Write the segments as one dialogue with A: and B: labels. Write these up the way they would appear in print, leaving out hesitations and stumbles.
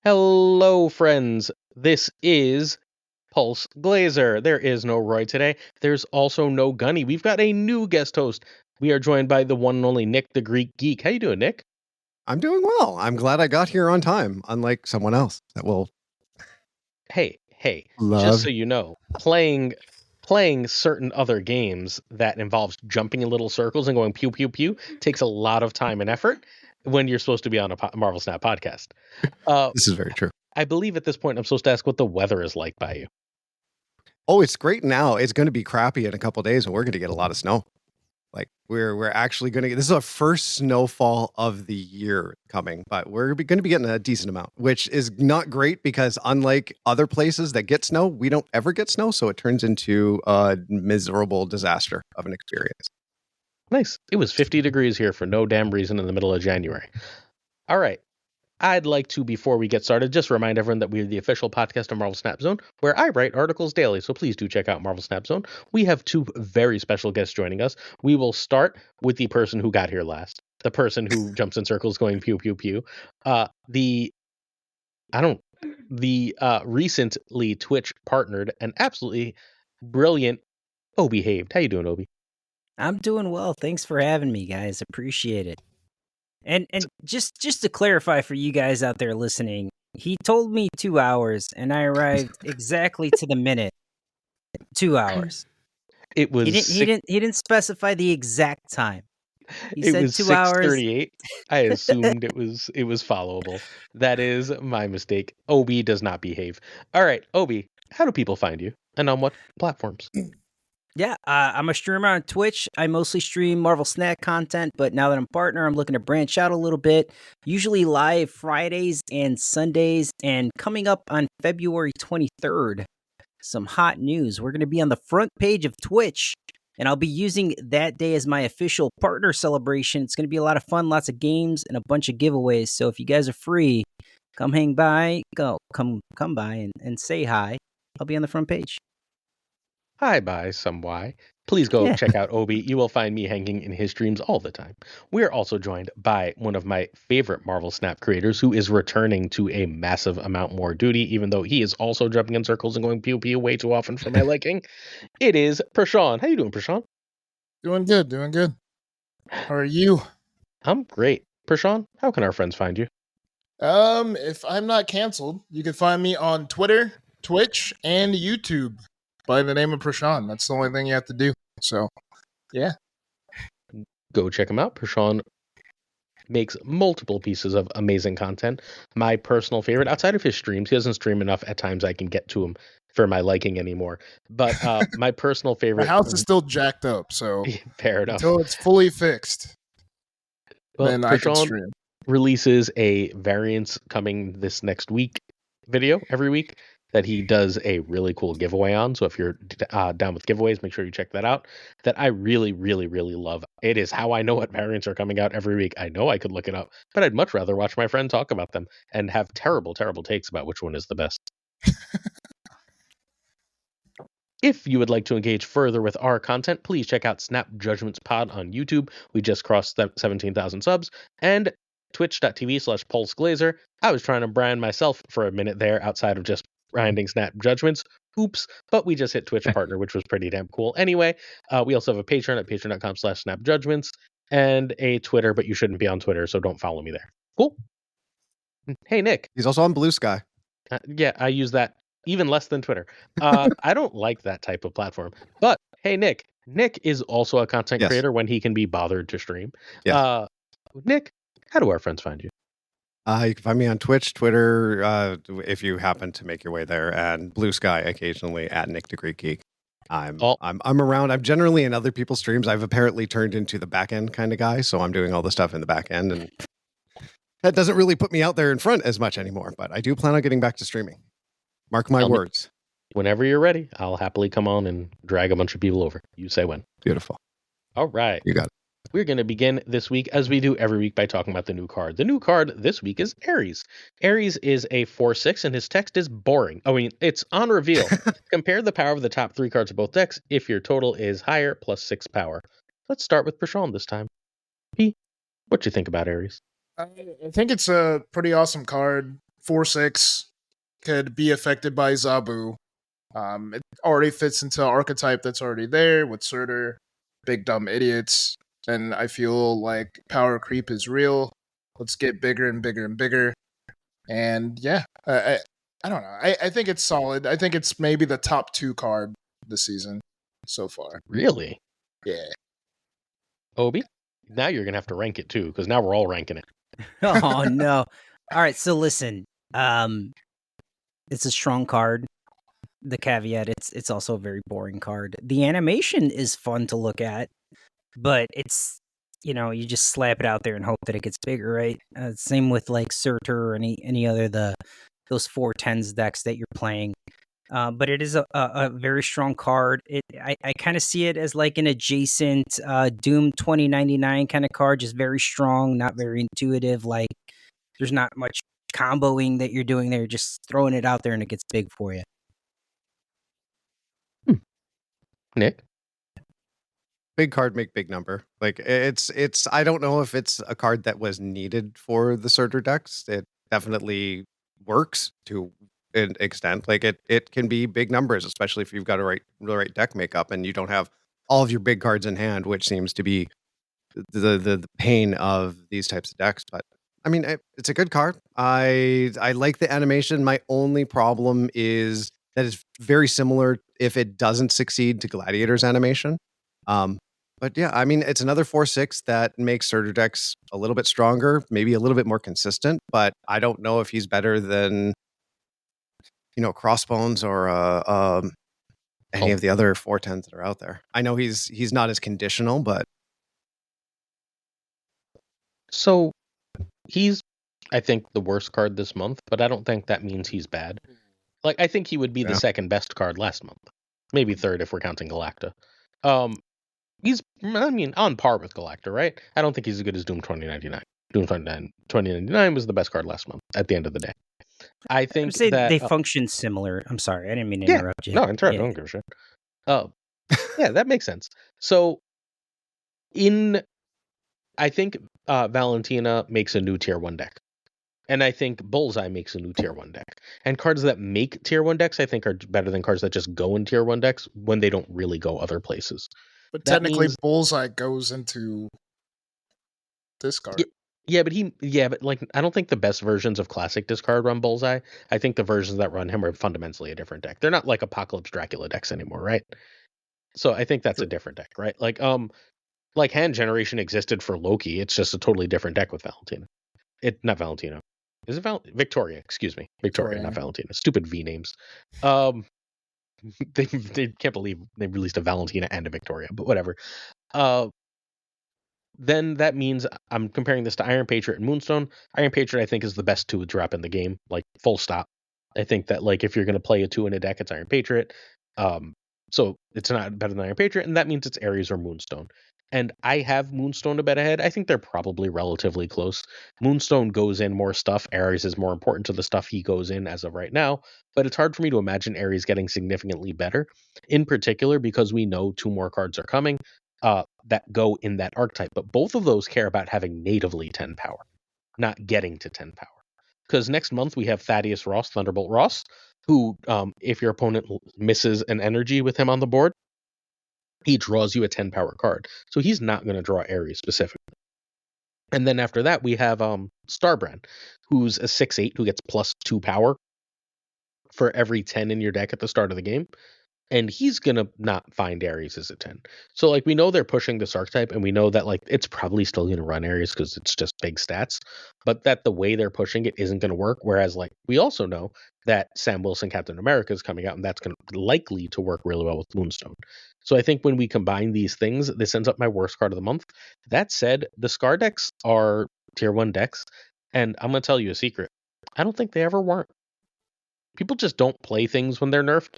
A: Hello, friends. This is PulseGlazer. There is no Roy today. There's also no Gunny. We've got a new guest host. We are joined by the one and only NickDaGreekGeek. How you doing, Nick?
B: I'm doing well. I'm glad I got here on time, unlike someone else that will.
A: Hey,
B: love.
A: Just so you know, playing certain other games that involves jumping in little circles and going pew pew pew takes a lot of time and effort when you're supposed to be on a Marvel Snap podcast.
B: This is very true.
A: I believe at this point I'm supposed to ask what the weather is like by you.
B: Oh, it's great now. It's going to be crappy in a couple of days, and we're going to get a lot of snow. Like we're actually going to get. This is our first snowfall of the year coming, but we're going to be getting a decent amount, which is not great because unlike other places that get snow, we don't ever get snow, so it turns into a miserable disaster of an experience.
A: Nice. It was 50 degrees here for no damn reason in the middle of January. All right. I'd like to, before we get started, just remind everyone that we're the official podcast of Marvel Snap Zone, where I write articles daily, so please do check out Marvel Snap Zone. We have two very special guests joining us. We will start with the person who got here last, the person who jumps in circles going pew, pew, pew. Recently Twitch partnered and absolutely brilliant ObiHaved. How you doing, Obi?
C: I'm doing well. Thanks for having me, guys. Appreciate it. And just to clarify for you guys out there listening, he told me 2 hours, and I arrived exactly to the minute. 2 hours.
A: It was
C: he didn't specify the exact time. He
A: it
C: said
A: was
C: 2 hours.
A: 6:38. I assumed it was followable. That is my mistake. Obi does not behave. All right, Obi, how do people find you, and on what platforms?
C: Yeah, I'm a streamer on Twitch. I mostly stream Marvel Snack content, but now that I'm a partner, I'm looking to branch out a little bit. Usually live Fridays and Sundays, and coming up on February 23rd, some hot news. We're going to be on the front page of Twitch, and I'll be using that day as my official partner celebration. It's going to be a lot of fun, lots of games, and a bunch of giveaways. So if you guys are free, come hang by, come by and say hi. I'll be on the front page.
A: Hi, bye, some why. Please go check out Obi. You will find me hanging in his streams all the time. We are also joined by one of my favorite Marvel Snap creators who is returning to a massive amount more duty, even though he is also jumping in circles and going pew pew way too often for my liking. It is Prashaun. How you doing, Prashaun?
D: Doing good. How are you?
A: I'm great. Prashaun, how can our friends find you?
D: If I'm not canceled, you can find me on Twitter, Twitch, and YouTube by the name of Prashaun. That's the only thing you have to do. So, yeah.
A: Go check him out. Prashaun makes multiple pieces of amazing content. My personal favorite, outside of his streams, he doesn't stream enough at times I can get to him for my liking anymore. But my personal favorite...
D: My house is still jacked up, so
A: fair enough.
D: Until it's fully fixed,
A: well,
D: then I can stream.
A: Releases a variants coming this next week video every week that he does a really cool giveaway on. So if you're down with giveaways, make sure you check that out. That I really, really, really love. It is how I know what variants are coming out every week. I know I could look it up, but I'd much rather watch my friend talk about them and have terrible, terrible takes about which one is the best. If you would like to engage further with our content, please check out Snap Judgments Pod on YouTube. We just crossed 17,000 subs. And twitch.tv/PulseGlazer. I was trying to brand myself for a minute there outside of just branding Snap Judgments. Oops. But we just hit Twitch partner, which was pretty damn cool. Anyway, we also have a Patreon at patreon.com/SnapJudgments and a Twitter, but you shouldn't be on Twitter, so don't follow me there. Cool. Hey, Nick.
B: He's also on BlueSky.
A: Yeah, I use that even less than Twitter. I don't like that type of platform. But hey, Nick. Nick is also a content creator when he can be bothered to stream.
B: Yes.
A: Nick, how do our friends find you?
B: You can find me on Twitch, Twitter, if you happen to make your way there, and BlueSky occasionally at NickDaGreekGeek. I'm around. I'm generally in other people's streams. I've apparently turned into the back end kind of guy, so I'm doing all the stuff in the back end, and that doesn't really put me out there in front as much anymore. But I do plan on getting back to streaming. Mark my words.
A: Whenever you're ready, I'll happily come on and drag a bunch of people over. You say when.
B: Beautiful.
A: All right.
B: You got it.
A: We're going to begin this week, as we do every week, by talking about the new card. The new card this week is Ares. Ares is a 4/6, and his text is boring. I mean, it's on reveal. Compare the power of the top 3 cards of both decks if your total is higher, plus 6 power. Let's start with Prashaun this time. What you think about Ares?
D: I think it's a pretty awesome card 4/6 could be affected by Zabu. It already fits into archetype that's already there with Surtur, big dumb idiots. And I feel like power creep is real. Let's get bigger and bigger and bigger. And yeah, I don't know. I think it's solid. I think it's maybe the top 2 card this season so far.
A: Really?
D: Yeah.
A: Obi, now you're gonna have to rank it too, because now we're all ranking it.
C: Oh no! All right, so listen. It's a strong card. The caveat, it's also a very boring card. The animation is fun to look at, but it's, you just slap it out there and hope that it gets bigger, right? Same with like Surtur or any other those 4/10s decks that you're playing. But it is a very strong card. I kind of see it as like an adjacent Doom 2099 kind of card, just very strong, not very intuitive. Like there's not much comboing that you're doing there, just throwing it out there and it gets big for you.
A: Nick?
B: Big card make big number. Like it's I don't know if it's a card that was needed for the Surtur decks. It definitely works to an extent. Like it can be big numbers, especially if you've got the right deck makeup and you don't have all of your big cards in hand, which seems to be the pain of these types of decks. But I mean, it's a good card. I like the animation. My only problem is that it's very similar if it doesn't succeed to Gladiator's animation. But yeah, I mean, it's another 4/6 that makes Surtur decks a little bit stronger, maybe a little bit more consistent, but I don't know if he's better than, Crossbones or any of the other 4/10s that are out there. I know he's not as conditional, but
A: so he's, I think, the worst card this month, but I don't think that means he's bad. Like, I think he would be the second best card last month, maybe third if we're counting Galacta. He's, I mean, on par with Galacta, right? I don't think he's as good as Doom 2099. Doom 2099 was the best card last month, at the end of the day. I think that
C: they function similar. I'm sorry, I didn't mean to interrupt you.
A: No, I don't give a shit. Yeah, that makes sense. So, I think Valentina makes a new tier 1 deck. And I think Bullseye makes a new tier 1 deck. And cards that make tier 1 decks, I think, are better than cards that just go in tier 1 decks when they don't really go other places.
D: But technically, Bullseye goes into discard.
A: Yeah, but like, I don't think the best versions of Classic discard run Bullseye. I think the versions that run him are fundamentally a different deck. They're not like Apocalypse Dracula decks anymore, right? So I think that's a different deck, right? Like Hand Generation existed for Loki. It's just a totally different deck with Valentina. Not Valentino. Is it Victoria? Excuse me, Victoria, not Valentina. Stupid V names. They can't believe they released a Valentina and a Victoria, but whatever. Then that means I'm comparing this to Iron Patriot and Moonstone. Iron Patriot, I think, is the best 2 drop in the game, like full stop. I think that, like, if you're going to play a 2 in a deck, it's Iron Patriot. So it's not better than Iron Patriot, and that means it's Ares or Moonstone. And I have Moonstone a bit ahead. I think they're probably relatively close. Moonstone goes in more stuff. Ares is more important to the stuff he goes in as of right now. But it's hard for me to imagine Ares getting significantly better, in particular because we know 2 more cards are coming that go in that archetype. But both of those care about having natively 10 power, not getting to 10 power. Because next month we have Thaddeus Ross, Thunderbolt Ross, who, if your opponent misses an energy with him on the board, he draws you a 10 power card. So he's not going to draw Ares specifically. And then after that, we have Starbrand, who's a 6/8 who gets +2 power for every 10 in your deck at the start of the game. And he's going to not find Ares as a 10. So, like, we know they're pushing this archetype, and we know that, like, it's probably still going to run Ares because it's just big stats, but that the way they're pushing it isn't going to work. Whereas, like, we also know that Sam Wilson Captain America is coming out, and that's going to likely to work really well with Moonstone. So I think when we combine these things, this ends up my worst card of the month. That said, the Scar decks are tier 1 decks, and I'm going to tell you a secret. I don't think they ever weren't. People just don't play things when they're nerfed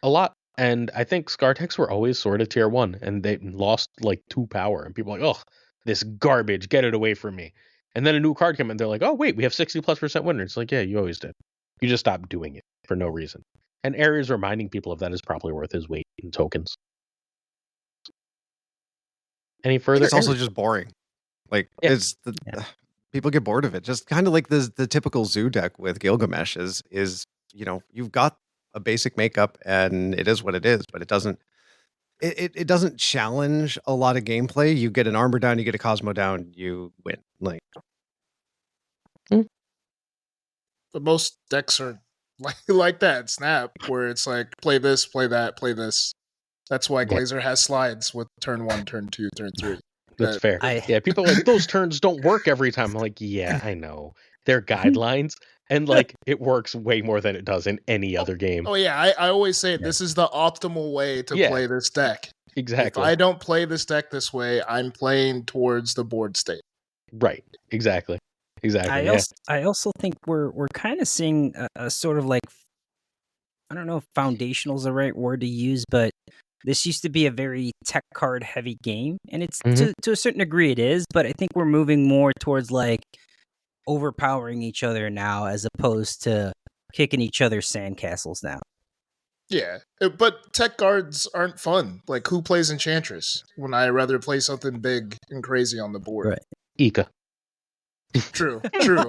A: a lot. And I think Scar decks were always sort of tier 1, and they lost like 2 power, and people are like, oh, this garbage, get it away from me. And then a new card came in, and they're like, oh, wait, we have 60+% winners. It's like, yeah, you always did. You just stopped doing it for no reason. And Ares reminding people of that is probably worth his weight in tokens. Any further?
B: It's also just boring. Like, it's people get bored of it. Just kind of like the typical zoo deck with Gilgamesh is you've got a basic makeup and it is what it is, but it doesn't challenge a lot of gameplay. You get an armor down, you get a Cosmo down, you win. Like,
D: but most decks are like that. Snap, where it's like play this, play that, play this. That's why Glazer has slides with turn 1, turn 2, turn 3.
A: That's fair. Yeah, people are like, those turns don't work every time. I'm like, yeah, I know. They're guidelines, and like it works way more than it does in any other game.
D: Oh yeah, I always say this is the optimal way to play this deck.
A: Exactly.
D: If I don't play this deck this way, I'm playing towards the board state.
A: Right. Exactly.
C: I also think we're kind of seeing a sort of like, I don't know if foundational is the right word to use, but this used to be a very tech card heavy game, and it's to a certain degree it is, but I think we're moving more towards like overpowering each other now as opposed to kicking each other's sandcastles now.
D: Yeah, but tech cards aren't fun. Like, who plays Enchantress when I rather play something big and crazy on the board?
C: Right.
A: Ika.
D: True.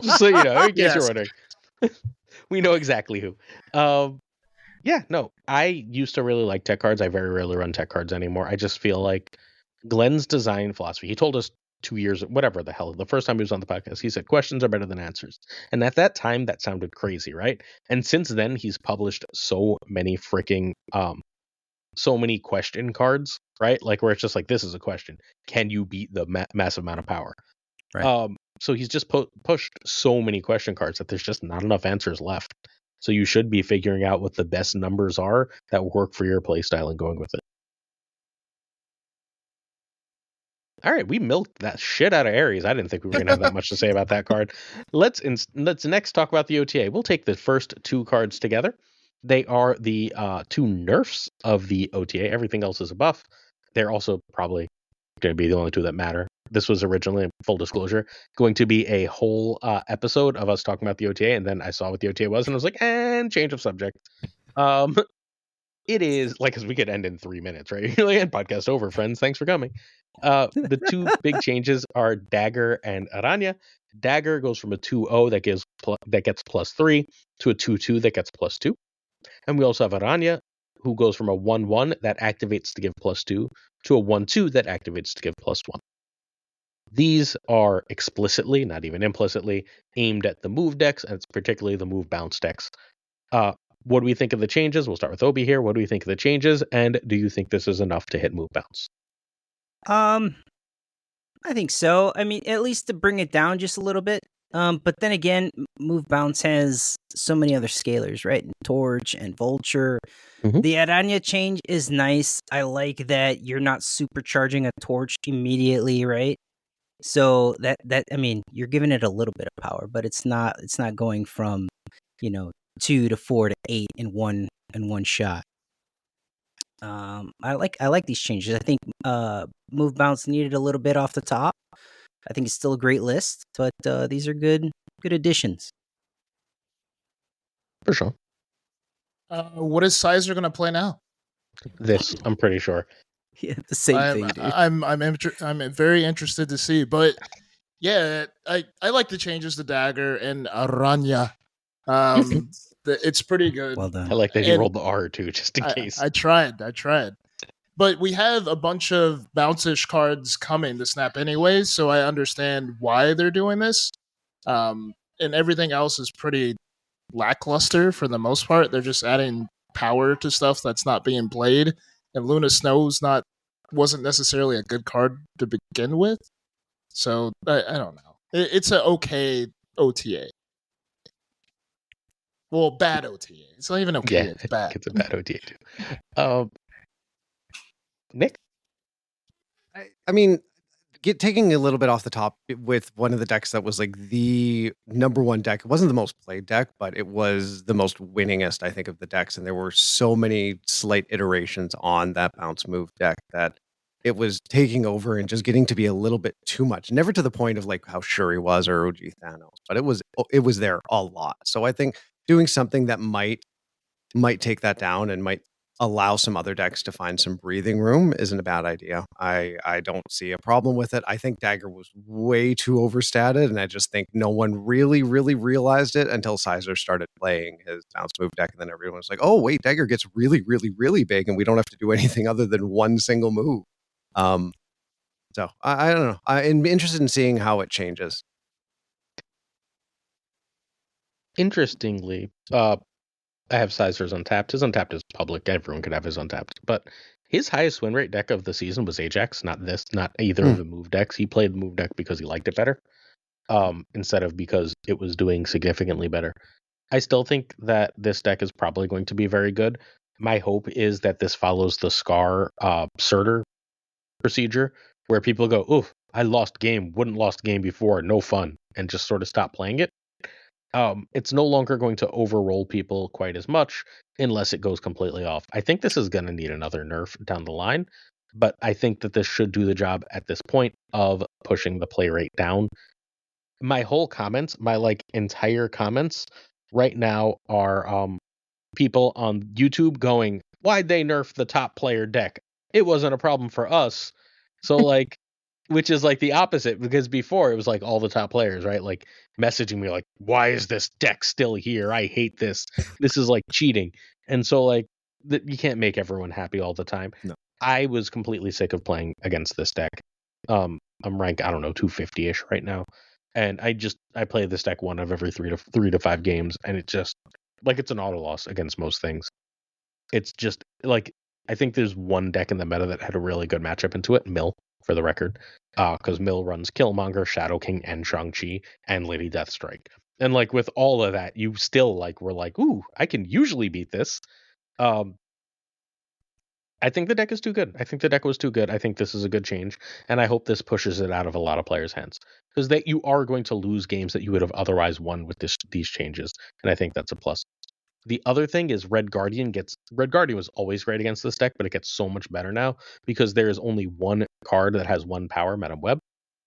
A: So, in case you're wondering. We know exactly who. Yeah, no, I used to really like tech cards. I very rarely run tech cards anymore. I just feel like Glenn's design philosophy, he told us 2 years, whatever the hell, the first time he was on the podcast, he said questions are better than answers. And at that time, that sounded crazy, right? And since then, he's published so many freaking, so many question cards, right? Like where it's just like, this is a question. Can you beat the massive amount of power?
C: Right.
A: So he's just pushed so many question cards that there's just not enough answers left. So you should be figuring out what the best numbers are that work for your playstyle and going with it. All right, we milked that shit out of Ares. I didn't think we were going to have that much to say about that card. Let's next talk about the OTA. We'll take the first 2 cards together. They are the 2 nerfs of the OTA. Everything else is a buff. They're also probably going to be the only 2 that matter. This was originally, full disclosure, going to be a whole episode of us talking about the OTA, and then I saw what the OTA was, and I was like, and change of subject. It is, like, because we could end in 3 minutes, right? Like, and podcast over, friends. Thanks for coming. The 2 big changes are Dagger and Aranya. Dagger goes from a 2-0 that gets +3 to a 2-2 that gets +2. And we also have Aranya, who goes from a 1-1 that activates to give +2 to a 1-2 that activates to give +1. These are explicitly, not even implicitly, aimed at the move decks, and it's particularly the move bounce decks. What do we think of the changes? We'll start with Obi here. What do we think of the changes? And do you think this is enough to hit move bounce?
C: I think so. I mean, at least to bring it down just a little bit. But then again, move bounce has so many other scalars, right? And Torch and Vulture. The Aranya change is nice. I like that you're not supercharging a Torch immediately, right? So that I mean, you're giving it a little bit of power, but it's not going from 2 to 4 to 8 in one shot. I like these changes. I think move bounce needed a little bit off the top. I think it's still a great list, but these are good additions.
A: For sure.
D: What is Sizer going to play now?
A: This, I'm pretty sure.
C: Yeah, the same thing, dude.
D: I'm very interested to see, but yeah, I like the changes to Dagger and Aranya. It's pretty good.
C: Well done.
A: I like that you rolled the R too, just in case.
D: I tried. But we have a bunch of bounce-ish cards coming to Snap anyways, so I understand why they're doing this. And everything else is pretty lackluster for the most part. They're just adding power to stuff that's not being played. And Luna Snow's wasn't necessarily a good card to begin with. So I don't know. It's an okay OTA. Well, bad OTA. It's not even okay.
A: Yeah,
D: it's bad.
A: It's a bad OTA too. Nick?
B: I mean, taking a little bit off the top with one of the decks that was like the number 1 deck. It wasn't the most played deck, but it was the most winningest, I think, of the decks. And there were so many slight iterations on that bounce move deck that it was taking over and just getting to be a little bit too much. Never to the point of like how Shuri was or OG Thanos, but it was there a lot. So I think doing something that might take that down and might allow some other decks to find some breathing room isn't a bad idea. I don't see a problem with it. I think Dagger was way too overstated, and I just think no one really realized it until Sizer started playing his bounce move deck, and then everyone was like, oh wait, Dagger gets really big, and we don't have to do anything other than one single move. So I don't know. I'm interested in seeing how it changes.
A: Interestingly, I have Sizer's Untapped. His Untapped is public. Everyone could have his Untapped. But his highest win rate deck of the season was Ajax, not either of the move decks. He played the move deck because he liked it better, instead of because it was doing significantly better. I still think that this deck is probably going to be very good. My hope is that this follows the Scar Surtur procedure, where people go, "Oof, I lost game, wouldn't lost game before, no fun," and just sort of stop playing it. It's no longer going to overroll people quite as much unless it goes completely off. I think this is going to need another nerf down the line, but I think that this should do the job at this point of pushing the play rate down. My whole comments, my entire comments right now are people on YouTube going, "Why'd they nerf the top player deck? It wasn't a problem for us." So which is the opposite, because before it was all the top players, right? Messaging me why is this deck still here? I hate this. This is cheating. And so you can't make everyone happy all the time.
B: No.
A: I was completely sick of playing against this deck. I'm ranked, I don't know, 250-ish right now. And I play this deck one of every 3 to 5 games, and it just it's an auto loss against most things. It's just I think there's one deck in the meta that had a really good matchup into it, Mill, for the record, because Mill runs Killmonger, Shadow King, and Shang-Chi, and Lady Deathstrike. And with all of that, you still were ooh, I can usually beat this. I think the deck is too good. I think the deck was too good. I think this is a good change, and I hope this pushes it out of a lot of players' hands, because that you are going to lose games that you would have otherwise won with these changes, and I think that's a plus. The other thing is Red Guardian was always great against this deck, but it gets so much better now because there is only one card that has 1 power, Madam Web.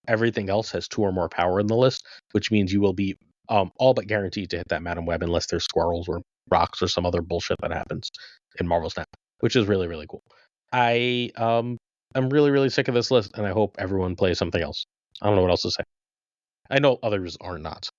A: Everything else has 2 or more power in the list, which means you will be all but guaranteed to hit that Madam Web unless there's squirrels or rocks or some other bullshit that happens in Marvel Snap, which is really cool. I'm really sick of this list, and I hope everyone plays something else. I don't know what else to say. I know others are not.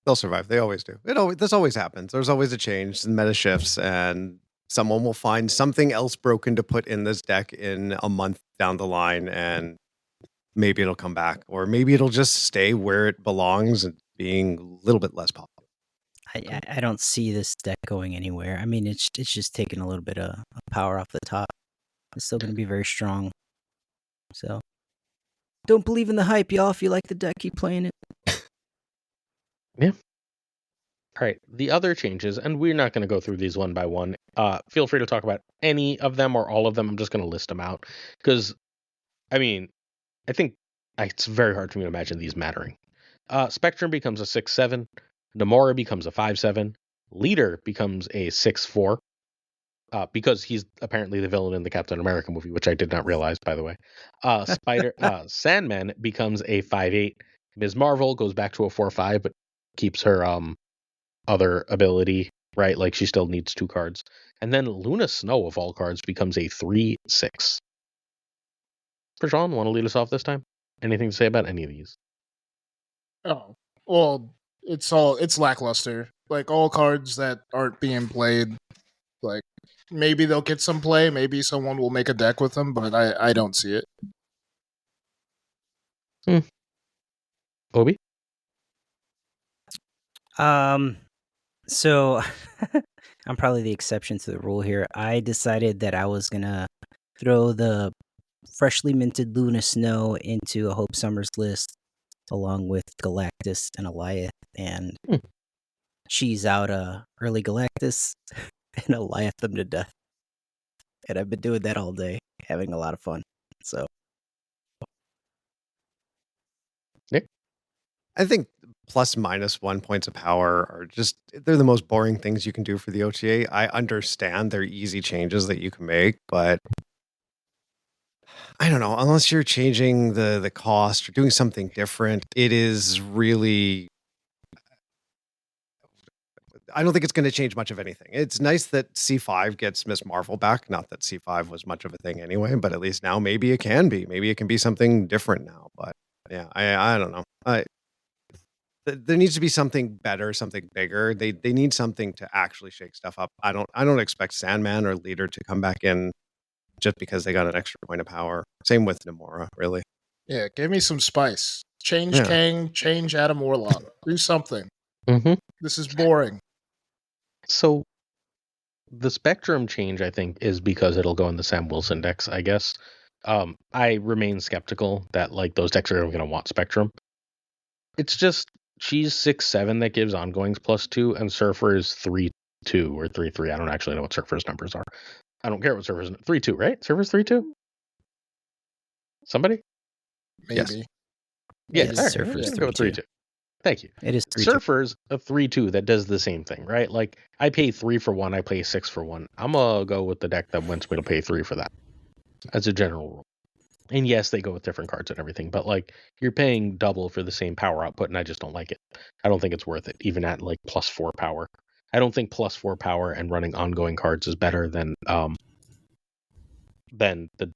B: They'll survive. They always do. This always happens. There's always a change. The meta shifts, and someone will find something else broken to put in this deck in a month down the line, and maybe it'll come back, or maybe it'll just stay where it belongs and being a little bit less popular.
C: I don't see this deck going anywhere. I mean, it's just taking a little bit of power off the top. It's still going to be very strong. So, don't believe in the hype, y'all. If you like the deck, keep playing it.
A: Yeah. All right. The other changes, and we're not going to go through these one by one. Feel free to talk about any of them or all of them. I'm just going to list them out because, I mean, I think it's very hard for me to imagine these mattering. Spectrum becomes a 6/7. Namora becomes a 5/7. Leader becomes a 6/4. Because he's apparently the villain in the Captain America movie, which I did not realize, by the way. Sandman becomes a 5/8. Ms. Marvel goes back to a 4/5, but keeps her other ability, right? She still needs 2 cards. And then Luna Snow, of all cards, becomes a 3/6. Prashaun, want to lead us off this time? Anything to say about any of these?
D: Oh, well, it's lackluster. All cards that aren't being played, maybe they'll get some play, maybe someone will make a deck with them, but I don't see it.
A: Obi?
C: So I'm probably the exception to the rule here. I decided that I was gonna throw the freshly minted Luna Snow into a Hope Summers list along with Galactus and Alioth, and cheese out early Galactus and Alioth them to death. And I've been doing that all day, having a lot of fun. So,
A: Nick?
B: I think ±1 points of power are they're the most boring things you can do for the OTA. I understand they're easy changes that you can make, but I don't know, unless you're changing the cost or doing something different, it is really I don't think it's going to change much of anything. It's nice that C5 gets Miss Marvel back. Not that C5 was much of a thing anyway, but at least now maybe it can be. Maybe it can be something different now. But yeah, I don't know. There needs to be something better, something bigger. They need something to actually shake stuff up. I don't expect Sandman or Leader to come back in just because they got an extra point of power. Same with Namora, really.
D: Yeah, give me some spice. Change Kang, change Adam Warlock. Do something.
A: Mm-hmm.
D: This is boring.
A: So the Spectrum change, I think, is because it'll go in the Sam Wilson decks, I guess. I remain skeptical that like those decks are going to want Spectrum. It's just she's 6/7 that gives ongoings +2, and Surfer is 3/2 or 3/3. I don't actually know what Surfer's numbers are. I don't care what Surfer's 3/2, right? Surfer's 3/2. Somebody?
D: Maybe.
B: Yes.
A: Yeah,
C: Yes,
A: all right.
C: Surfer's
A: Go with 3/2. Thank you.
C: It is 3/2.
A: Surfer's a 3/2 that does the same thing, right? Like I pay 3 for one, I pay 6 for one. I'm gonna go with the deck that wants me to pay 3 for that, as a general rule. And yes, they go with different cards and everything, but like you're paying double for the same power output, and I just don't like it. I don't think it's worth it, even at like +4 power. I don't think +4 power and running ongoing cards is better than the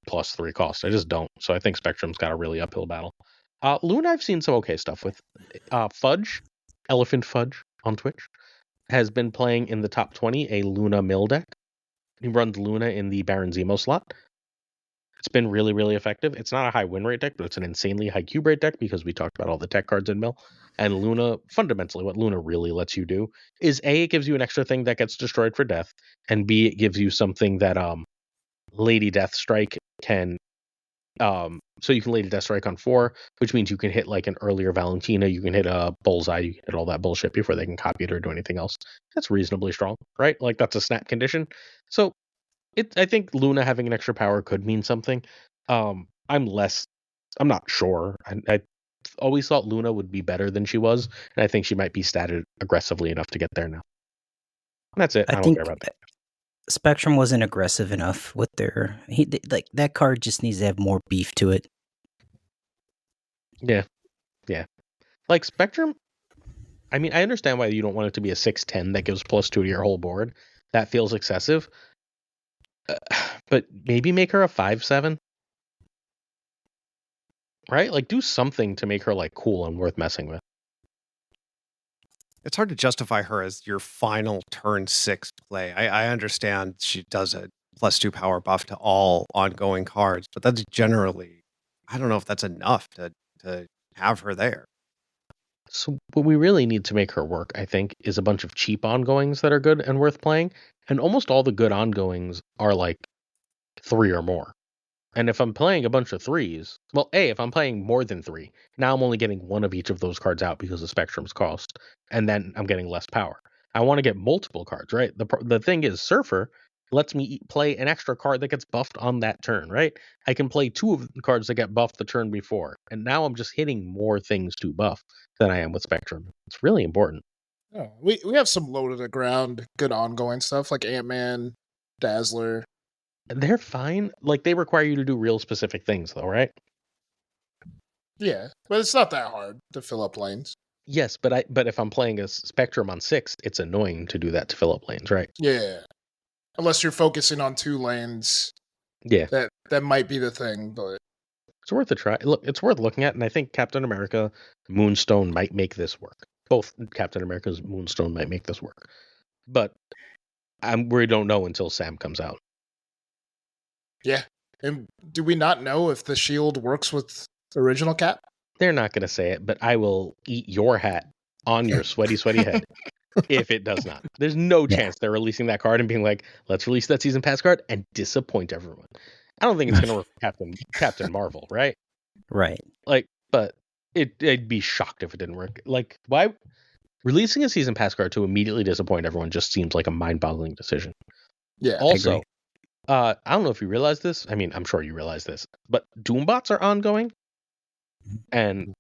A: +3 cost. I just don't. So I think Spectrum's got a really uphill battle. Luna, I've seen some okay stuff with. Fudge, Elephant Fudge on Twitch, has been playing in the top 20 a Luna mill deck. He runs Luna in the Baron Zemo slot. It's been really, really effective. It's not a high win rate deck, but it's an insanely high cube rate deck because we talked about all the tech cards in mill. And Luna, fundamentally, what Luna really lets you do is A, it gives you an extra thing that gets destroyed for death, and B, it gives you something that Lady Deathstrike can so you can Lady Deathstrike on 4, which means you can hit like an earlier Valentina, you can hit a Bullseye, you can hit all that bullshit before they can copy it or do anything else. That's reasonably strong, right? Like that's a snap condition. So I think Luna having an extra power could mean something. I'm not sure. I always thought Luna would be better than she was, and I think she might be statted aggressively enough to get there now. And that's it. I don't
C: think
A: care about that.
C: Spectrum wasn't aggressive enough with their like that card just needs to have more beef to it.
A: Yeah. Like Spectrum, I mean, I understand why you don't want it to be a 6/10 that gives +2 to your whole board. That feels excessive. But maybe make her a 5/7. Right? Like do something to make her like cool and worth messing with.
B: It's hard to justify her as your final turn 6 play. I understand she does a +2 power buff to all ongoing cards, but that's generally, I don't know if that's enough to have her there.
A: So what we really need to make her work, I think, is a bunch of cheap ongoings that are good and worth playing. And almost all the good ongoings are like 3 or more. And if I'm playing a bunch of 3s, well, if I'm playing more than 3, now I'm only getting one of each of those cards out because of Spectrum's cost, and then I'm getting less power. I want to get multiple cards, right? The thing is, Surfer lets me play an extra card that gets buffed on that turn, right? I can play 2 of the cards that get buffed the turn before, and now I'm just hitting more things to buff than I am with Spectrum. It's really important.
D: Oh, we have some low to the ground, good ongoing stuff like Ant-Man, Dazzler.
A: They're fine. Like, they require you to do real specific things, though, right?
D: Yeah, but it's not that hard to fill up lanes.
A: Yes, but if I'm playing a Spectrum on 6, it's annoying to do that to fill up lanes, right?
D: Yeah, unless you're focusing on 2 lanes.
A: Yeah,
D: that might be the thing, but
A: it's worth a try. Look, it's worth looking at, and I think Captain America, Moonstone might make this work. Both Captain America's Moonstone might make this work, but we don't know until Sam comes out.
D: Yeah, and do we not know if the shield works with the original Cap?
A: They're not going to say it, but I will eat your hat on your sweaty head if it does not. There's no chance they're releasing that card and being like, let's release that season pass card and disappoint everyone. I don't think it's going to work for Captain Marvel, right?
C: Right.
A: Like, but I'd be shocked if it didn't work. Like, why releasing a season pass card to immediately disappoint everyone just seems like a mind-boggling decision.
D: Yeah.
A: Also, I don't know if you realize this. I mean, I'm sure you realize this, but Doombots are ongoing, and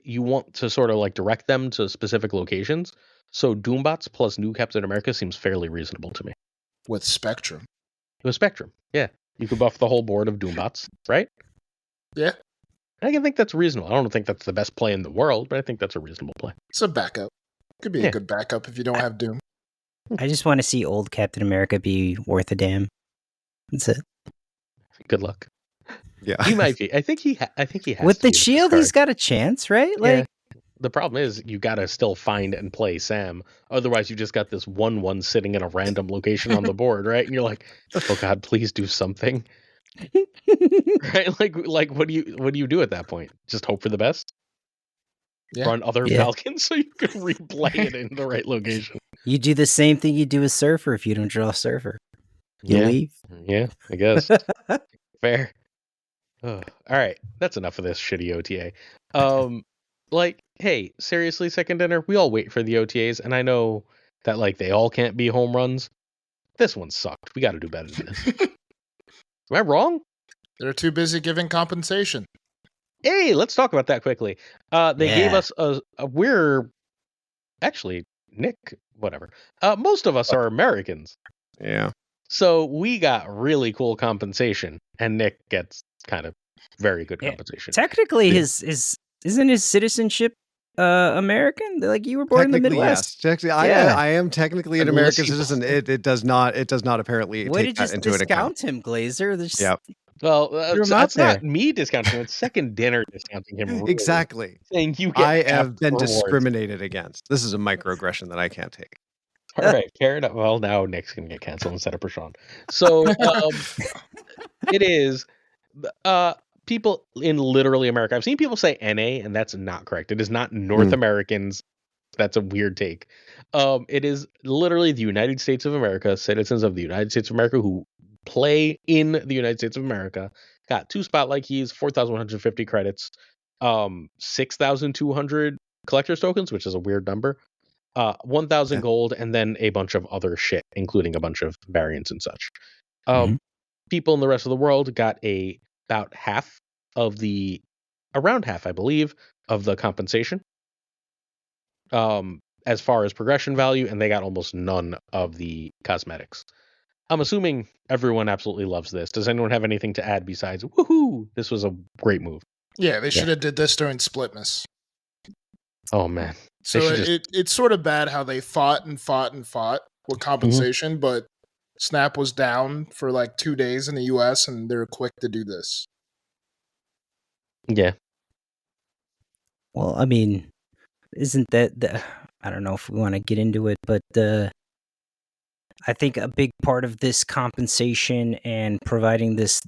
A: you want to sort of like direct them to specific locations. So Doombots plus new Captain America seems fairly reasonable to me.
D: With Spectrum.
A: With Spectrum, yeah. You could buff the whole board of Doombots, right?
D: Yeah.
A: I can think that's reasonable. I don't think that's the best play in the world, but I think that's a reasonable play.
D: It's a backup. Could be a good backup if you don't have Doom.
C: I just want to see old Captain America be worth a damn. That's it.
A: Good luck.
B: Yeah,
A: he might be. I think he has
C: with
A: to
C: the
A: be
C: shield. He's got a chance, right? Like,
A: the problem is you got to still find and play Sam. Otherwise, you just got this 1/1 sitting in a random location on the board, right? And you're like, oh God, please do something. Right? Like what do you do at that point? Just hope for the best?
D: Yeah.
A: Run other Falcons so you can replay it in the right location.
C: You do the same thing you do with Surfer if you don't draw Surfer. You leave.
A: Yeah, I guess. Fair. All right, that's enough of this shitty OTA. Like, hey, seriously, Second Dinner, we all wait for the OTAs, and I know that like they all can't be home runs. This one sucked. We got to do better than this. Am I wrong?
D: They're too busy giving compensation.
A: Hey, let's talk about that quickly. They gave us we're actually Nick, whatever. Most of us are Americans.
B: Yeah.
A: So we got really cool compensation, and Nick gets kind of very good compensation.
C: Technically, isn't his citizenship American? Like, you were born in the Midwest.
B: Yes. I am technically an American citizen. It does not apparently take that into account.
C: Discount him, Glazer.
B: Yep.
A: Well, that's not me discounting him. It's Second Dinner discounting him. Really,
B: exactly.
A: Saying you get
B: I have been discriminated against. This is a microaggression that I can't take.
A: All right, fair enough. Well, now Nick's going to get canceled instead of Prashaun. So it is people in literally America. I've seen people say NA, and that's not correct. It is not North Americans. That's a weird take. It is literally the United States of America, citizens of the United States of America who play in the United States of America. Got 2 spotlight keys, 4,150 credits, 6,200 collector's tokens, which is a weird number. 1,000 gold, and then a bunch of other shit, including a bunch of variants and such. People in the rest of the world got around half, I believe, of the compensation. As far as progression value, and they got almost none of the cosmetics. I'm assuming everyone absolutely loves this. Does anyone have anything to add besides, woohoo, this was a great move?
D: Yeah, they should have did this during Splitmas.
A: Oh, man.
D: So it's sort of bad how they fought with compensation, but Snap was down for like 2 days in the US, and they're quick to do this.
A: Yeah.
C: Well, I mean, isn't that I don't know if we want to get into it, but I think a big part of this compensation and providing this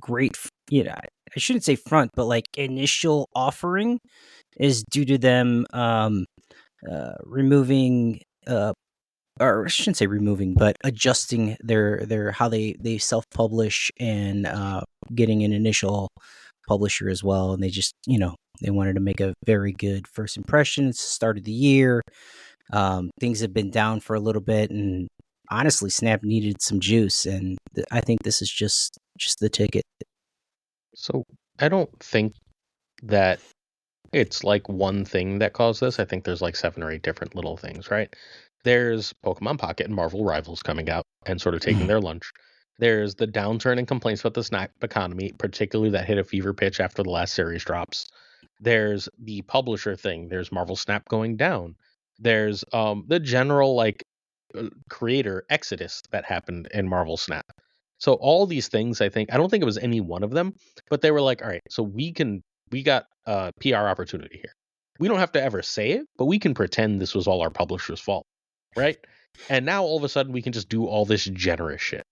C: great, I shouldn't say front, but like initial offering is due to them removing, or I shouldn't say removing, but adjusting their how they self-publish and getting an initial publisher as well. And they just, they wanted to make a very good first impression. It's the start of the year. Things have been down for a little bit, and honestly, Snap needed some juice, and I think this is just the ticket.
A: So I don't think that it's like one thing that caused this. I think there's like 7 or 8 different little things, right? There's Pokemon Pocket and Marvel Rivals coming out and sort of taking their lunch. There's the downturn and complaints about the Snap economy, particularly that hit a fever pitch after the last series drops. There's the publisher thing. There's Marvel Snap going down. There's the general like creator exodus that happened in Marvel Snap. So all these things, I don't think it was any one of them, but they were like, all right, so we got a PR opportunity here. We don't have to ever say it, but we can pretend this was all our publisher's fault, right? And now all of a sudden we can just do all this generous shit.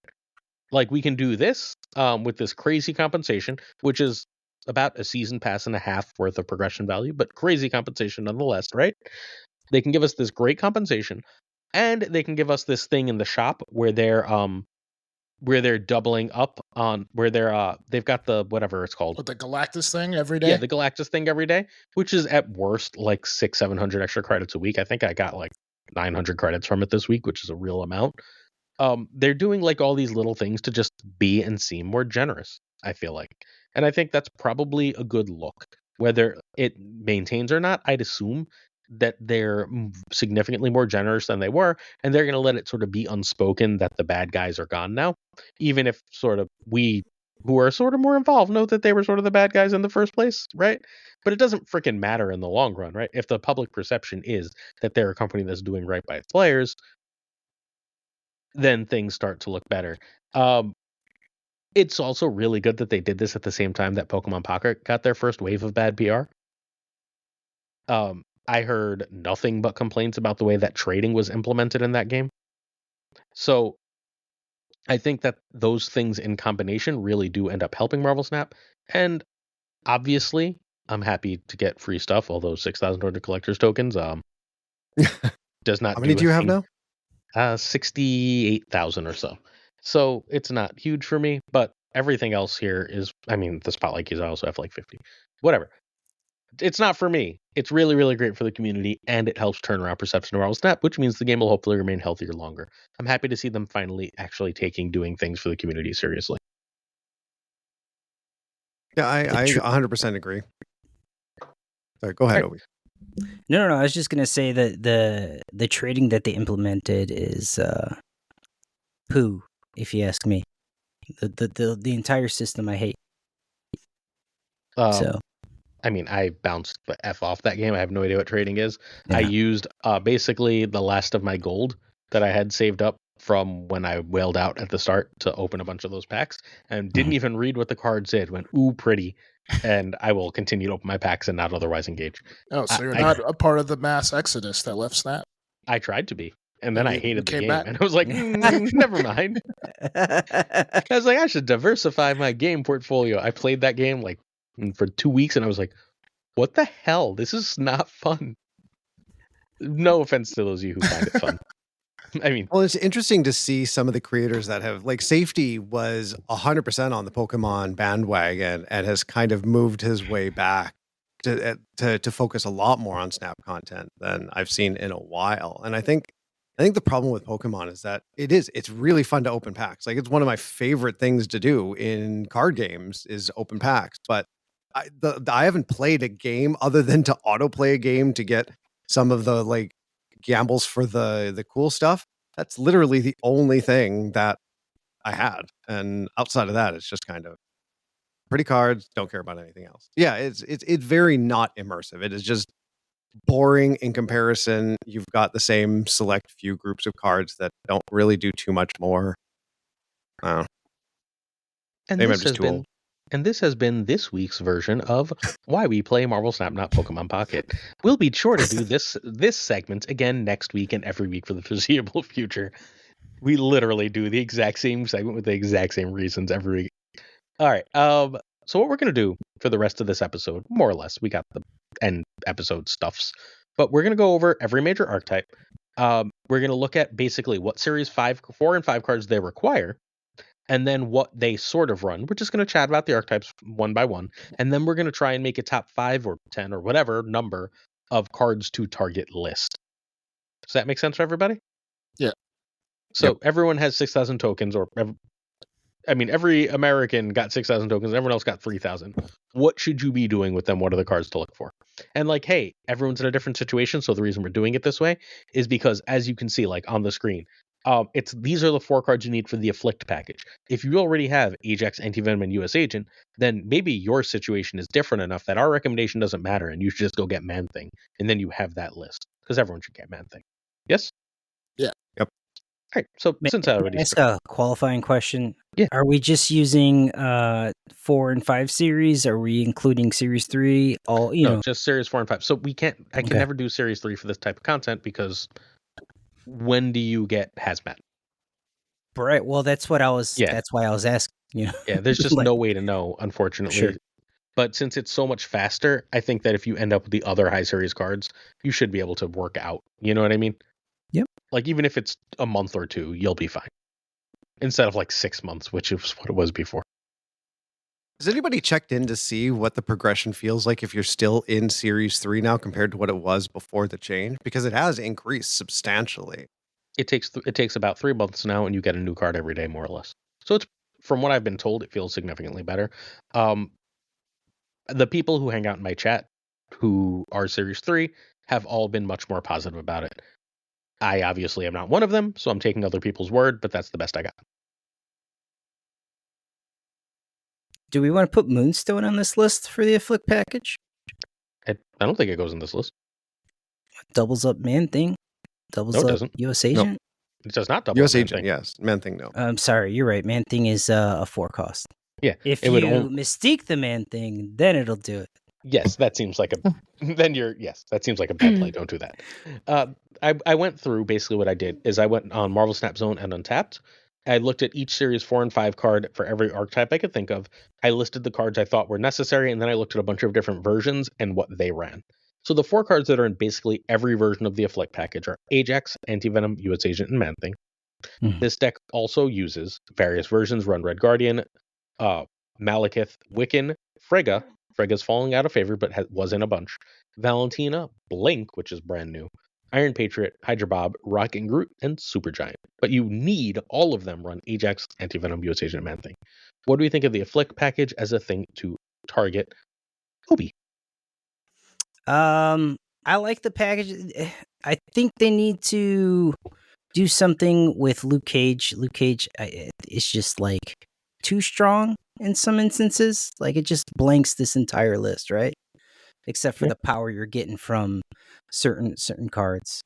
A: Like we can do this with this crazy compensation, which is about a season pass and a half worth of progression value, but crazy compensation nonetheless, right? They can give us this great compensation, and they can give us this thing in the shop where they're doubling up on where they've got the whatever it's called.
D: With the Galactus thing every day?
A: Yeah, the Galactus thing every day, which is at worst like 600-700 extra credits a week. I think I got like 900 credits from it this week, which is a real amount. They're doing like all these little things to just be and seem more generous, I feel like. And I think that's probably a good look. Whether it maintains or not, I'd assume that they're significantly more generous than they were, and they're going to let it sort of be unspoken that the bad guys are gone now, even if sort of we who are sort of more involved know that they were sort of the bad guys in the first place, right? But it doesn't freaking matter in the long run, right? If the public perception is that they're a company that's doing right by its players, then things start to look better. It's also really good that they did this at the same time that Pokemon Pocket got their first wave of bad PR. I heard nothing but complaints about the way that trading was implemented in that game. So I think that those things in combination really do end up helping Marvel Snap. And obviously, I'm happy to get free stuff, although 6,200 collector's tokens does not
B: How many do you have now?
A: 68,000 or so. So it's not huge for me, but everything else here is, I mean, the spotlight keys I also have like 50. Whatever. It's not for me. It's really, really great for the community, and it helps turn around perception of Marvel Snap, which means the game will hopefully remain healthier longer. I'm happy to see them finally actually doing things for the community seriously.
B: Yeah, I 100% agree. Sorry, go ahead, Obi.
C: No. I was just gonna say that the trading that they implemented is poo, if you ask me. The entire system I hate. So
A: I mean, I bounced the F off that game. I have no idea what trading is.
C: Yeah.
A: I used basically the last of my gold that I had saved up from when I whaled out at the start to open a bunch of those packs, and didn't even read what the card said. Went, ooh, pretty. And I will continue to open my packs and not otherwise engage.
D: Oh, so you're not a part of the mass exodus that left Snap.
A: I tried to be. And then I hated the game.
D: back.
A: And I was like, never mind. I was like, I should diversify my game portfolio. I played that game like for 2 weeks, and I was like, what the hell? This is not fun. No offense to those of you who find it fun. I mean,
B: well, it's interesting to see some of the creators that have, like, Safety was 100% on the Pokemon bandwagon and has kind of moved his way back to focus a lot more on Snap content than I've seen in a while. And I think the problem with Pokemon is that it's really fun to open packs. Like, it's one of my favorite things to do in card games is open packs. But I haven't played a game other than to autoplay a game to get some of the like gambles for the cool stuff. That's literally the only thing that I had. And outside of that, it's just kind of pretty cards, don't care about anything else. Yeah, it's very not immersive. It is just boring in comparison. You've got the same select few groups of cards that don't really do too much more.
A: And this has been this week's version of Why We Play Marvel Snap Not Pokemon Pocket. We'll be sure to do this segment again next week and every week for the foreseeable future. We literally do the exact same segment with the exact same reasons every week. All right. So what we're going to do for the rest of this episode, more or less, we got the end episode stuffs, but we're going to go over every major archetype. We're going to look at basically what series 4 and 5 cards they require, and then what they sort of run. We're just going to chat about the archetypes one by one, and then we're going to try and make a top 5 or 10 or whatever number of cards to target list. Does that make sense for everybody?
D: Yeah.
A: So everyone has 6,000 tokens, every American got 6,000 tokens. Everyone else got 3,000. What should you be doing with them? What are the cards to look for? And like, hey, everyone's in a different situation. So the reason we're doing it this way is because, as you can see, like on the screen, these are the 4 cards you need for the Afflict package. If you already have Ajax, Antivenom, and US Agent, then maybe your situation is different enough that our recommendation doesn't matter, and you should just go get Man-Thing, and then you have that list because everyone should get Man-Thing. Yes.
D: Yeah.
B: Yep.
A: All right. So since I already
C: ask a qualifying question,
A: yeah,
C: are we just using 4 and 5 series? Are we including series 3? No,
A: just series 4 and 5. So I can never do series 3 for this type of content because when do you get Hazmat?
C: Right. Well, that's what I was. Yeah. That's why I was asking. You know.
A: Yeah. There's just no way to know, unfortunately. Sure. But since it's so much faster, I think that if you end up with the other high series cards, you should be able to work out. You know what I mean?
C: Yep.
A: Like even if it's a month or 2, you'll be fine. Instead of like 6 months, which is what it was before.
B: Has anybody checked in to see what the progression feels like if you're still in Series 3 now compared to what it was before the change? Because it has increased substantially.
A: It takes about 3 months now, and you get a new card every day, more or less. So it's, from what I've been told, it feels significantly better. The people who hang out in my chat who are Series 3 have all been much more positive about it. I obviously am not one of them, so I'm taking other people's word, but that's the best I got.
C: Do we want to put Moonstone on this list for the Afflict package?
A: I don't think it goes in this list.
C: Doubles up Man Thing. Doubles
A: No, it
C: up
A: doesn't.
C: US Agent.
A: It does not double
B: U.S.
A: up Man
B: Agent,
A: Thing.
B: yes. Man Thing, no.
C: I'm sorry, you're right. Man Thing is a 4 cost.
A: Yeah.
C: If
A: it
C: you
A: would
C: Mystique the Man Thing, then it'll do it.
A: Yes, that seems like a that seems like a bad play. Don't do that. I went through basically what I did is I went on Marvel Snap Zone and Untapped. I looked at each series 4 and 5 card for every archetype I could think of. I listed the cards I thought were necessary, and then I looked at a bunch of different versions and what they ran. So the 4 cards that are in basically every version of the Afflict package are Ajax, Anti-Venom, US Agent, and Man-Thing. This deck also uses various versions, Run Red Guardian, Malekith, Wiccan, Frigga. Frigga's falling out of favor, but was in a bunch. Valentina, Blink, which is brand new, Iron Patriot, Hydra Bob, Rocket Groot, and Supergiant. But you need all of them run Ajax, Anti-Venom, US Agent, and Man-Thing. What do we think of the Afflict package as a thing to target? Obi.
C: I like the package. I think they need to do something with Luke Cage. Luke Cage is just like too strong in some instances. Like it just blanks this entire list, right? Except for the power you're getting from certain cards.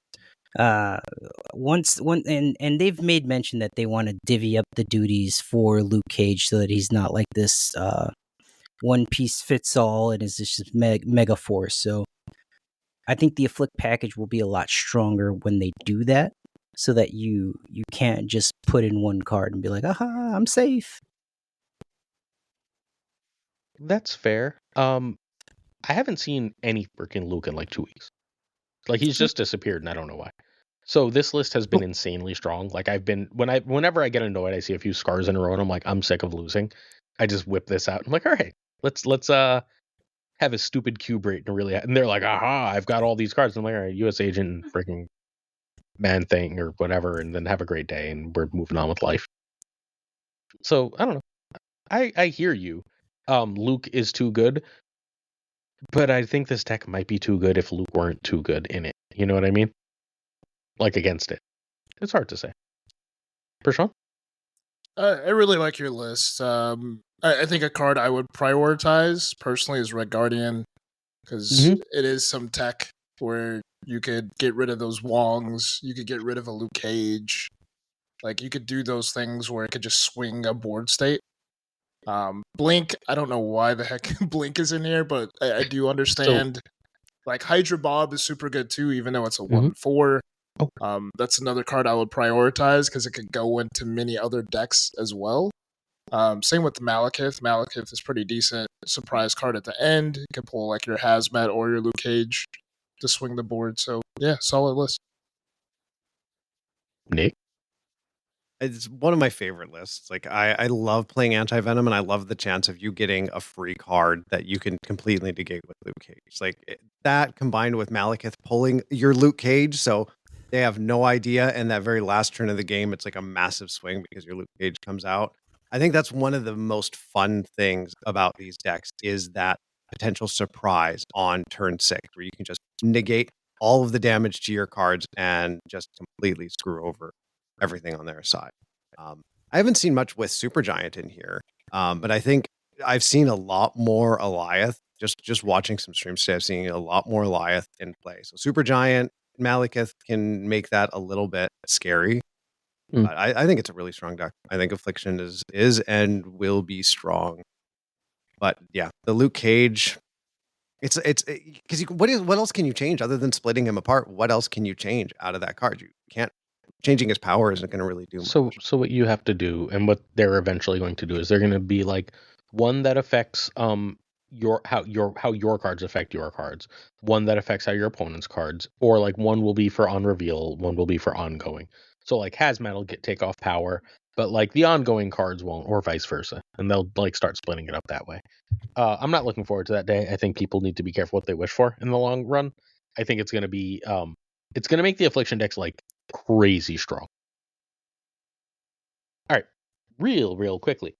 C: And they've made mention that they want to divvy up the duties for Luke Cage so that he's not like this one piece fits all and is just mega force. So I think the Afflict package will be a lot stronger when they do that, so that you can't just put in one card and be like, aha, I'm safe.
A: That's fair. I haven't seen any freaking Luke in like 2 weeks. Like he's just disappeared and I don't know why. So this list has been insanely strong. Like I've been whenever I get annoyed, I see a few scars in a row and I'm like, I'm sick of losing. I just whip this out. I'm like, all right, let's have a stupid cube rate and really and they're like, aha, I've got all these cards. I'm like, all right, US Agent and freaking Man Thing or whatever, and then have a great day and we're moving on with life. So I don't know. I hear you. Luke is too good, but I think this deck might be too good if Luke weren't too good in it. You know what I mean? Like against it. It's hard to say. Prashaun?
D: I really like your list. I think a card I would prioritize personally is Red Guardian, because it is some tech where you could get rid of those Wongs, you could get rid of a Luke Cage, like you could do those things where it could just swing a board state. Blink, I don't know why the heck Blink is in here, but I do understand. Like Hydra Bob is super good too, even though it's a 1/4. That's another card I would prioritize because it could go into many other decks as well. Same with Malekith. Malekith is pretty decent. Surprise card at the end. You can pull like your Hazmat or your Luke Cage to swing the board. So yeah, solid list.
A: Nick?
B: It's one of my favorite lists. Like I love playing Anti-Venom, and I love the chance of you getting a free card that you can completely negate with Luke Cage. Like that combined with Malekith pulling your Luke Cage, so they have no idea. And that very last turn of the game, it's like a massive swing because your Luke Cage comes out. I think that's one of the most fun things about these decks is that potential surprise on turn 6, where you can just negate all of the damage to your cards and just completely screw over everything on their side. I haven't seen much with Supergiant in here, but I think I've seen a lot more Eliath. Just watching some streams today, I've seen a lot more Eliath in play. So Supergiant, Malekith can make that a little bit scary. But I think it's a really strong deck. I think Affliction is and will be strong. But yeah, the Luke Cage, it's because what else can you change other than splitting him apart? What else can you change out of that card? You can't. Changing his power isn't going to really do much.
A: So what you have to do, and what they're eventually going to do, is they're going to be like one that affects how your cards affect your cards, one that affects how your opponent's cards, or like one will be for on reveal, one will be for ongoing. So like Hazmat will take off power, but like the ongoing cards won't, or vice versa, and they'll like start splitting it up that way. I'm not looking forward to that day. I think people need to be careful what they wish for in the long run. I think it's going to be it's going to make the Affliction decks like crazy strong. All right, real quickly.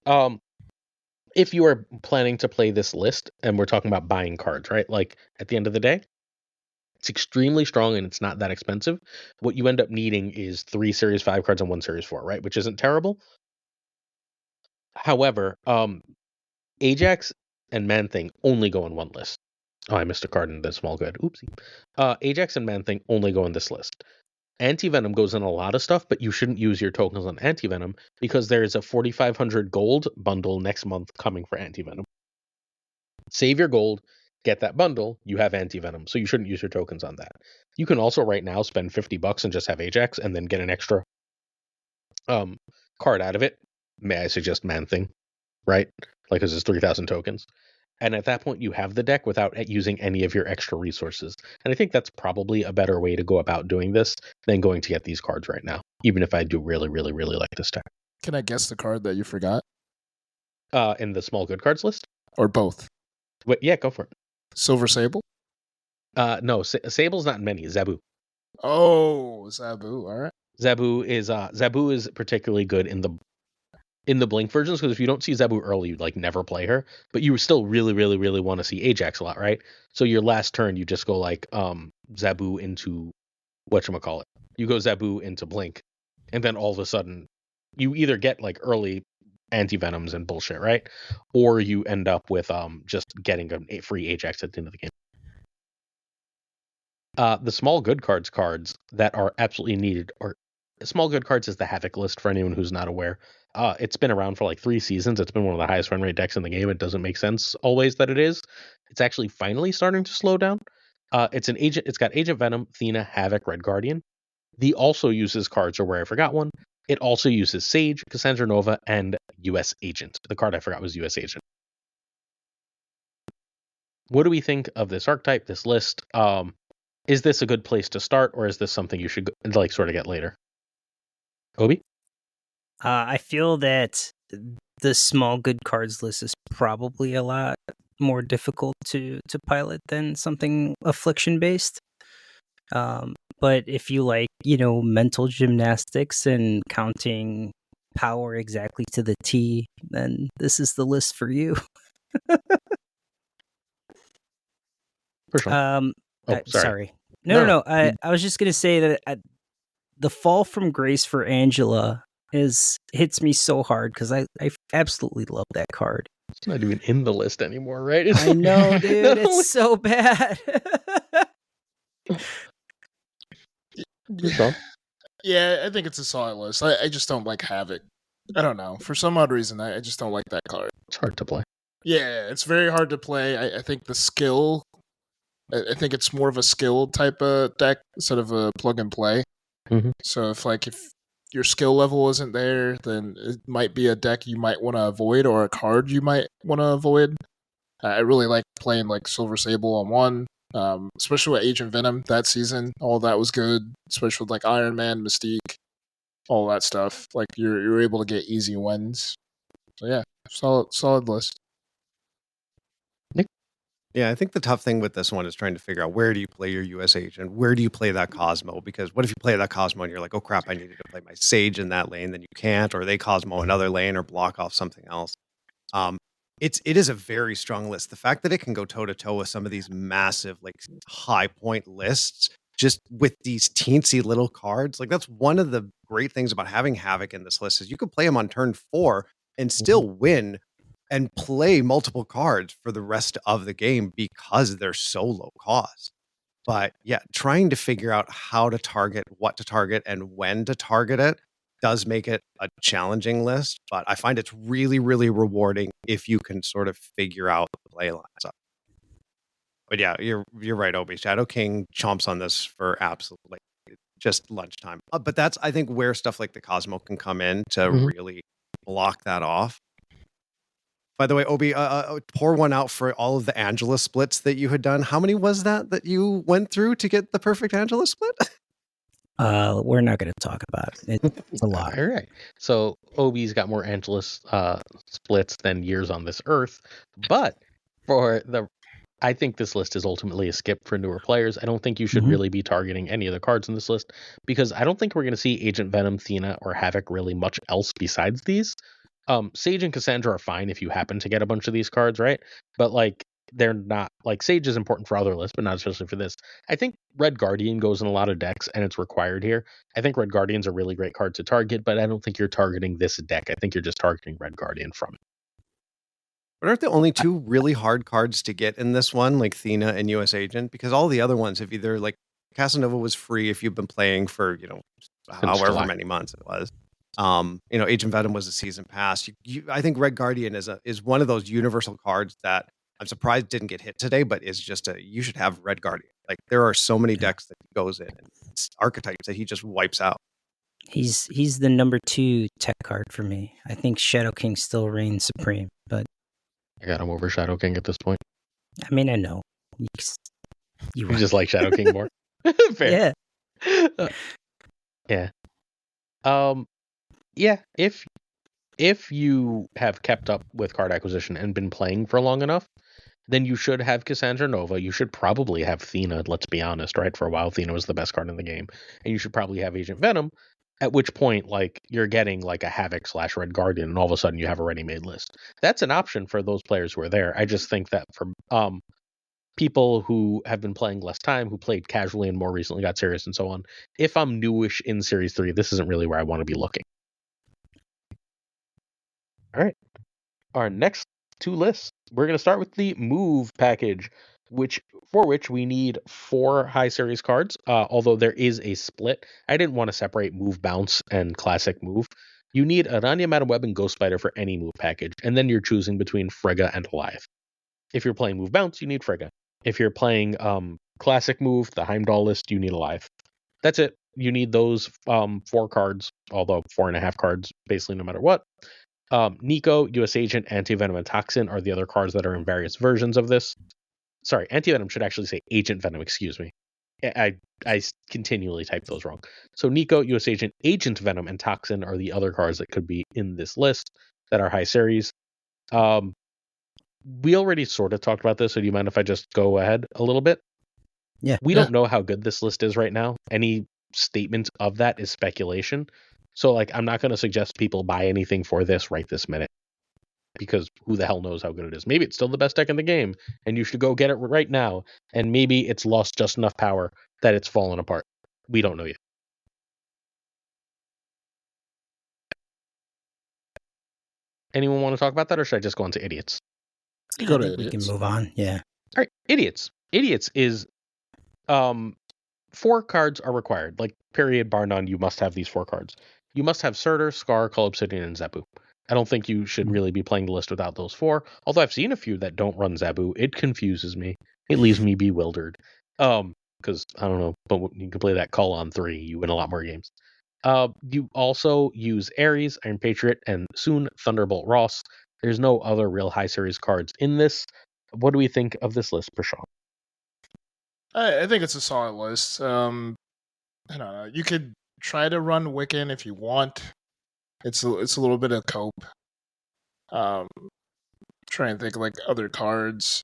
A: If you are planning to play this list, and we're talking about buying cards, right? Like at the end of the day, it's extremely strong and it's not that expensive. What you end up needing is 3 Series 5 cards and 1 Series 4, right? Which isn't terrible. However, Ajax and Man-Thing only go in one list. Oh, I missed a card in the small good. Oopsie. Ajax and Man-Thing only go in this list. Anti-Venom goes in a lot of stuff, but you shouldn't use your tokens on Anti-Venom because there is a 4,500 gold bundle next month coming for Anti-Venom. Save your gold, get that bundle, you have Anti-Venom, so you shouldn't use your tokens on that. You can also right now spend $50 and just have Ajax and then get an extra card out of it. May I suggest Man-Thing, right? Like, this is 3,000 tokens. And at that point, you have the deck without using any of your extra resources. And I think that's probably a better way to go about doing this than going to get these cards right now, even if I do really, really, really like this deck.
D: Can I guess the card that you forgot?
A: In the small good cards list?
D: Or both?
A: Wait, yeah, go for it.
D: Silver Sable?
A: No, Sable's not in many. Zabu.
D: Oh, Zabu. All right.
A: Zabu is particularly good in the Blink versions, because if you don't see Zabu early, you'd like never play her, but you still really, really, really want to see Ajax a lot, right? So your last turn, you just go like Zabu into whatchamacallit. You go Zabu into Blink, and then all of a sudden, you either get like early anti-venoms and bullshit, right? Or you end up with just getting a free Ajax at the end of the game. The small good cards that are absolutely needed, or small good cards is the Havoc list for anyone who's not aware. It's been around for like 3 seasons. It's been one of the highest run rate decks in the game. It doesn't make sense always that it is. It's actually finally starting to slow down. It's got Agent Venom, Thena, Havoc, Red Guardian. The also uses cards, or where I forgot one. It also uses Sage, Cassandra Nova, and US Agent. The card I forgot was US Agent. What do we think of this archetype, this list? Is this a good place to start, or is this something you should like sort of get later? Obi?
C: I feel that the small good cards list is probably a lot more difficult to pilot than something affliction based. But if you like, mental gymnastics and counting power exactly to the T, then this is the list for you.
A: Prashaun.
C: Sorry. No. I was just gonna say that the fall from grace for Angela hits me so hard because I absolutely love that card.
A: It's not even in the list anymore, right?
C: I know, dude. It's so bad.
D: Yeah, I think it's a solid list. I just don't like Havoc. I don't know. For some odd reason, I just don't like that card.
A: It's hard to play.
D: Yeah, it's very hard to play. I think the skill... I think it's more of a skill type of deck instead of a plug and play.
A: Mm-hmm.
D: So if your skill level isn't there, then it might be a deck you might want to avoid, or a card you might want to avoid. I really like playing like Silver Sable on one, especially with Agent Venom that season. All that was good, especially with like Iron Man, Mystique, all that stuff. Like you're able to get easy wins. So yeah, solid list.
B: Yeah, I think the tough thing with this one is trying to figure out, where do you play your US Agent? Where do you play that Cosmo? Because what if you play that Cosmo and you're like, oh crap, I needed to play my Sage in that lane, then you can't, or they Cosmo another lane or block off something else. It is a very strong list. The fact that it can go toe to toe with some of these massive, like high point lists, just with these teensy little cards, like that's one of the great things about having Havoc in this list is you could play him on turn 4 and still win and play multiple cards for the rest of the game because they're so low cost. But yeah, trying to figure out how to target, what to target, and when to target it does make it a challenging list. But I find it's really, really rewarding if you can sort of figure out the play lines up. But yeah, you're right, Obi. Shadow King chomps on this for absolutely just lunchtime. But that's, I think, where stuff like the Cosmo can come in to really block that off. By the way, Obi, pour one out for all of the Angela splits that you had done. How many was that you went through to get the perfect Angela split?
C: We're not going to talk about it. It's a lot.
A: All right. So Obi's got more Angela splits than years on this earth, but I think this list is ultimately a skip for newer players. I don't think you should really be targeting any of the cards in this list because I don't think we're going to see Agent Venom, Thena, or Havoc really much else besides these. Sage and Cassandra are fine if you happen to get a bunch of these cards, right? But like they're not, like Sage is important for other lists, but not especially for this. I think Red Guardian goes in a lot of decks and it's required here. I think Red Guardian's a really great card to target, but I don't think you're targeting this deck. I think you're just targeting Red Guardian from it.
B: What are the only two really hard cards to get in this one, like Thena and US Agent? Because all the other ones have either like Casanova was free if you've been playing for,
A: Since
B: however
A: July.
B: many months it was. Agent Venom was a season pass. I think Red Guardian is one of those universal cards that I'm surprised didn't get hit today, but is just you should have Red Guardian. Like there are so many decks that he goes in and it's archetypes that he just wipes out.
C: He's the number 2 tech card for me. I think Shadow King still reigns supreme, but
A: I got him over Shadow King at this point.
C: I mean, I know. You
A: just like Shadow King more. Fair.
C: Yeah.
A: Yeah. If you have kept up with card acquisition and been playing for long enough, then you should have Cassandra Nova. You should probably have Thena, let's be honest, right? For a while, Thena was the best card in the game. And you should probably have Agent Venom, at which point, like, you're getting like a Havoc/Red Guardian, and all of a sudden you have a ready-made list. That's an option for those players who are there. I just think that for people who have been playing less time, who played casually and more recently got serious and so on, if I'm newish in Series 3, this isn't really where I want to be looking. All right. Our next 2 lists. We're going to start with the Move package, for which we need 4 high series cards, although there is a split. I didn't want to separate Move Bounce and Classic Move. You need Aranya, Madam Web, and Ghost Spider for any Move package, and then you're choosing between Frigga and Goliath. If you're playing Move Bounce, you need Frigga. If you're playing Classic Move, the Heimdall list, you need Goliath. That's it. You need those 4 cards, although 4.5 cards, basically no matter what. Nico, US Agent, Anti-Venom, and Toxin are the other cards that are in various versions of this. Sorry, Anti-Venom should actually say Agent Venom, excuse me. I continually type those wrong. So Nico, US Agent, Agent Venom, and Toxin are the other cards that could be in this list that are high series. We already sort of talked about this, so do you mind if I just go ahead a little bit?
C: Yeah.
A: We don't know how good this list is right now. Any statement of that is speculation. So, like, I'm not going to suggest people buy anything for this right this minute, because who the hell knows how good it is. Maybe it's still the best deck in the game, and you should go get it right now, and maybe it's lost just enough power that it's fallen apart. We don't know yet. Anyone want to talk about that, or should I just go on to idiots?
C: I think we can move on. Yeah.
A: All right, idiots. Idiots is 4 cards are required. Like, period, bar none, you must have these 4 cards. You must have Surtur, Scar, Cull Obsidian, and Zebu. I don't think you should really be playing the list without those 4. Although I've seen a few that don't run Zebu. It confuses me. It leaves me bewildered. Because, I don't know, but you can play that Cull on 3. You win a lot more games. You also use Ares, Iron Patriot, and soon Thunderbolt Ross. There's no other real high series cards in this. What do we think of this list, Prashaun?
D: I think it's a solid list. I don't know. You could try to run Wiccan if you want. It's a little bit of cope. Try and think of, like, other cards.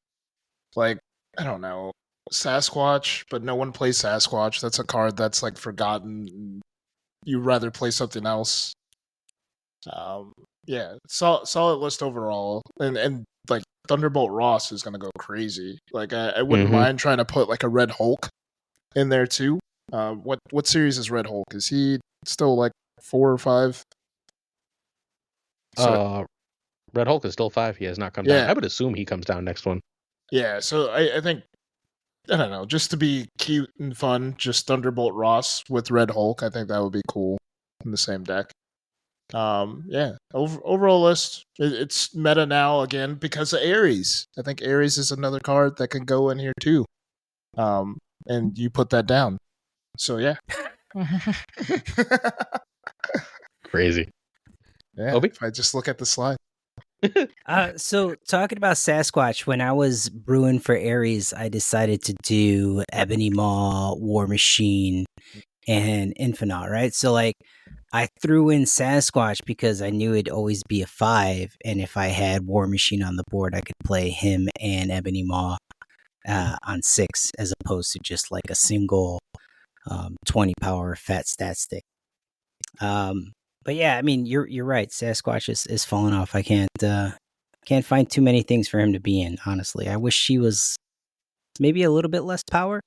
D: Like, I don't know, Sasquatch, but no one plays Sasquatch. That's a card that's, like, forgotten. You'd rather play something else. Yeah, solid list overall. And like, Thunderbolt Ross is gonna go crazy. Like, I wouldn't mind trying to put, like, a Red Hulk in there too. What series is Red Hulk? Is he still, like, 4 or 5?
A: So, Red Hulk is still 5. He has not come down. I would assume he comes down next one.
D: Yeah, so I think, I don't know, just to be cute and fun, just Thunderbolt Ross with Red Hulk. I think that would be cool in the same deck. Yeah, overall list, it's meta now again because of Ares. I think Ares is another card that can go in here too. And you put that down. So yeah.
A: Crazy.
D: Yeah,
A: Obi?
D: if I just look at the slide.
C: So talking about Sasquatch, when I was brewing for Ares, I decided to do Ebony Maw, War Machine, and Infinite, right? So, like, I threw in Sasquatch because I knew it'd always be a 5, and if I had War Machine on the board, I could play him and Ebony Maw on 6, as opposed to just like a single 20 power fat stat stick. But yeah, I mean, you're right. Sasquatch is falling off. I can't find too many things for him to be in, honestly. I wish he was maybe a little bit less power.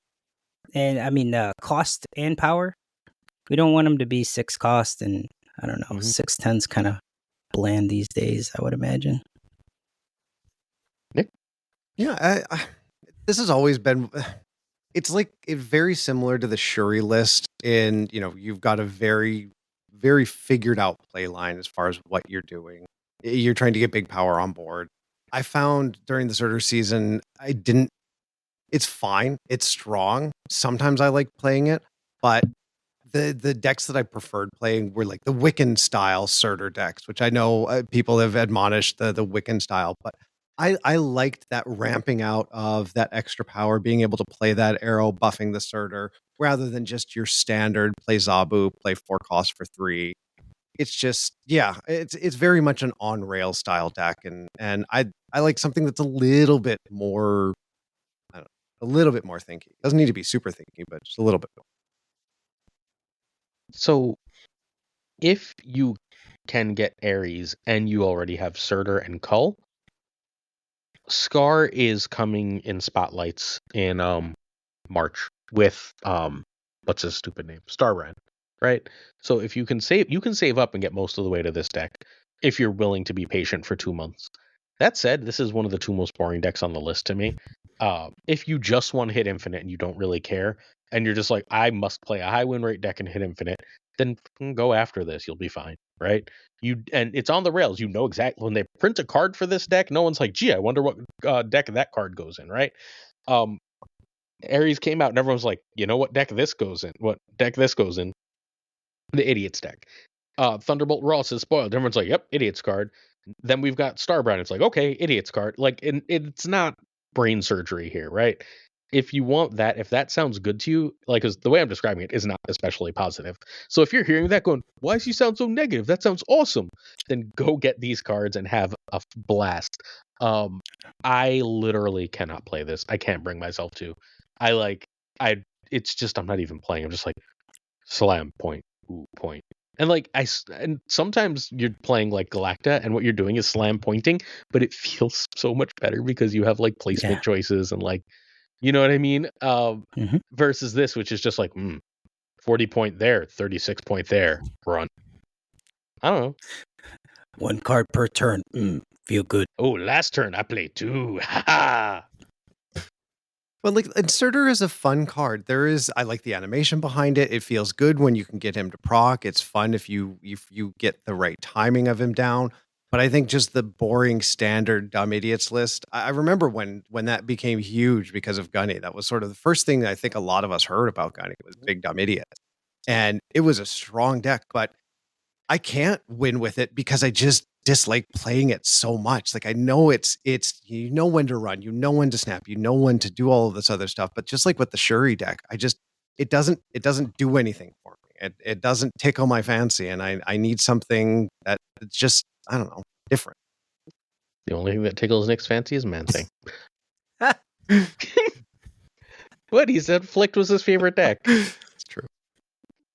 C: And I mean, cost and power. We don't want him to be 6 cost, and I don't know, 6/10's kind of bland these days, I would imagine.
B: Yeah, this has always been. It's like very similar to the Shuri list. In you've got a very, very figured out play line as far as what you're doing. You're trying to get big power on board. I found during the Surtur season, I didn't. It's fine. It's strong. Sometimes I like playing it, but the decks that I preferred playing were like the Wiccan style Surtur decks, which I know people have admonished the Wiccan style, but I liked that ramping out of that extra power, being able to play that arrow, buffing the Surtur, rather than just your standard play Zabu, play 4 cost for 3. It's just, yeah, it's very much an on rail style deck, and I like something that's a little bit more, I don't know, a little bit more thinky. Doesn't need to be super thinky, but just a little bit more.
A: So, if you can get Ares and you already have Surtur and Cull, Scar is coming in spotlights in March with what's his stupid name? Starbrand, right? So if you can save up and get most of the way to this deck if you're willing to be patient for 2 months. That said, this is one of the 2 most boring decks on the list to me. If you just want to hit infinite and you don't really care, and you're just like, I must play a high win rate deck and hit infinite, then go after this. You'll be fine, right? And it's on the rails. You know exactly when they print a card for this deck. No one's like, gee, I wonder what deck that card goes in, right? Ares came out and everyone's like, you know what deck this goes in? What deck this goes in? The Idiots deck. Thunderbolt Ross is spoiled. Everyone's like, yep, Idiots card. Then we've got Starbrand. It's like, okay, Idiots card. Like, it's not brain surgery here, right? If you want that, if that sounds good to you, like, because the way I'm describing it is not especially positive. So if you're hearing that going, why does he sound so negative? That sounds awesome. Then go get these cards and have a blast. I literally cannot play this. I can't bring myself to. It's just, I'm not even playing. I'm just like, slam, point, ooh, point. And sometimes you're playing like Galacta and what you're doing is slam pointing, but it feels so much better because you have like placement choices and like, you know what I mean? Versus this, which is just like, 40 point there, 36 point there, run. I don't know.
C: 1 card per turn. Feel good.
A: Oh, last turn I played 2. Ha ha.
B: Well, like Surtur is a fun card. I like the animation behind it. It feels good when you can get him to proc. It's fun if you get the right timing of him down. But I think just the boring standard dumb idiots list. I remember when that became huge because of Gunny. That was sort of the first thing I think a lot of us heard about Gunny was big dumb idiots, and it was a strong deck. But I can't win with it because I just dislike playing it so much. Like I know it's you know when to run, you know when to snap, you know when to do all of this other stuff. But just like with the Shuri deck, it doesn't do anything for me. It doesn't tickle my fancy, and I need something that it's just, I don't know, different.
A: The only thing that tickles Nick's fancy is Man Thing. What he said, Flicked was his favorite deck.
B: It's true.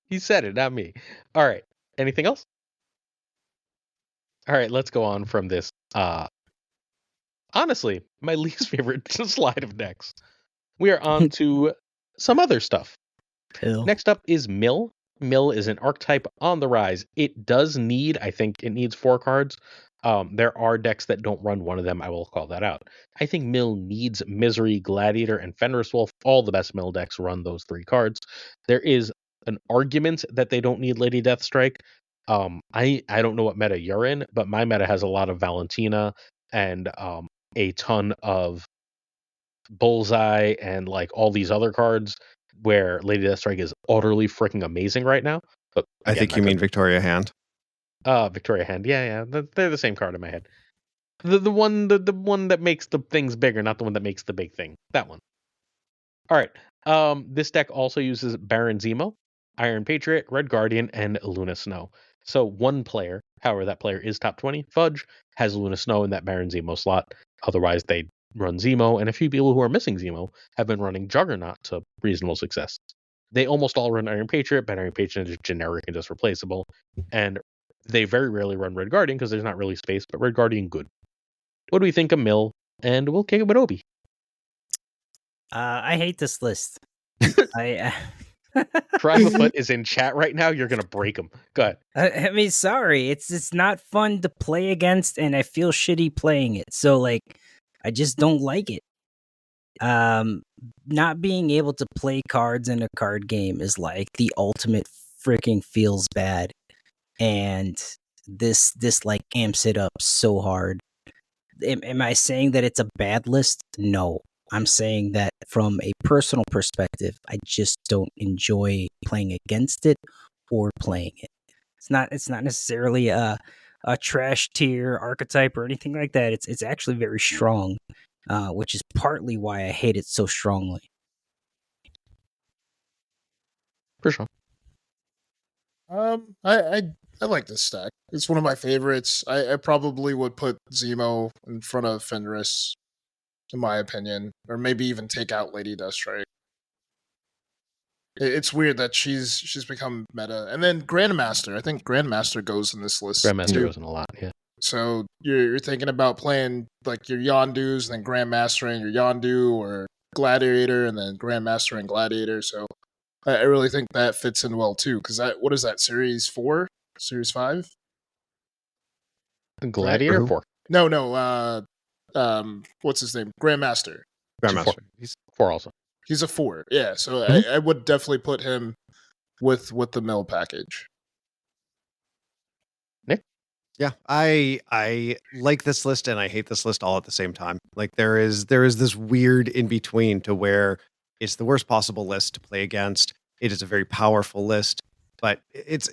A: He said it, not me. All right. Anything else? All right, let's go on from this. Honestly, my least favorite slide of decks. We are on to some other stuff. Next up is Mill. Mill is an archetype on the rise. It does need, I think it needs 4 cards. There are decks that don't run one of them. I will call that out. I think Mill needs Misery, Gladiator, and Fenris Wolf. All the best Mill decks run those 3 cards. There is an argument that they don't need Lady Deathstrike. I don't know what meta you're in, but my meta has a lot of Valentina and a ton of Bullseye and like all these other cards where Lady Deathstrike is utterly freaking amazing right now. But
B: again, I think you mean Victoria Hand.
A: Victoria Hand, yeah, they're the same card in my head. The one that makes the things bigger, not the one that makes the big thing. That one. All right. This deck also uses Baron Zemo, Iron Patriot, Red Guardian, and Luna Snow. So one player, however that player is top 20, Fudge, has Luna Snow in that Baron Zemo slot. Otherwise, they run Zemo, and a few people who are missing Zemo have been running Juggernaut to reasonable success. They almost all run Iron Patriot, but Iron Patriot is generic and just replaceable. And they very rarely run Red Guardian because there's not really space, but Red Guardian good. What do we think of Mill? And we'll kick it with Obi.
C: I hate this list.
A: Tribe of Foot is in chat right now. You're gonna break him. Go ahead.
C: I mean, sorry, it's not fun to play against, and I feel shitty playing it. So like, I just don't like it. Not being able to play cards in a card game is like the ultimate freaking feels bad. And this like amps it up so hard. Am I saying that it's a bad list? No. I'm saying that from a personal perspective, I just don't enjoy playing against it or playing it. It's not necessarily a trash tier archetype or anything like that. It's actually very strong, which is partly why I hate it so strongly.
A: Prashaun.
D: I like this stack. It's one of my favorites. I probably would put Zemo in front of Fenris, in my opinion, or maybe even take out Lady Deathstrike. It's weird that she's become meta, and then Grandmaster. I think Grandmaster goes in this list.
A: Grandmaster goes in a lot, yeah.
D: So you're thinking about playing like your Yondu's and then Grandmastering your Yondu, or Gladiator and then Grandmaster and Gladiator. So I really think that fits in well too. Because what is that, Series 4, Series 5?
A: Gladiator
B: Right?
A: 4.
D: No. What's his name? Grandmaster.
B: Grandmaster.
A: He's 4 also.
D: He's a 4. Yeah. So
A: Mhm.
D: I would definitely put him with the mill package.
A: Nick?
B: Yeah, I like this list and I hate this list all at the same time. Like there is this weird in between to where it's the worst possible list to play against. It is a very powerful list, but it's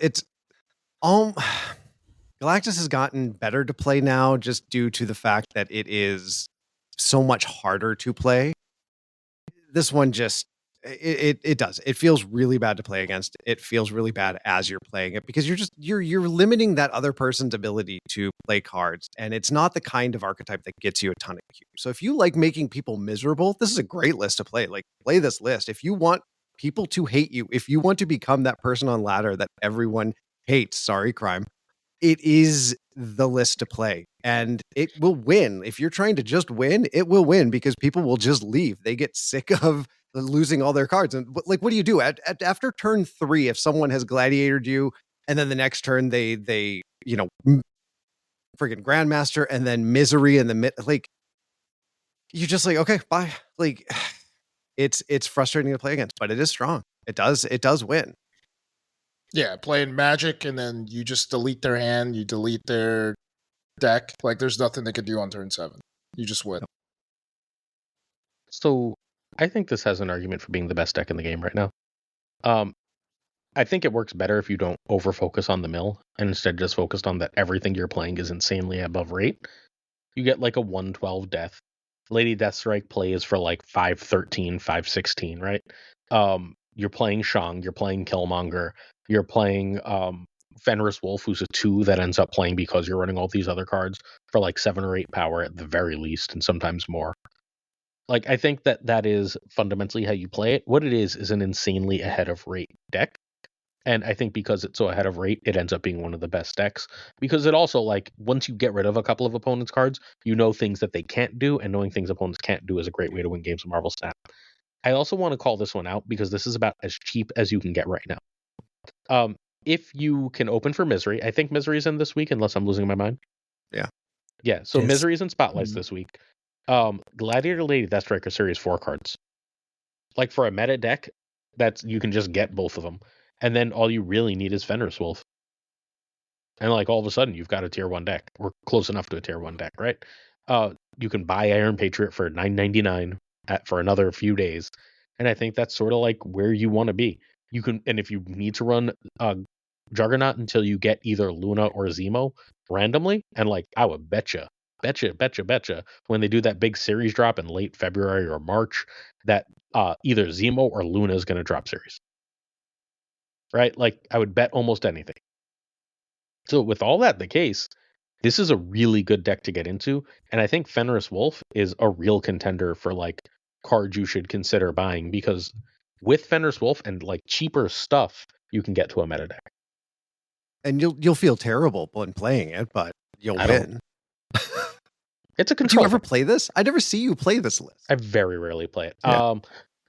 B: Galactus has gotten better to play now just due to the fact that it is so much harder to play. This one just it does. It feels really bad to play against. It feels really bad as you're playing it because you're limiting that other person's ability to play cards, and it's not the kind of archetype that gets you a ton of Q. So if you like making people miserable, this is a great list to play. Like play this list. If you want people to hate you, if you want to become that person on ladder that everyone hates, sorry, crime, it is the list to play and it will win. If you're trying to just win, it will win because people will just leave. They get sick of losing all their cards. And like, what do you do after turn 3? If someone has gladiatored you and then the next turn they freaking Grandmaster and then Misery and like, you're just like, okay, bye. Like it's frustrating to play against, but it is strong. It does win.
D: Yeah, playing Magic and then you just delete their hand, you delete their deck. Like there's nothing they could do on turn 7. You just win.
A: So I think this has an argument for being the best deck in the game right now. I think it works better if you don't over-focus on the mill and instead just focused on that everything you're playing is insanely above rate. You get like a 112 death. Lady Deathstrike plays for like 513, 516, right? You're playing Shang, you're playing Killmonger, you're playing Fenris Wolf, who's a 2 that ends up playing because you're running all these other cards for like 7 or 8 power at the very least, and sometimes more. Like, I think that is fundamentally how you play it. What it is an insanely ahead of rate deck. And I think because it's so ahead of rate, it ends up being one of the best decks. Because it also, like, once you get rid of a couple of opponents' cards, you know things that they can't do, and knowing things opponents can't do is a great way to win games of Marvel Snap. I also want to call this one out because this is about as cheap as you can get right now. If you can open for Misery, I think Misery's in this week, unless I'm losing my mind. Yeah, so
C: Yes.
A: Misery's in Spotlights this week. Gladiator, Lady Deathstrike are Series 4 cards. Like, for a meta deck, you can just get both of them. And then all you really need is Fenris Wolf. And like all of a sudden you've got a tier 1 deck. We're close enough to a tier 1 deck, right? You can buy Iron Patriot for $9.99 for another few days. And I think that's sort of like where you want to be. You can, and if you need to run Juggernaut until you get either Luna or Zemo randomly, and like I would betcha when they do that big series drop in late February or March that either Zemo or Luna is going to drop series. Right? Like I would bet almost anything. So with all that the case, this is a really good deck to get into, and I think Fenris Wolf is a real contender for like cards you should consider buying because with Fenris Wolf and like cheaper stuff, you can get to a meta deck.
B: And you'll feel terrible when playing it, but you'll win.
A: It's a
B: Do
A: control.
B: you ever play this? I never see you play this list.
A: I very rarely play it.
B: Yeah.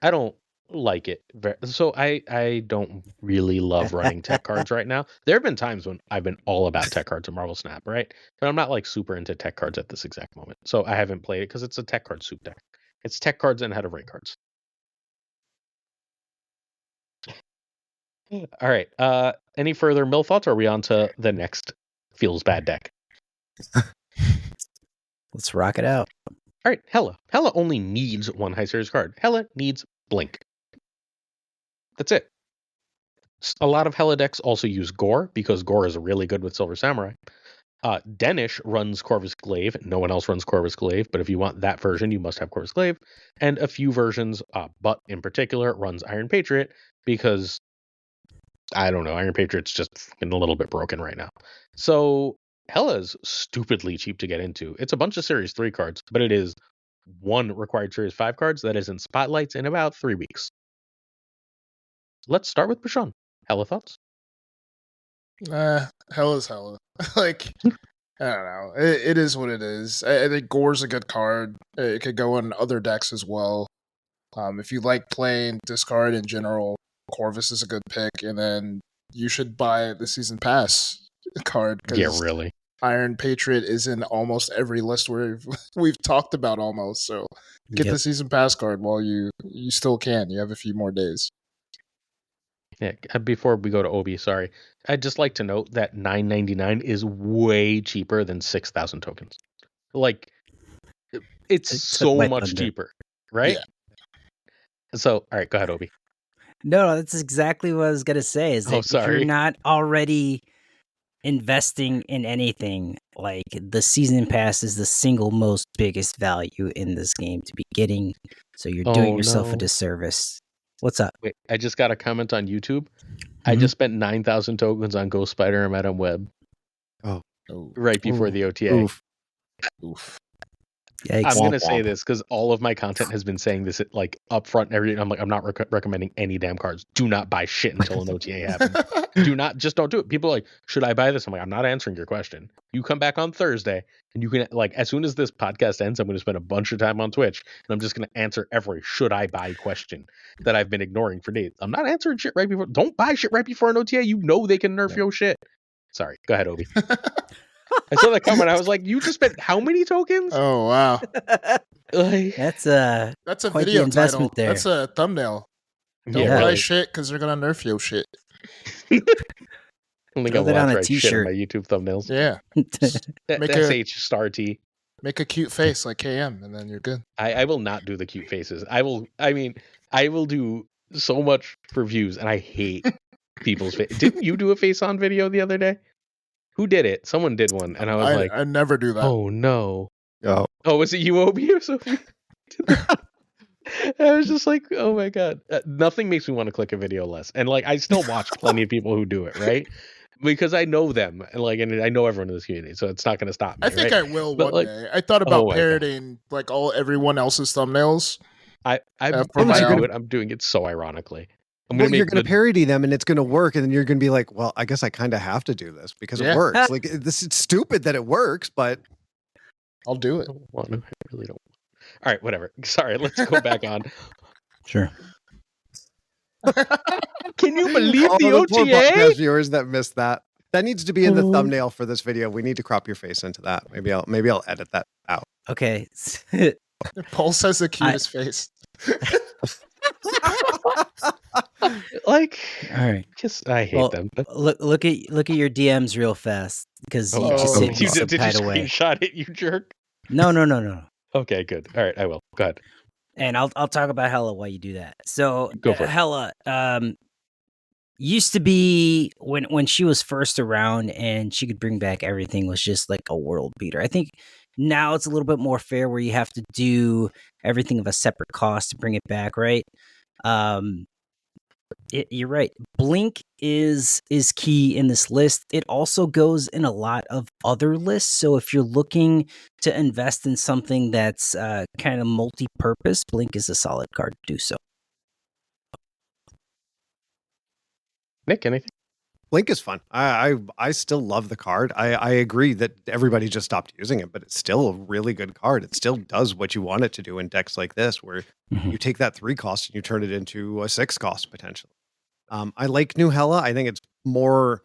A: I don't like it. So I don't really love running tech cards right now. There have been times when I've been all about tech cards in Marvel Snap, right? But I'm not like super into tech cards at this exact moment. So I haven't played it because it's a tech card soup deck. It's tech cards and head of rate cards. All right. Any further mill thoughts? Or are we on to the next feels bad deck?
C: Let's rock it out.
A: All right, Hella. Hella only needs one high series card. Hella needs Blink. That's it. A lot of Hella decks also use Gore because Gore is really good with Silver Samurai. Danish runs Corvus Glaive. No one else runs Corvus Glaive, but if you want that version, you must have Corvus Glaive. And a few versions, Butt in particular, runs Iron Patriot because, I don't know, Iron Patriot's just a little bit broken right now. So Hella's stupidly cheap to get into. It's a bunch of Series 3 cards, but it is one required Series 5 cards that is in spotlights in about 3 weeks. Let's start with Prashaun. Hella thoughts?
D: Hella's Hella. Like, I don't know. It is what it is. I think Gore's a good card. It could go in other decks as well. If you like playing discard in general, Corvus is a good pick. And then you should buy the Season Pass card.
A: Yeah, really.
D: Iron Patriot is in almost every list we've talked about almost. So get the Season Pass card while you still can. You have a few more days.
A: Yeah, before we go to Obi, sorry. I'd just like to note that $9.99 is way cheaper than 6,000 tokens. Like, it's so much cheaper, right? Yeah. So, all right, go ahead, Obi.
C: No, that's exactly what I was going to say. Is that if you're not already investing in anything, like the Season Pass is the single most biggest value in this game to be getting. So you're doing yourself a disservice. What's up?
A: Wait, I just got a comment on YouTube. I just spent 9,000 tokens on Ghost Spider and Madam Web.
B: Oh.
A: Right before the OTA.
D: Oof.
C: Yikes.
A: I'm going to say this because all of my content has been saying this like up front. I'm like, I'm not recommending any damn cards. Do not buy shit until an OTA happens. Just don't do it. People are like, should I buy this? I'm like, I'm not answering your question. You come back on Thursday and you can, like, as soon as this podcast ends, I'm going to spend a bunch of time on Twitch and I'm just going to answer every should I buy question that I've been ignoring for days. I'm not answering shit right before. Don't buy shit right before an OTA. You know they can nerf your shit. Sorry. Go ahead, Obi. I saw that comment. I was like, "You just spent how many tokens?"
D: Oh wow,
C: like, that's a
D: video
C: investment
D: title.
C: there.
D: That's a thumbnail. Don't buy shit because they're gonna nerf your shit.
A: Only got
C: that on a
A: right
C: t-shirt.
A: Shit on my YouTube thumbnails.
D: Yeah,
A: make star T.
D: Make a cute face like KM, and then you're good.
A: I will not do the cute faces. I will do so much for views, and I hate people's face. Didn't you do a face on video the other day? Who did it? Someone did one, and I was like,
D: I never do that.
A: Oh no.
B: Oh,
A: was it you, Obi, or something? I was just like, oh my god. Nothing makes me want to click a video less. And like, I still watch plenty of people who do it, right? Because I know them, and I know everyone in this community, so it's not going to stop me.
D: I think
A: right?
D: I will one day. I thought about parroting like everyone else's thumbnails.
A: I'm doing it so ironically.
B: You're going to parody them and it's going to work. And then you're going to be like, well, I guess I kind of have to do this because it works. Like, this is stupid that it works, but
D: I'll do it.
A: I really don't. All right, whatever. Sorry, let's go back on.
C: Sure.
A: Can you believe the OTA?
B: Poor podcast viewers that missed that. That needs to be in the thumbnail for this video. We need to crop your face into that. Maybe I'll edit that out.
C: Okay.
D: Pulse has the cutest face.
A: Like,
C: all right,
A: I hate them.
C: Look at your DMs real fast because you just hit me some kind of way.
A: Screenshot it, you jerk.
C: No.
A: Okay, good. All right, I will. Go ahead.
C: And I'll talk about Hella while you do that. So
A: go for it.
C: Hella used to be when she was first around and she could bring back everything was just like a world beater. I think now it's a little bit more fair where you have to do everything of a separate cost to bring it back, right? You're right. Blink is key in this list. It also goes in a lot of other lists. So if you're looking to invest in something that's kind of multi-purpose, Blink is a solid card to do so.
A: Nick, anything?
B: Blink is fun. I still love the card. I agree that everybody just stopped using it, but it's still a really good card. It still does what you want it to do in decks like this, where you take that 3 cost and you turn it into a 6 cost potentially. I like New Hella. I think it's more.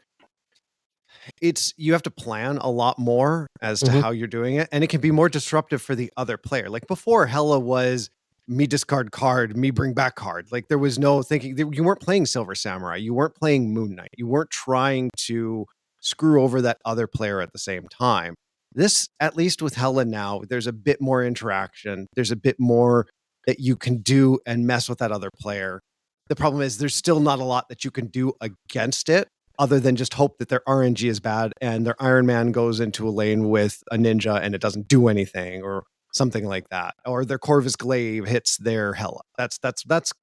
B: You have to plan a lot more as to how you're doing it, and it can be more disruptive for the other player. Like before, Hella was me discard card, me bring back card. Like there was no thinking. You weren't playing Silver Samurai. You weren't playing Moon Knight. You weren't trying to screw over that other player at the same time. This, at least with Hela now, there's a bit more interaction. There's a bit more that you can do and mess with that other player. The problem is there's still not a lot that you can do against it other than just hope that their RNG is bad and their Iron Man goes into a lane with a ninja and it doesn't do anything or something like that. Or their Corvus Glaive hits their Hela. That's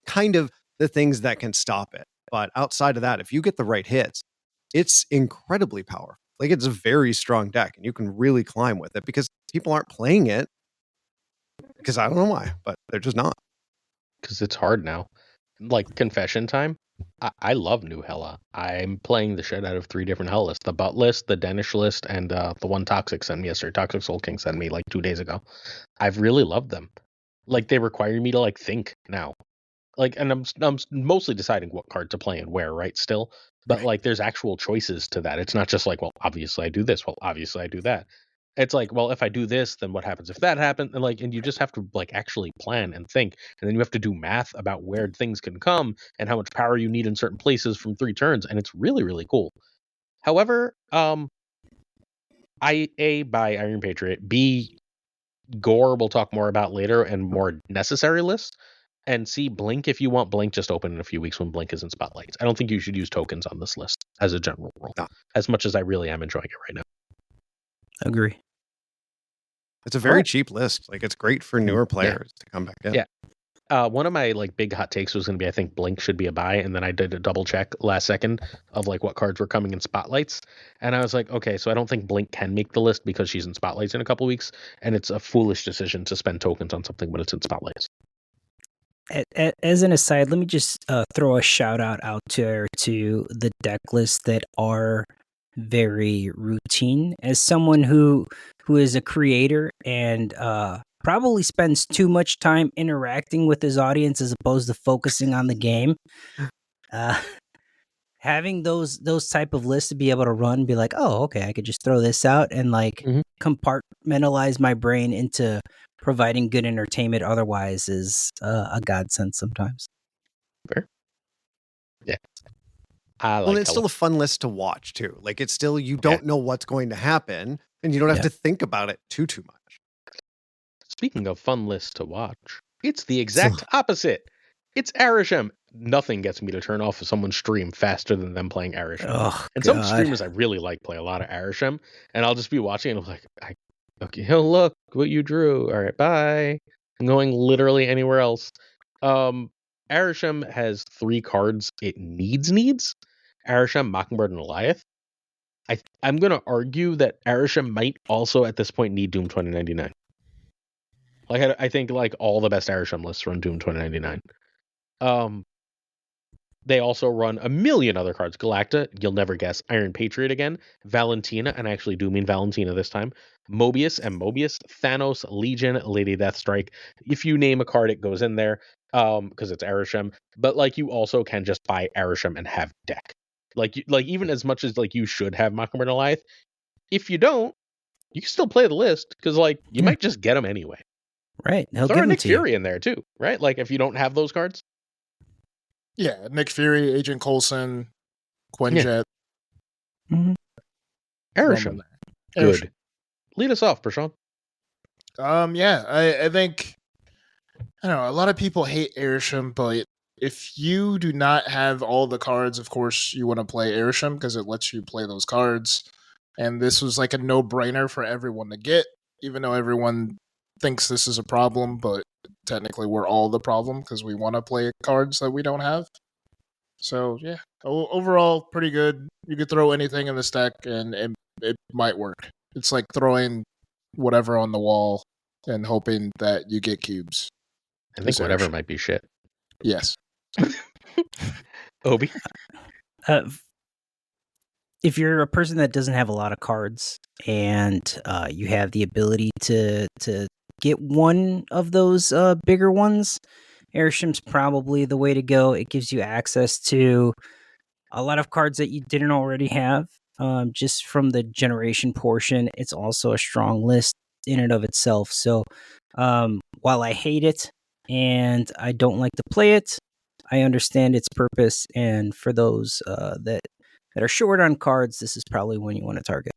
B: kind of the things that can stop it. But outside of that, if you get the right hits, it's incredibly powerful. Like it's a very strong deck and you can really climb with it because people aren't playing it because I don't know why, but they're just not.
A: Because it's hard now. Like confession time. I love new Hela. I'm playing the shit out of 3 different Hela lists: the Butt list, the Danish list, and the one Toxic sent me yesterday. Toxic Soul King sent me like 2 days ago. I've really loved them. Like they require me to like think now. Like, and I'm mostly deciding what card to play and where, right? Still, but like there's actual choices to that. It's not just like, well, obviously I do this. Well, obviously I do that. It's like, well, if I do this, then what happens if that happens? And like, and you just have to like actually plan and think, and then you have to do math about where things can come and how much power you need in certain places from 3 turns, and it's really, really cool. However, I buy Iron Patriot. B, Gore we'll talk more about later and more necessary lists. And C, Blink, if you want Blink, just open in a few weeks when Blink is in spotlights. I don't think you should use tokens on this list as a general rule, as much as I really am enjoying it right now.
C: Agree.
B: It's a very cheap list. Like it's great for newer players to come back in.
A: Yeah. One of my like big hot takes was going to be I think Blink should be a buy, and then I did a double check last second of like what cards were coming in spotlights, and I was like, okay, so I don't think Blink can make the list because she's in spotlights in a couple weeks, and it's a foolish decision to spend tokens on something when it's in spotlights.
C: As an aside, let me just throw a shout out to the deck lists that are very routine. As someone who is a creator and probably spends too much time interacting with his audience as opposed to focusing on the game, having those type of lists to be able to run, be like, oh, okay, I could just throw this out and like compartmentalize my brain into providing good entertainment otherwise is a godsend sometimes.
A: Fair. Yeah.
B: Well, it's still a fun list to watch too. Like it's still, you don't know what's going to happen and you don't have to think about it too much.
A: Speaking of fun lists to watch, it's the exact opposite. It's Arishem. Nothing gets me to turn off someone's stream faster than them playing Arishem.
C: Oh,
A: and some streamers I really like play a lot of Arishem, and I'll just be watching and I'm like, okay, oh, look what you drew. All right, bye. I'm going literally anywhere else. Arishem has 3 cards it needs. Arishem, Mockingbird, and Goliath. I'm going to argue that Arishem might also at this point need Doom 2099. Like I think like all the best Arishem lists run Doom 2099. They also run a million other cards. Galacta, you'll never guess. Iron Patriot again. Valentina, and I actually do mean Valentina this time. Mobius and Mobius. Thanos, Legion, Lady Deathstrike. If you name a card, it goes in there because it's Arishem. But like you also can just buy Arishem and have deck. Like even as much as like you should have Mockingbird and Goliath, if you don't, you can still play the list because like you might just get them anyway.
C: Right. He'll
A: Throw
C: give
A: a
C: them
A: Nick
C: to you.
A: Fury in there too, right? Like if you don't have those cards.
D: Yeah, Nick Fury, Agent Coulson, Quinjet.
A: Arishem. Good. Lead us off, Prashaun.
D: I think I don't know, a lot of people hate Arishem, but if you do not have all the cards, of course you want to play Arishem because it lets you play those cards. And this was like a no-brainer for everyone to get, even though everyone thinks this is a problem, but technically we're all the problem because we want to play cards that we don't have. So yeah, overall pretty good. You could throw anything in this deck and it might work. It's like throwing whatever on the wall and hoping that you get cubes.
A: I think whatever might be shit.
D: Yes.
A: Obi?
C: If you're a person that doesn't have a lot of cards and you have the ability to get one of those bigger ones, Arishem's probably the way to go. It gives you access to a lot of cards that you didn't already have. Just from the generation portion, it's also a strong list in and of itself. So while I hate it, and I don't like to play it. I understand its purpose, and for those that are short on cards, this is probably when you want to target.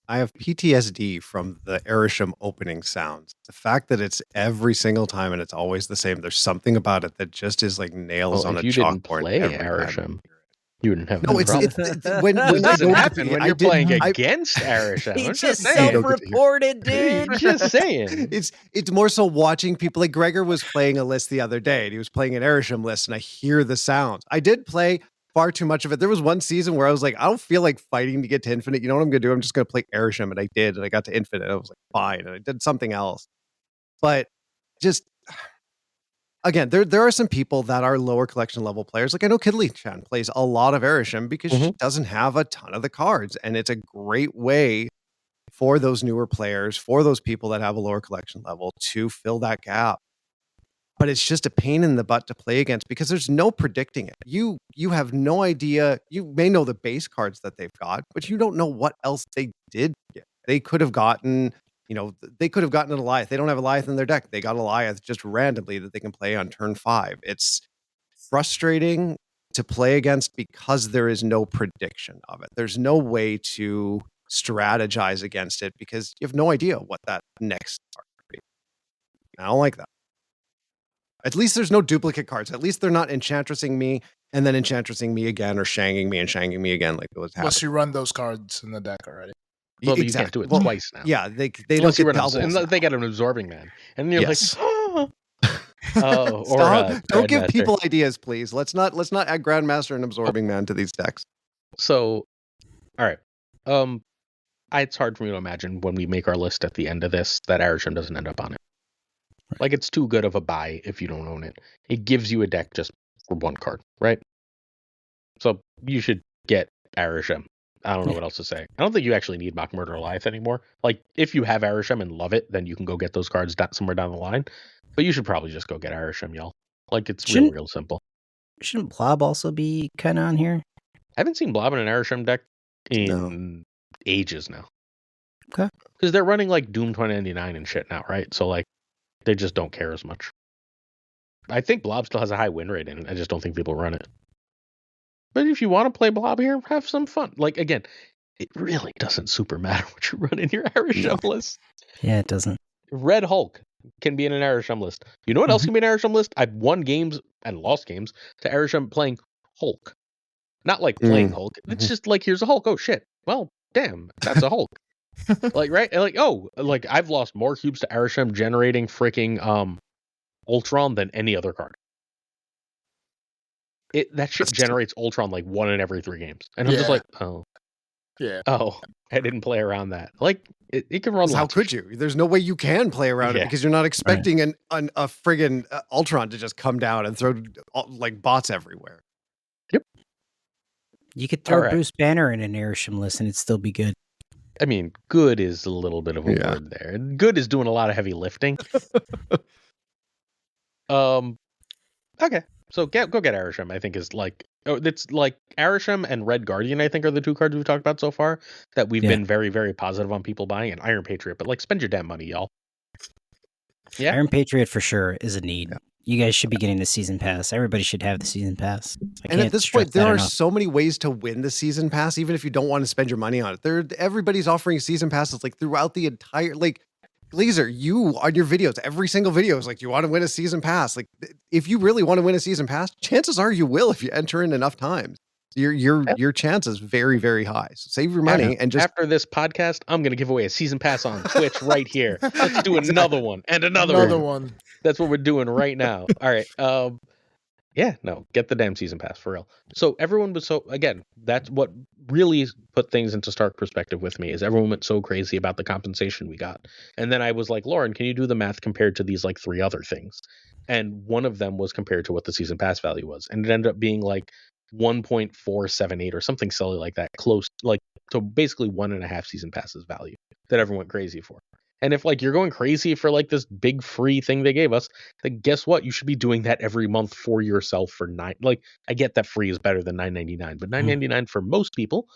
B: I have PTSD from the Arishem opening sounds. The fact that it's every single time and it's always the same. There's something about it that just is like nails on a
A: If you didn't
B: chalkboard
A: play
B: every time.
A: Arishem, you wouldn't have
B: No,
A: that
B: it's
A: problem.
B: when
A: This
B: I
A: doesn't
B: go to
A: happen
B: the-
A: when
B: I
A: you're
B: did-
A: playing
B: I-
A: against Arishem.
C: He
A: I'm
C: just
A: saying.
C: self-reported, dude.
A: Just saying.
B: It's more so watching people. Like Gregor was playing a list the other day, and he was playing an Arishem list, and I hear the sounds. I did play far too much of it. There was one season where I was like, I don't feel like fighting to get to infinite. You know what I'm going to do? I'm just going to play Arishem, and I did, and I got to infinite. I was like, fine, and I did something else. But just again, there are some people that are lower collection level players. Like I know Kidley Chan plays a lot of Arishem because she doesn't have a ton of the cards, and it's a great way for those newer players, for those people that have a lower collection level to fill that gap. But it's just a pain in the butt to play against because there's no predicting it. You have no idea. You may know the base cards that they've got, but you don't know what else they did get. They could have gotten, they could have gotten an Alioth. They don't have Alioth in their deck. They got Alioth just randomly that they can play on turn 5. It's frustrating to play against because there is no prediction of it. There's no way to strategize against it because you have no idea what that next card could be. I don't like that. At least there's no duplicate cards. At least they're not enchantressing me and then enchantressing me again or shanging me and shanging me again like it was happening.
D: Unless you run those cards in the deck already.
A: Well, but you can't do it twice now.
B: Yeah, they
A: Unless
B: don't get doubles.
A: And they got an absorbing man. And you're like, oh.
B: Don't give people ideas, please. Let's not add Grandmaster and Absorbing Man to these decks.
A: So, all right. It's hard for me to imagine when we make our list at the end of this that Arishem doesn't end up on it. Like, it's too good of a buy if you don't own it. It gives you a deck just for one card, right? So you should get Arishem. I don't know what else to say. I don't think you actually need Mock Murder Alioth anymore. Like, if you have Arishem and love it, then you can go get those cards somewhere down the line. But you should probably just go get Arishem, y'all. Like, it's real simple.
C: Shouldn't Blob also be kind of on here?
A: I haven't seen Blob in an Arishem deck in ages now.
C: Okay.
A: Because they're running, like, Doom 2099 and shit now, right? So, like, they just don't care as much. I think Blob still has a high win rate in it. I just don't think people run it. But if you want to play Blob here, have some fun. Like, again, it really doesn't super matter what you run in your Arishem list.
C: Yeah, it doesn't.
A: Red Hulk can be in an Arishem list. You know what else can be in an Arishem list? I've won games and lost games to Arishem playing Hulk. Not like playing Hulk. It's just like, here's a Hulk. Oh, shit. Well, damn, that's a Hulk. Like, right? Like, oh, like, I've lost more cubes to Arishem generating freaking Ultron than any other card. That shit generates Ultron like 1 in every 3 games. And I'm just like, oh.
D: Yeah.
A: Oh, I didn't play around that. Like, it can run.
B: How could you? There's no way you can play around it because you're not expecting a friggin' Ultron to just come down and throw like bots everywhere.
A: Yep.
C: You could throw Bruce Banner in an Arishem list and it'd still be good.
A: I mean, good is a little bit of a word there. Good is doing a lot of heavy lifting. Okay. So go get Arishem, I think is like, it's like Arishem and Red Guardian, I think are the 2 cards we've talked about so far that we've been very, very positive on people buying, and Iron Patriot, but like, spend your damn money, y'all. Yeah.
C: Iron Patriot for sure is a need. Yeah. You guys should be getting the season pass. Everybody should have the season pass.
B: And at this point, there are so many ways to win the season pass, even if you don't want to spend your money on it. Everybody's offering season passes like throughout the entire, like, Glazer, you on your videos, every single video is like, you want to win a season pass. Like, if you really want to win a season pass, chances are you will if you enter in enough times. Your chance is very, very high. So save your money and just
A: after this podcast, I'm gonna give away a season pass on Twitch right here. Let's do another one and another one. That's what we're doing right now. All right. Yeah, no, get the damn season pass for real. So everyone was again, that's what really put things into stark perspective with me is everyone went so crazy about the compensation we got. And then I was like, Lauren, can you do the math compared to these like 3 other things? And one of them was compared to what the season pass value was. And it ended up being like 1.478 or something silly like that, close, like, to basically 1.5 season passes value that everyone went crazy for. And if like you're going crazy for like this big free thing they gave us, then guess what? You should be doing that every month for yourself for $9. Like, I get that free is better than $9.99, but $9.99 for most people,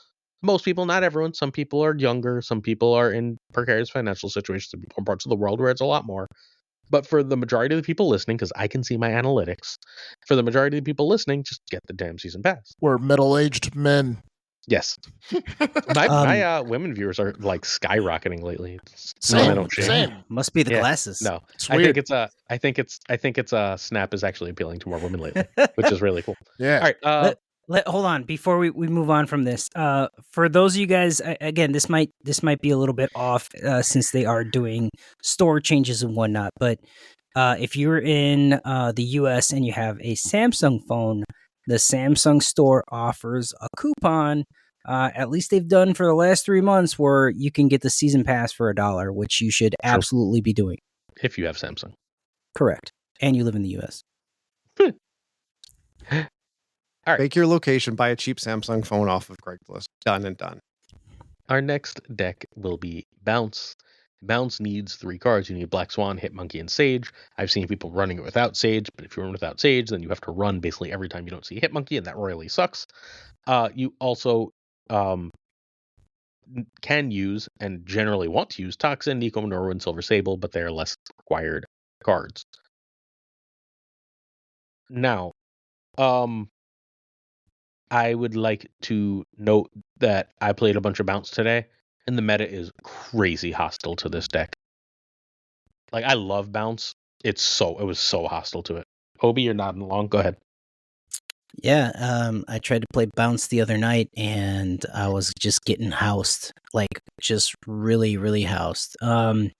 A: not everyone. Some people are younger. Some people are in precarious financial situations in parts of the world where it's a lot more. But for the majority of the people listening, because I can see my analytics, for the majority of the people listening, just get the damn season pass.
D: We're middle-aged men.
A: Yes. My women viewers are like skyrocketing lately.
D: Same.
C: Must be the glasses.
A: No,
D: It's
A: I
D: weird.
A: think it's Snap is actually appealing to more women lately, which is really cool.
D: Yeah.
A: All right.
C: Hold on before we move on from this. For those of you guys, again, this might be a little bit off since they are doing store changes and whatnot. But if you're in the U.S. and you have a Samsung phone, the Samsung store offers a coupon. At least they've done for the last 3 months, where you can get the season pass for $1, which you should absolutely be doing.
A: If you have Samsung,
C: correct, and you live in the U.S.
A: All right.
B: Fake your location, buy a cheap Samsung phone off of Craigslist. Done and done.
A: Our next deck will be Bounce. Bounce needs 3 cards. You need Black Swan, Hitmonkey, and Sage. I've seen people running it without Sage, but if you run without Sage, then you have to run basically every time you don't see Hitmonkey, and that royally sucks. You also can use and generally want to use Toxin, Nico, Norwin, Silver Sable, but they are less required cards. Now, I would like to note that I played a bunch of Bounce today, and the meta is crazy hostile to this deck. Like, I love Bounce. It was so hostile to it. Obi, you're nodding along. Go ahead.
C: Yeah, I tried to play Bounce the other night, and I was just getting housed, like just really, really housed. I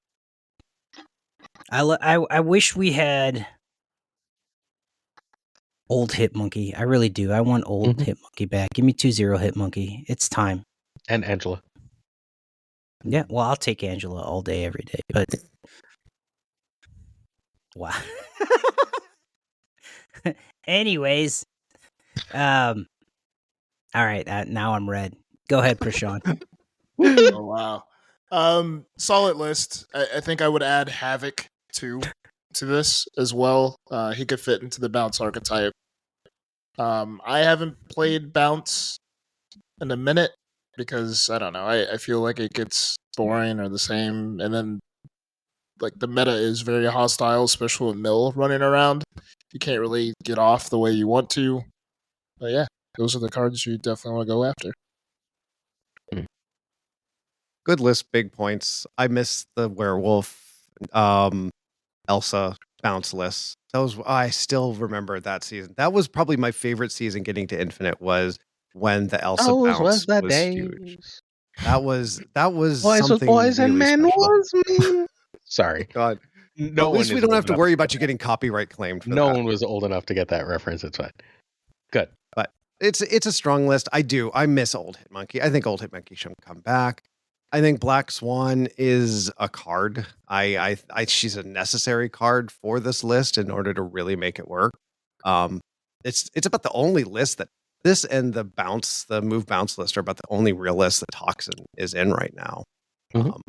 C: wish we had old Hitmonkey. I really do. I want old Hitmonkey back. Give me 2-0 Hitmonkey. It's time.
A: And Angela.
C: Yeah, well, I'll take Angela all day, every day. But wow. Anyways, all right. Now I'm red. Go ahead, Prashaun.
D: Oh wow. Solid list. I think I would add Havoc to this as well. He could fit into the Bounce archetype. I haven't played Bounce in a minute because I don't know. I feel like it gets boring or the same, and then like the meta is very hostile, especially with Mill running around. You can't really get off the way you want to. But yeah, those are the cards you definitely want to go after.
B: Good list, big points. I miss the werewolf, Elsa bounce list. I still remember that season. That was probably my favorite season getting to Infinite, was when the Elsa bounce was huge. That was something
A: boys
B: really
A: and men
B: special.
A: was me. Sorry.
B: God.
A: No,
B: at least we don't have to worry about you getting copyright claimed for
A: no
B: that.
A: one was old enough to get that reference. It's fine. Good.
B: But it's a strong list. I miss old Hitmonkey. I think old Hitmonkey should come back. I think Black Swan is a card. She's a necessary card for this list in order to really make it work. It's about the only list that this and the move bounce list are about the only real list that Toxin is in right now.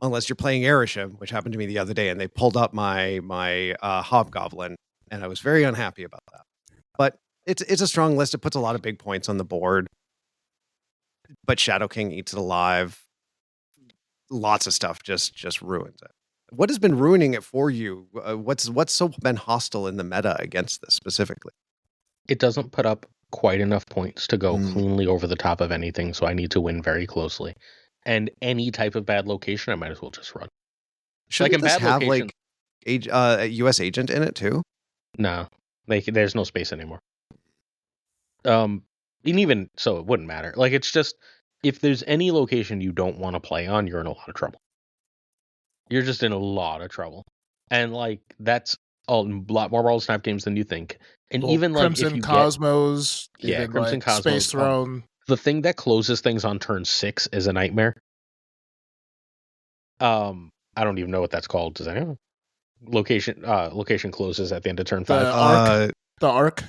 B: Unless you're playing Erisham, which happened to me the other day, and they pulled up my Hobgoblin, and I was very unhappy about that. But it's a strong list. It puts a lot of big points on the board. But Shadow King eats it alive. Lots of stuff just ruins it. What has been ruining it for you? What's so been hostile in the meta against this specifically?
A: It doesn't put up quite enough points to go cleanly over the top of anything, so I need to win very closely. And any type of bad location, I might as well just run.
B: Shouldn't this have location, a U.S. agent in it too?
A: No, there's no space anymore. And even so, it wouldn't matter. Like, it's just, if there's any location you don't want to play on, you're in a lot of trouble. You're just in a lot of trouble. And like, that's a lot more World Snap games than you think. And even like
D: Crimson
A: if you
D: Cosmos,
A: Crimson
D: like
A: Cosmos,
D: Space Throne.
A: The thing that closes things on turn 6 is a nightmare. I don't even know what that's called. Does anyone? Location closes at the end of turn 5.
D: The Arc,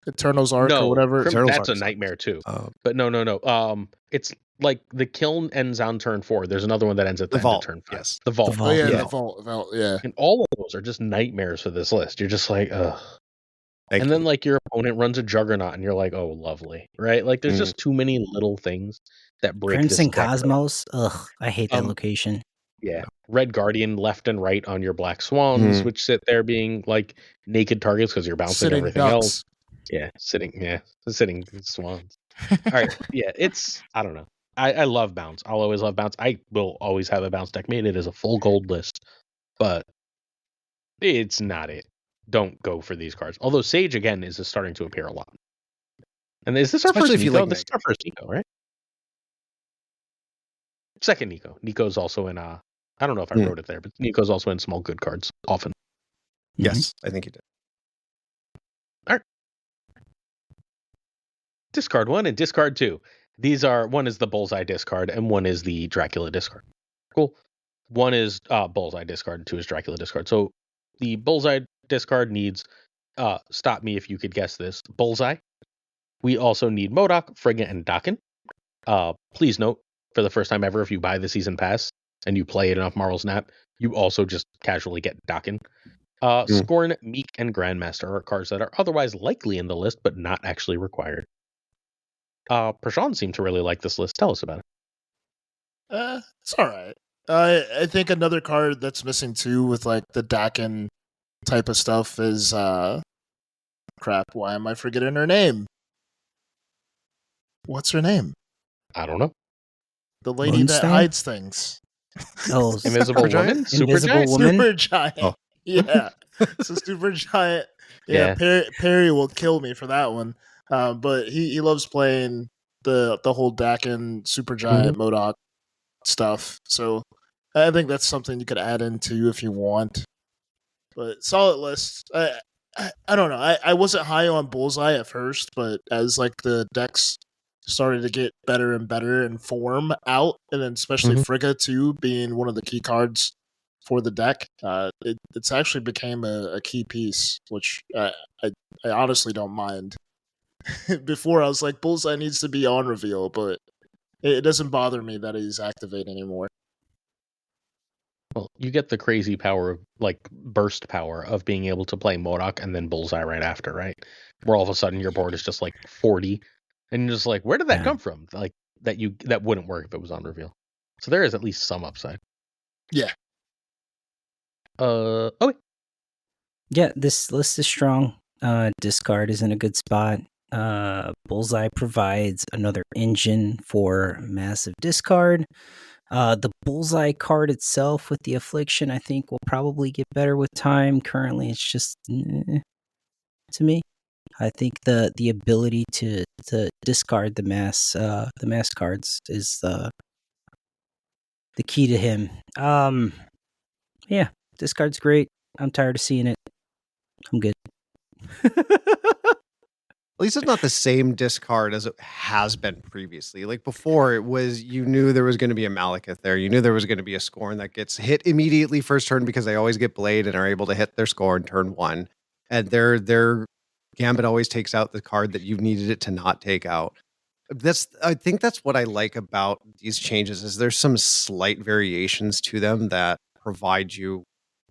D: Eternal's Arc, or whatever.
A: That's a nightmare too. But no. It's like the kiln ends on turn 4. There's another one that ends at the end of turn 5.
B: Yes.
A: The Vault.
D: The Vault. Yeah.
A: And all of those are just nightmares for this list. You're just like, ugh.
B: And
A: then like your opponent runs a Juggernaut, and you're like, oh, lovely, right? Like there's just too many little things that break.
C: Crimson
A: this deck
C: Cosmos. Ugh, I hate that location.
A: Yeah. Red Guardian left and right on your Black Swans, which sit there being like naked targets because you're bouncing
D: Sitting
A: everything
D: ducks.
A: else. Yeah, sitting swans. All right, yeah, I don't know. I love bounce. I'll always love bounce. I will always have a bounce deck made. It is a full gold list, but it's not it. Don't go for these cards. Although Sage again is starting to appear a lot. And is this our
B: Especially
A: first
B: if you
A: Nico?
B: like
A: This is our first Nico, right? Second Nico. Nico's also in I don't know if I wrote it there, but Nico's also in small good cards often.
B: Yes, I think you did.
A: All right. Discard 1 and discard 2. These are, one is the Bullseye discard and one is the Dracula discard. Cool. One is Bullseye discard, 2 is Dracula discard. So the Bullseye discard needs, stop me if you could guess this, Bullseye. We also need MODOK, Frigga, and Dakin. Please note, for the first time ever, if you buy the season pass and you play it enough Marvel Snap, you also just casually get Dakin. Scorn, Meek, and Grandmaster are cards that are otherwise likely in the list, but not actually required. Prashaun seemed to really like this list. Tell us about it.
D: It's all right. I think another card that's missing too with like the Dakin type of stuff is crap. Why am I forgetting her name? What's her name?
A: I don't know.
D: The lady that hides things.
C: Oh,
A: Invisible Woman?
C: Invisible Woman?
D: Super Giant. Oh. Yeah. So Super Giant. Yeah. Perry will kill me for that one. But he loves playing the whole Dakin Super Giant MODOK stuff. So I think that's something you could add into if you want. But solid list. I don't know. I wasn't high on Bullseye at first, but as like the decks started to get better and better and form out, and then especially Frigga too being one of the key cards for the deck, it's actually became a key piece, which I honestly don't mind. Before I was like, Bullseye needs to be on reveal, but it doesn't bother me that he's activate anymore.
A: Well, you get the crazy power of, like, burst power of being able to play MODOK and then Bullseye right after, right? Where all of a sudden your board is just like 40, and you're just like, where did that come from? Like, that wouldn't work if it was on reveal. So there is at least some upside.
D: Yeah.
A: Okay.
C: Yeah, this list is strong. Discard is in a good spot. Bullseye provides another engine for massive discard. The Bullseye card itself with the Affliction, I think, will probably get better with time. Currently, it's just to me. I think the ability to discard the mass cards is the key to him. Yeah, discard's great. I'm tired of seeing it. I'm good.
B: At least it's not the same discard as it has been previously. Like before, it was, you knew there was going to be a Malekith there. You knew there was going to be a Scorn that gets hit immediately first turn because they always get Blade and are able to hit their Scorn turn 1. And their Gambit always takes out the card that you needed it to not take out. I think that's what I like about these changes is there's some slight variations to them that provide you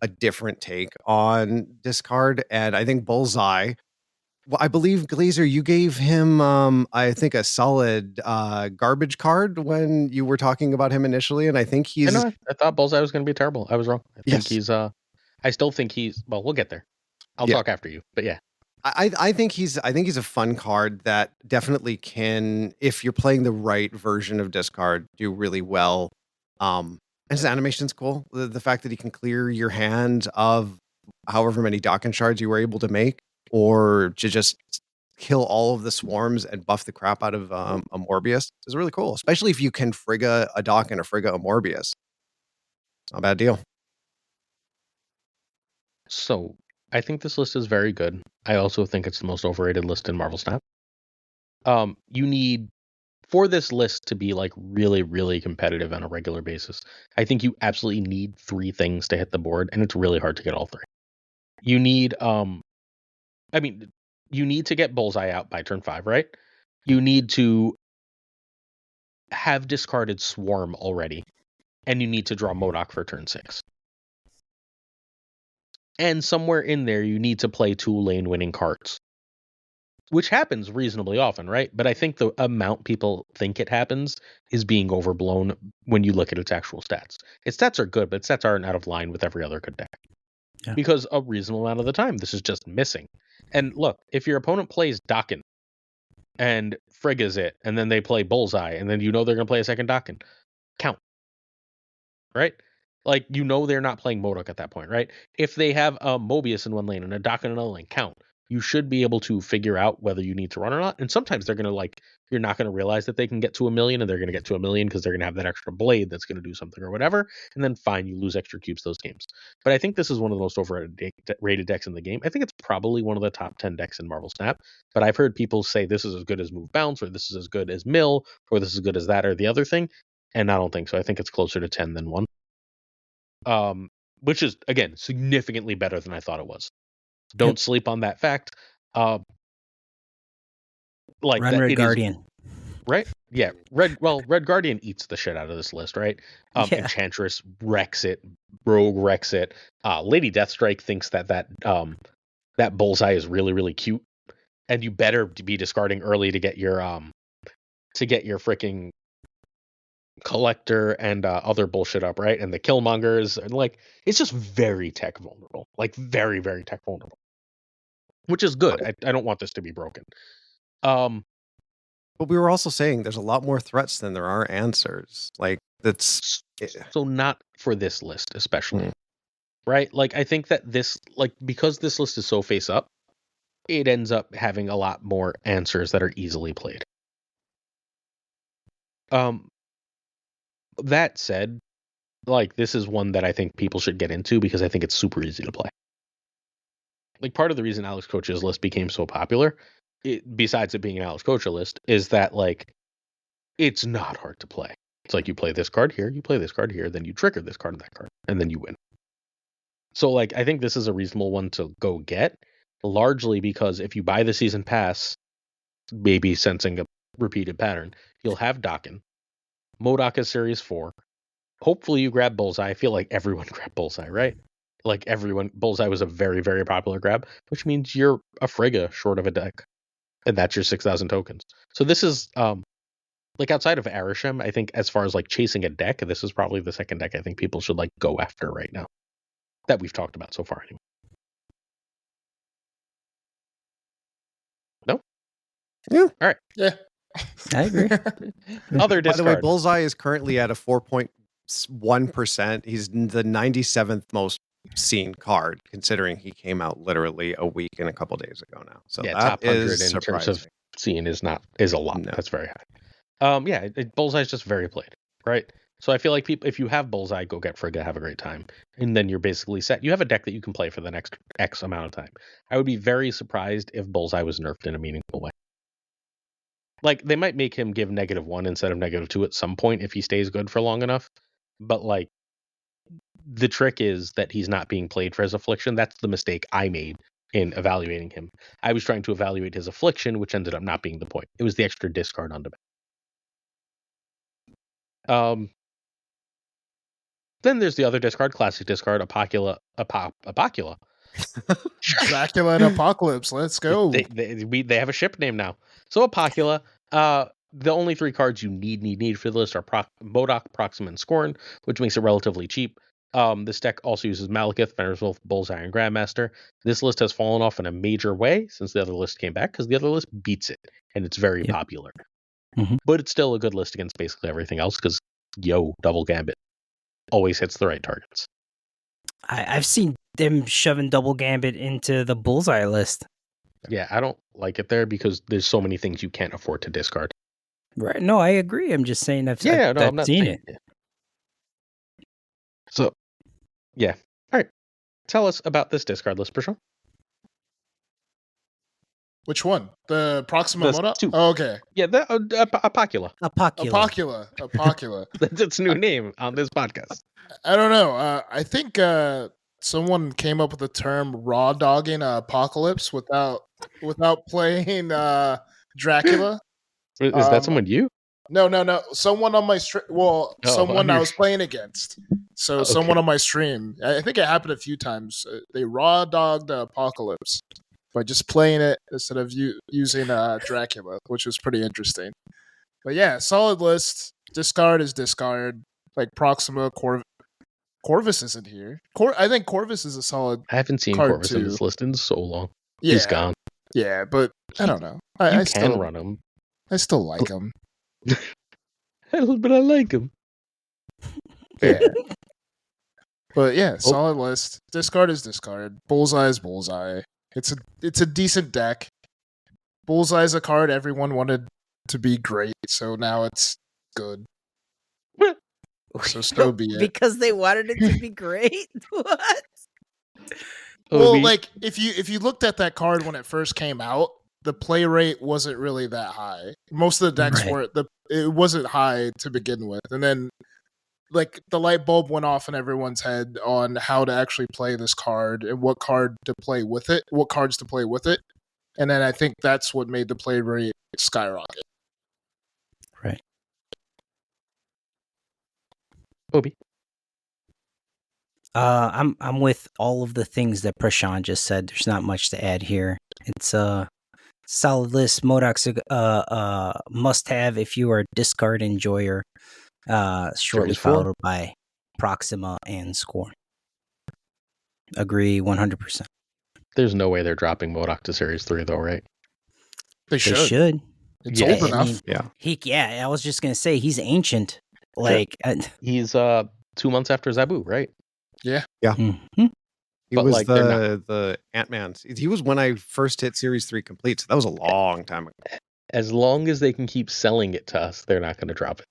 B: a different take on discard. And I think Bullseye, well, I believe, Glazer, you gave him, I think, a solid garbage card when you were talking about him initially, and I think he's...
A: I thought Bullseye was going to be terrible. I was wrong. I think he's... I still think he's... Well, we'll get there. I'll talk after you, but yeah.
B: I think he's a fun card that definitely can, if you're playing the right version of discard, do really well. And his animation's cool. The fact that he can clear your hand of however many Dakin shards you were able to make, or to just kill all of the swarms and buff the crap out of a Morbius is really cool, especially if you can Frigga a Dakin or Frigga a Morbius. Not a bad deal.
A: So, I think this list is very good. I also think it's the most overrated list in Marvel Snap. You need, for this list to be like really, really competitive on a regular basis, I think you absolutely need 3 things to hit the board, and it's really hard to get all 3. You need, you need to get Bullseye out by turn 5, right? You need to have discarded Swarm already, and you need to draw MODOK for turn 6. And somewhere in there, you need to play 2 lane winning cards. which happens reasonably often, right? But I think the amount people think it happens is being overblown when you look at its actual stats. Its stats are good, but its stats aren't out of line with every other good deck. Yeah. Because a reasonable amount of the time, this is just missing. And look, if your opponent plays Dokken and Frigga's it, and then they play Bullseye, and then you know they're going to play a second Dokken, count. Right? Like, you know they're not playing Modok at that point, right? If they have a Mobius in one lane and a Dokken in another lane, count. You should be able to figure out whether you need to run or not. And sometimes they're going to you're not going to realize that they can get to 1 million, and they're going to get to 1 million because they're going to have that extra blade that's going to do something or whatever. And then fine, you lose extra cubes those games. But I think this is one of the most overrated decks in the game. I think it's probably one of the top 10 decks in Marvel Snap. But I've heard people say this is as good as Move Bounce, or this is as good as Mill, or this is as good as that or the other thing. And I don't think so. I think it's closer to 10 than 1. Which is, again, significantly better than I thought it was. Don't sleep on that fact.
C: Run Red Guardian.
A: Right? Yeah. Red Guardian eats the shit out of this list, right? Enchantress wrecks it. Rogue wrecks it. Lady Deathstrike thinks that Bullseye is really, really cute. And you better be discarding early to get your freaking Collector and other bullshit up, right? And the Killmongers, and it's just very tech vulnerable. Very, very tech vulnerable. Which is good. I don't want this to be broken.
B: But we were also saying there's a lot more threats than there are answers. That's
A: so not for this list, especially. Right? I think that this, because this list is so face up, it ends up having a lot more answers that are easily played. That said, this is one that I think people should get into because I think it's super easy to play. Part of the reason Alex Coach's list became so popular, besides it being an Alex Coach list, is that it's not hard to play. It's you play this card here, you play this card here, then you trigger this card and that card, and then you win. So I think this is a reasonable one to go get, largely because if you buy the season pass, maybe sensing a repeated pattern, you'll have Dokken. Modok is Series 4. Hopefully you grab Bullseye. I feel like everyone grabbed Bullseye, right? Bullseye was a very, very popular grab, which means you're a Frigga short of a deck. And that's your 6,000 tokens. So this is, outside of Arishem, I think as far as chasing a deck, this is probably the second deck I think people should go after right now. That we've talked about so far anyway. No?
B: Yeah.
A: All right.
D: Yeah.
C: I agree.
A: Other discard.
B: By the way, Bullseye is currently at a 4.1%. He's the 97th most seen card, considering he came out literally a week and a couple days ago now. So
A: yeah,
B: that
A: top 100
B: is
A: in terms of seen is a lot. No. That's very high. Bullseye is just very played, right? So I feel like people, if you have Bullseye, go get Frigga, have a great time, and then you're basically set. You have a deck that you can play for the next X amount of time. I would be very surprised if Bullseye was nerfed in a meaningful way. They might make him give -1 instead of -2 at some point if he stays good for long enough. But the trick is that he's not being played for his affliction. That's the mistake I made in evaluating him. I was trying to evaluate his affliction, which ended up not being the point. It was the extra discard on demand. Then there's the other discard, classic discard, Apocula.
D: Dracula and Apocalypse. Let's go.
A: They have a ship name now. So Apocula. The only 3 cards you need for the list are Modok, Proxima, and Scorn, which makes it relatively cheap. This deck also uses Malekith, Venerswolf, Bullseye, and Grandmaster. This list has fallen off in a major way since the other list came back, because the other list beats it, and it's very popular. Mm-hmm. But it's still a good list against basically everything else, because, Double Gambit always hits the right targets.
C: I've seen them shoving Double Gambit into the Bullseye list.
A: Yeah, I don't like it there because there's so many things you can't afford to discard.
C: Right. No, I agree. I'm just saying I've seen it.
A: Yeah. So, yeah. All right. Tell us about this discard list, Prashaun.
D: Which one? The Proxima Modok? Oh, okay.
A: Yeah, the Apocula.
D: Apocula.
A: That's its new name on this podcast.
D: I don't know. I think someone came up with the term raw dogging Apocalypse without playing Dracula.
A: Is that someone you?
D: No. Someone on my stream. Well, someone I was playing against. So someone on my stream. I think it happened a few times. They raw dogged Apocalypse. by just playing it instead of using Dracula, which was pretty interesting. But yeah, solid list. Discard is discard. Like Proxima, Corvus isn't here. I think Corvus is a solid.
A: I haven't seen
D: card
A: Corvus in this list in so long.
D: Yeah,
A: He's gone.
D: Yeah, but I don't know.
A: You
D: I
A: can
D: still
A: run him.
D: I still like him.
A: But I like him.
D: Yeah. But yeah, solid list. Discard is discard. Bullseye is bullseye. It's a decent deck. Bullseye is a card everyone wanted to be great, so now it's good. So be it.
C: Because they wanted it to be great? What?
D: Well, like if you looked at that card when it first came out, the play rate wasn't really that high. Most of the decks weren't. It wasn't high to begin with, and then like the light bulb went off in everyone's head on how to actually play this card and what card to play with it, what cards to play with it, and then I think that's what made the play rate skyrocket.
C: Right.
A: Obi.
C: I'm with all of the things that Prashaun just said. There's not much to add here. It's a solid list. Modoc's a must have if you are a discard enjoyer. Shortly followed by Proxima and Score. Agree 100%.
A: There's no way they're dropping MODOK to Series 3 though, right?
D: They should. It's old enough.
C: I was just gonna say he's ancient. Like
A: he's 2 months after Zabu, right?
D: Yeah.
C: Mm-hmm.
B: He was like the Ant-Man. He was when I first hit Series 3 complete, so that was a long time ago.
A: As long as they can keep selling it to us, they're not going to drop it.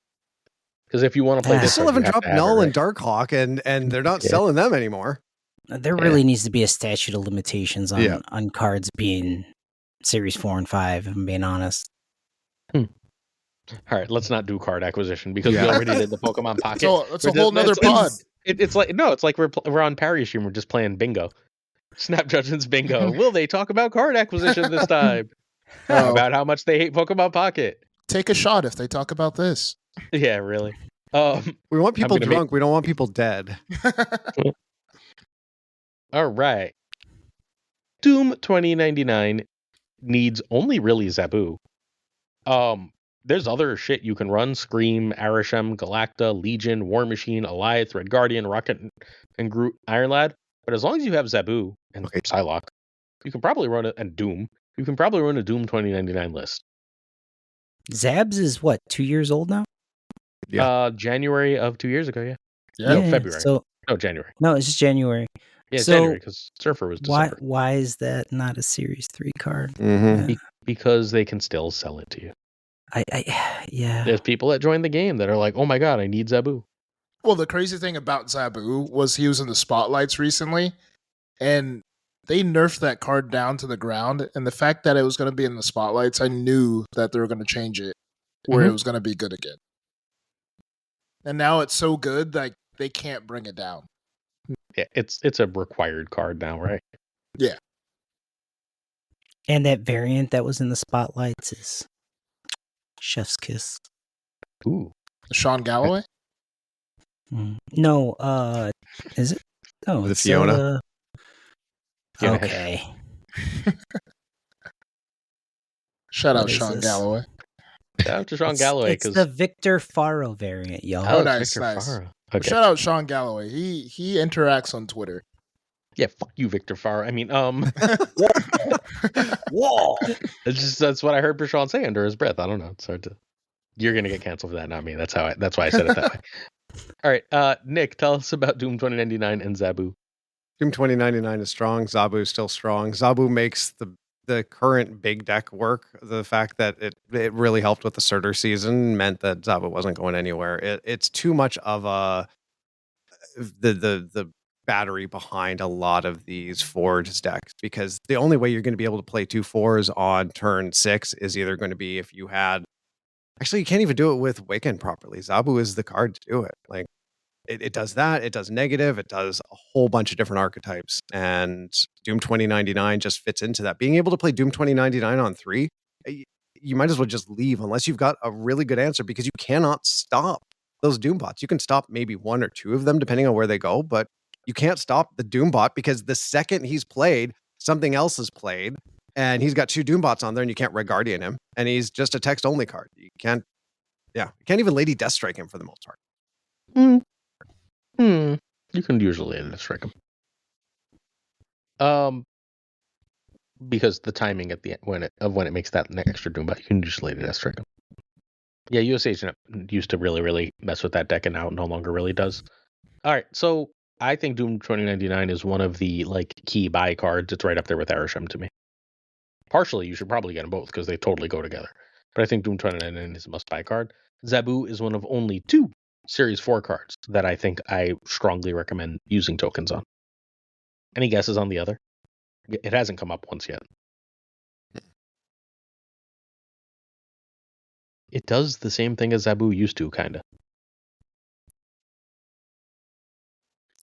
A: Because if you want to play this,
B: still haven't dropped Null and Darkhawk, and they're not selling them anymore.
C: There really needs to be a statute of limitations on cards being Series 4 and 5, if I'm being honest.
A: All right, let's not do card acquisition because we already did the Pokemon Pocket.
D: So that's a whole nother pod.
A: It's like we're on Parry stream. We're just playing bingo. Snap Judgment's bingo. Will they talk about card acquisition this time? About how much they hate Pokemon Pocket.
D: Take a shot if they talk about this.
A: Yeah, really.
B: We want people drunk. We don't want people dead.
A: All right. Doom 2099 needs only really Zabu. There's other shit you can run: Scream, Arishem, Galacta, Legion, War Machine, Alliance, Red Guardian, Rocket, and Groot, Iron Lad. But as long as you have Zabu and Psylocke, you can probably run it, and Doom. You can probably run a Doom 2099 list.
C: Zabs is what, 2 years old now?
A: Yeah. January of 2 years ago,
C: Yeah,
A: February. January.
C: No, it's just January.
A: Yeah, so January, because Surfer was December.
C: Why is that not a Series 3 card?
B: Mm-hmm.
A: Because they can still sell it to you.
C: Yeah.
A: There's people that join the game that are like, oh my god, I need Zabu.
D: Well, the crazy thing about Zabu was he was in the spotlights recently, and they nerfed that card down to the ground. And the fact that it was going to be in the spotlights, I knew that they were going to change it where it was going to be good again. And now it's so good that they can't bring it down.
A: Yeah, it's a required card now, right?
D: Yeah.
C: And that variant that was in the spotlights is Chef's Kiss.
A: Ooh.
D: Sean Galloway?
C: No, is it? Oh,
B: the Fiona.
C: Okay.
D: Shout out Sean Galloway.
A: Shout out to Sean Galloway.
C: It's the Victor Faro variant, y'all.
D: Oh, nice. Okay. Shout out Sean Galloway. He interacts on Twitter.
A: Yeah, fuck you, Victor Faro. I mean,
C: Whoa.
A: That's what I heard Prashaun say under his breath. I don't know. It's hard to. You're gonna get canceled for that, not me. That's why I said it that way. All right, Nick, tell us about Doom 2099 and Zabu.
B: Doom 2099 is strong. Zabu is still strong. Zabu makes the current big deck work. The fact that it really helped with the Surtur season meant that Zabu wasn't going anywhere. It's too much of the battery behind a lot of these Forge decks, because the only way you're going to be able to play 2 4s on turn 6 is either going to be if you had. Actually, you can't even do it with Wiccan properly. Zabu is the card to do it. Like it does that. It does negative. It does a whole bunch of different archetypes. And Doom 2099 just fits into that. Being able to play Doom 2099 on 3, you might as well just leave unless you've got a really good answer, because you cannot stop those Doom bots. You can stop maybe 1 or 2 of them depending on where they go, but you can't stop the Doom bot, because the second he's played, something else is played, and he's got 2 Doombots on there, and you can't Red Guardian him, and he's just a text-only card. You can't even Lady Deathstrike him for the most part.
A: You can usually Lady Deathstrike him. Because the timing at the end when it makes that extra Doombot, you can usually Lady Deathstrike him. Yeah, US Agent used to really, really mess with that deck and now no longer really does. All right, so I think Doom 2099 is one of the key buy cards. It's right up there with Arishem to me. Partially, you should probably get them both because they totally go together. But I think Doom 2099 is a must-buy card. Zabu is one of only 2 Series 4 cards that I think I strongly recommend using tokens on. Any guesses on the other? It hasn't come up once yet. It does the same thing as Zabu used to, kind of.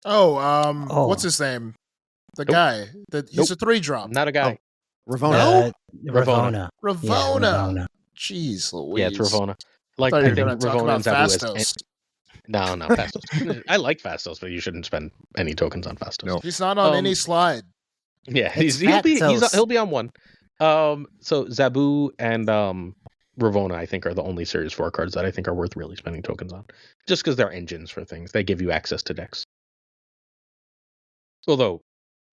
D: What's his name? The guy. He's a 3-drop.
A: Not a guy.
B: Ravona.
C: Ravona.
D: Ravona. Jeez Louise.
A: Yeah, it's Ravona.
D: I thought you were going to talk about Fastos.
A: No, Fastos. I like Fastos, but you shouldn't spend any tokens on Fastos.
B: No.
D: He's not on any slide.
A: Yeah, he'll be on one. So Zabu and Ravona, I think, are the only Series 4 cards that I think are worth really spending tokens on. Just because they're engines for things. They give you access to decks. Although,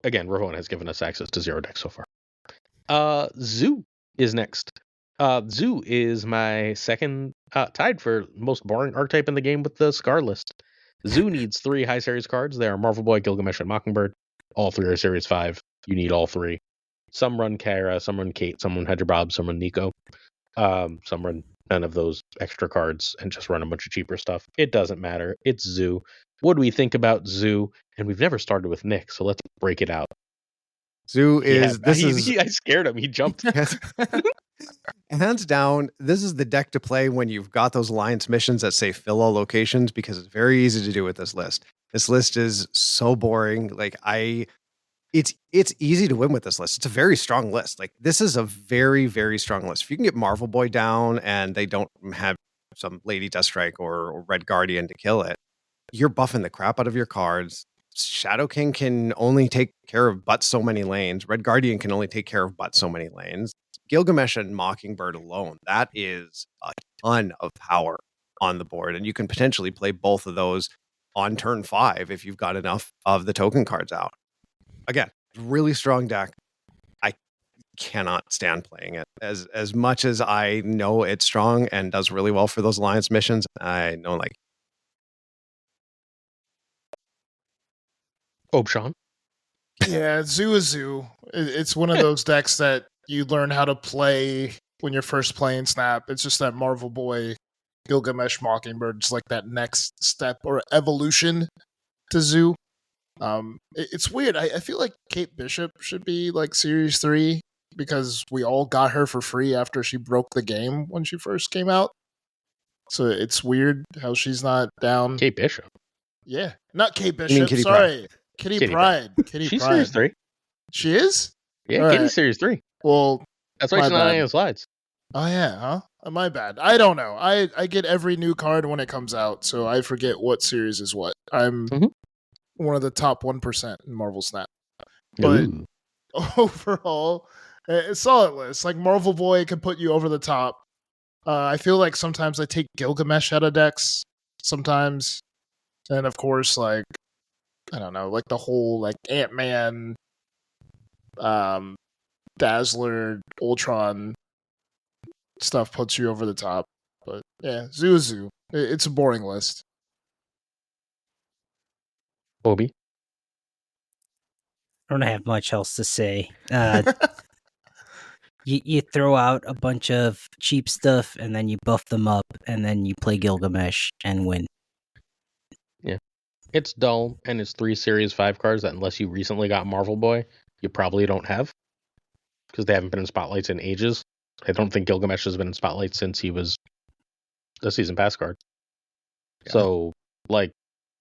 A: again, Ravona has given us access to 0 decks so far. Zoo is next. Zoo is my second, tied for most boring archetype in the game with the Scar list. Zoo needs 3 high series cards. They are Marvel Boy, Gilgamesh, and Mockingbird. All 3 are Series 5. You need all 3. Some run Kara, some run Kate, some run Hedgerbob, some run Nico. Some run none of those extra cards and just run a bunch of cheaper stuff. It doesn't matter. It's Zoo. What do we think about Zoo? And we've never started with Nick, so let's break it out.
B: Zoo is...
A: I scared him. He jumped.
B: Hands down, this is the deck to play when you've got those alliance missions that say fill all locations, because it's very easy to do with this list. This list is so boring. It's easy to win with this list. It's a very strong list. This is a very, very strong list. If you can get Marvel Boy down and they don't have some Lady Deathstrike or Red Guardian to kill it, you're buffing the crap out of your cards. Shadow King can only take care of but so many lanes. Red Guardian can only take care of but so many lanes. Gilgamesh and Mockingbird alone, that is a ton of power on the board. And you can potentially play both of those on turn 5 if you've got enough of the token cards out. Again, really strong deck. I cannot stand playing it. As much as I know it's strong and does really well for those alliance missions, I don't like it.
A: Sean?
D: Yeah, Zoo is Zoo. It's one of those decks that you learn how to play when you're first playing Snap. It's just that Marvel Boy, Gilgamesh, Mockingbird, just like that next step or evolution to Zoo. It's weird. I feel like Kate Bishop should be Series 3 because we all got her for free after she broke the game when she first came out. So it's weird how she's not down.
A: Kate Bishop?
D: Yeah. Not Kate Bishop. Sorry. Kitty Pryde.
A: She's Series 3.
D: She is?
A: Yeah, Kitty's Series 3.
D: Well,
A: that's why she's not on any of the slides.
D: Oh, yeah, huh? My bad. I don't know. I get every new card when it comes out, so I forget what series is what. I'm one of the top 1% in Marvel Snap. But overall, it's solid list. Marvel Boy can put you over the top. I feel like sometimes I take Gilgamesh out of decks. Sometimes. And of course, I don't know, the whole Ant-Man, Dazzler, Ultron stuff puts you over the top. But yeah, Zoo is Zoo. It's a boring list.
A: Obi?
C: I don't have much else to say. You throw out a bunch of cheap stuff and then you buff them up and then you play Gilgamesh and win.
A: Yeah. It's dull and it's 3 Series 5 cards that unless you recently got Marvel Boy, you probably don't have. Because they haven't been in spotlights in ages. I don't think Gilgamesh has been in spotlights since he was a season pass card. Yeah. So,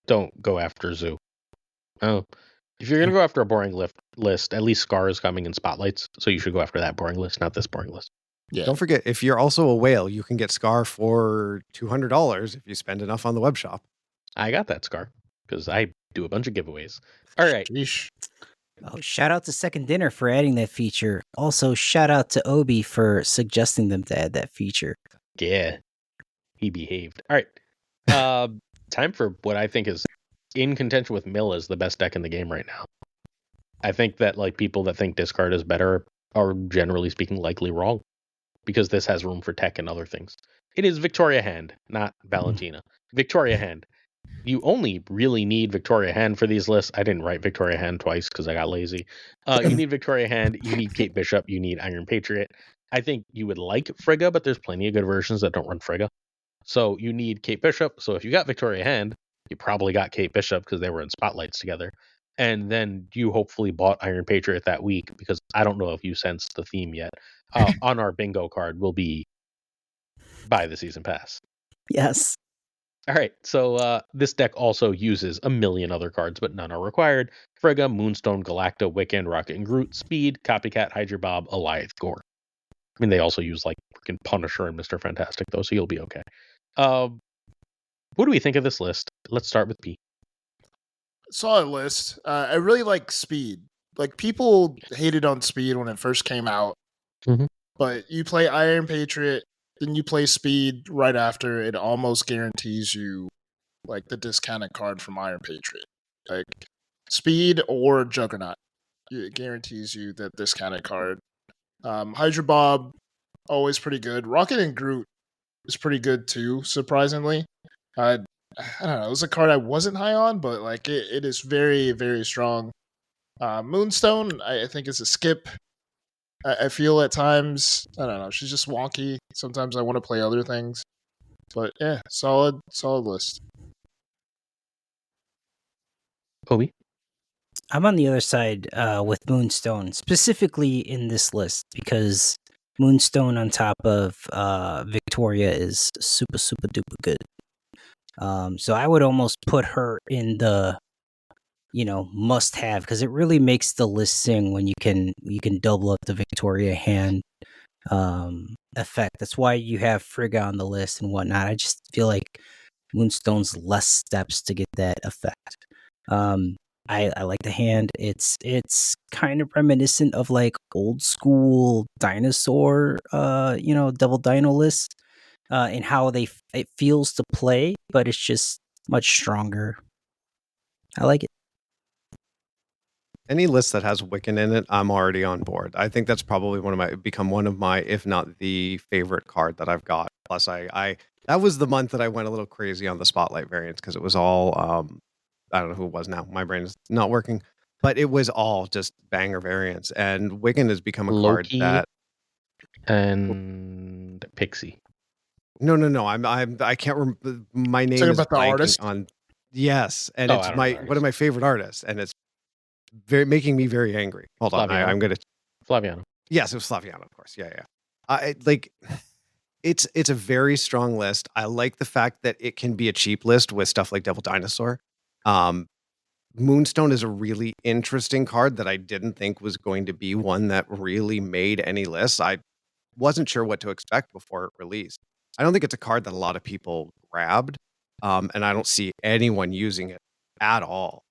A: don't go after Zoo. Oh. If you're going to go after a boring list, at least Scar is coming in spotlights. So you should go after that boring list, not this boring list.
B: Yeah. Don't forget, if you're also a whale, you can get Scar for $200 if you spend enough on the web shop.
A: I got that Scar because I do a bunch of giveaways. All right.
D: Sheesh.
C: Oh, shout out to Second Dinner for adding that feature. Also, shout out to Obi for suggesting them to add that feature.
A: Yeah, he behaved. All right. Time for what I think is in contention with Mill as the best deck in the game right now. I think that like people that think discard is better are generally speaking likely wrong because this has room for tech and other things. It is Victoria Hand, not Valentina. Victoria Hand. You only really need Victoria Hand for these lists. I didn't write Victoria Hand twice because I got lazy. You need Victoria Hand, you need Kate Bishop, you need Iron Patriot. I think you would like Frigga, but there's plenty of good versions that don't run Frigga. So you need Kate Bishop. So if you got Victoria Hand, you probably got Kate Bishop because they were in spotlights together. And then you hopefully bought Iron Patriot that week because I don't know if you sensed the theme yet. On our bingo card will be buy the season pass.
C: Yes.
A: All right, so this deck also uses a million other cards, but none are required. Frigga, Moonstone, Galacta, Wiccan, Rocket and Groot, Speed, Copycat, Hydra Bob, Alioth, Gore. I mean, they also use like freaking Punisher and Mr. Fantastic, though, so you'll be okay. What do we think of this list? Let's start with P.
D: Solid list. I really like Speed. Like, people hated on Speed when it first came out, but you play Iron Patriot, then you play Speed right after, it almost guarantees you like the discounted card from Iron Patriot. Like Speed or Juggernaut. It guarantees you that discounted card. Hydra Bob, always pretty good. Rocket and Groot is pretty good too, surprisingly. I don't know, it was a card I wasn't high on, but like it is very, very strong. Moonstone, I think is a skip. I feel at times, I don't know, she's just wonky. Sometimes I want to play other things. But yeah, solid list.
A: Obi?
C: I'm on the other side with Moonstone, specifically in this list, because Moonstone on top of Victoria is super, super duper good. So I would almost put her in the, must have, because it really makes the list sing when you can double up the Victoria Hand effect. That's why you have Frigga on the list and whatnot. I just feel like Moonstone's less steps to get that effect. I like the hand. It's kind of reminiscent of like old school dinosaur, double dino list, in how it feels to play, but it's just much stronger. I like it.
B: Any list that has Wiccan in it, I'm already on board. I think that's probably become one of my, if not the favorite card that I've got. Plus, I that was the month that I went a little crazy on the Spotlight variants because it was all, I don't know who it was now. My brain is not working, but it was all just banger variants. And Wiccan has become a
A: Loki
B: card that
A: and Pixie.
B: No. I can't remember. My name is
D: about the artist
B: on. Yes, and it's one of my favorite artists, and it's making me very angry. Hold on, I'm gonna
A: Flaviano.
B: Yes, it was Flaviano, of course. Yeah. It's a very strong list. I like the fact that it can be a cheap list with stuff like Devil Dinosaur. Moonstone is a really interesting card that I didn't think was going to be one that really made any lists. I wasn't sure what to expect before it released. I don't think it's a card that a lot of people grabbed, and I don't see anyone using it at all.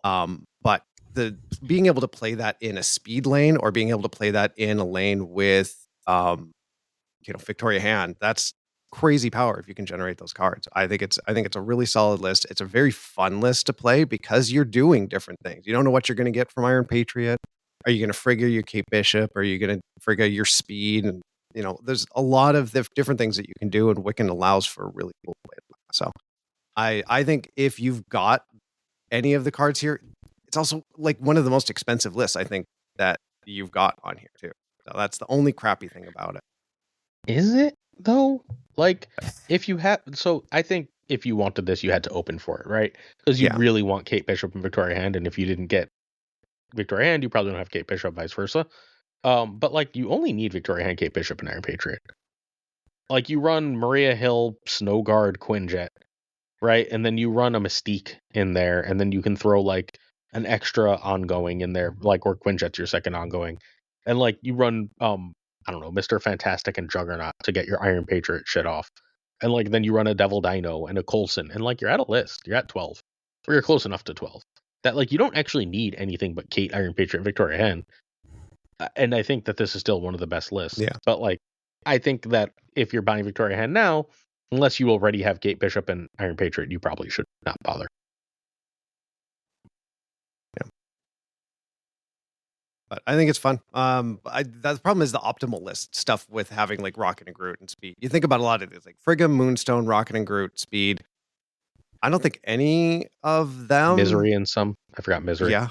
B: But the being able to play that in a speed lane or being able to play that in a lane with, Victoria Hand, that's crazy power if you can generate those cards. I think it's a really solid list. It's a very fun list to play because you're doing different things. You don't know what you're going to get from Iron Patriot. Are you going to Frigga your Kate Bishop? Are you going to Frigga your speed? And there's a lot of different things that you can do, and Wiccan allows for a really cool play. So I think if you've got any of the cards here, it's also like one of the most expensive lists I think that you've got on here too. So that's the only crappy thing about it.
A: Is it though? Like, if you have, so I think if you wanted this, you had to open for it, right? Because you really want Kate Bishop and Victoria Hand, and if you didn't get Victoria Hand, you probably don't have Kate Bishop, vice versa. But like, you only need Victoria Hand, Kate Bishop, and Iron Patriot. Like, you run Maria Hill, Snow Guard, Quinjet, right? And then you run a Mystique in there, and then you can throw like an extra ongoing in there, like, or Quinjet's your second ongoing, and like you run I don't know, Mr. Fantastic and Juggernaut to get your Iron Patriot shit off. And like then you run a Devil Dino and a Coulson, and like you're at a list. You're at 12. Or you're close enough to 12. that like you don't actually need anything but Kate, Iron Patriot, Victoria Hen. And I think that this is still one of the best lists.
B: Yeah.
A: But like, I think that if you're buying Victoria Hen now, unless you already have Kate Bishop and Iron Patriot, you probably should not bother.
B: Yeah. But I think it's fun. The problem is the optimal list stuff with having like Rocket and Groot and Speed. You think about a lot of these, like Frigga, Moonstone, Rocket and Groot, Speed. I don't think any of them.
A: Misery and some. I forgot Misery.
B: Yeah.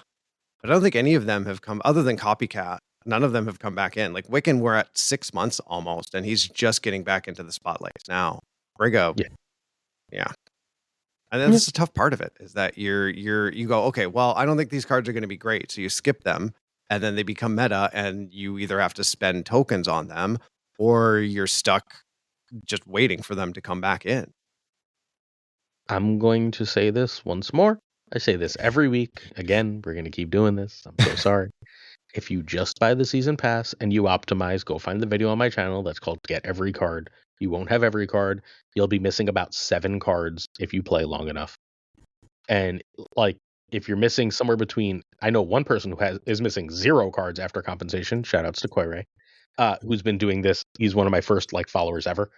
B: I don't think any of them have come, other than Copycat. None of them have come back in. Like Wiccan, we're at 6 months almost, and he's just getting back into the spotlights now. Frigga. Yeah. And then this is a tough part of it, is that you go, okay, well, I don't think these cards are going to be great. So you skip them, and then they become meta, and you either have to spend tokens on them, or you're stuck just waiting for them to come back in.
A: I'm going to say this once more. I say this every week. Again, we're going to keep doing this. I'm so sorry. If you just buy the season pass and you optimize, go find the video on my channel that's called Get Every Card. You won't have every card. You'll be missing about 7 cards if you play long enough. And like, if you're missing somewhere between, I know one person who is missing 0 cards after compensation. Shout outs to Koirei, who's been doing this. He's one of my first like followers ever.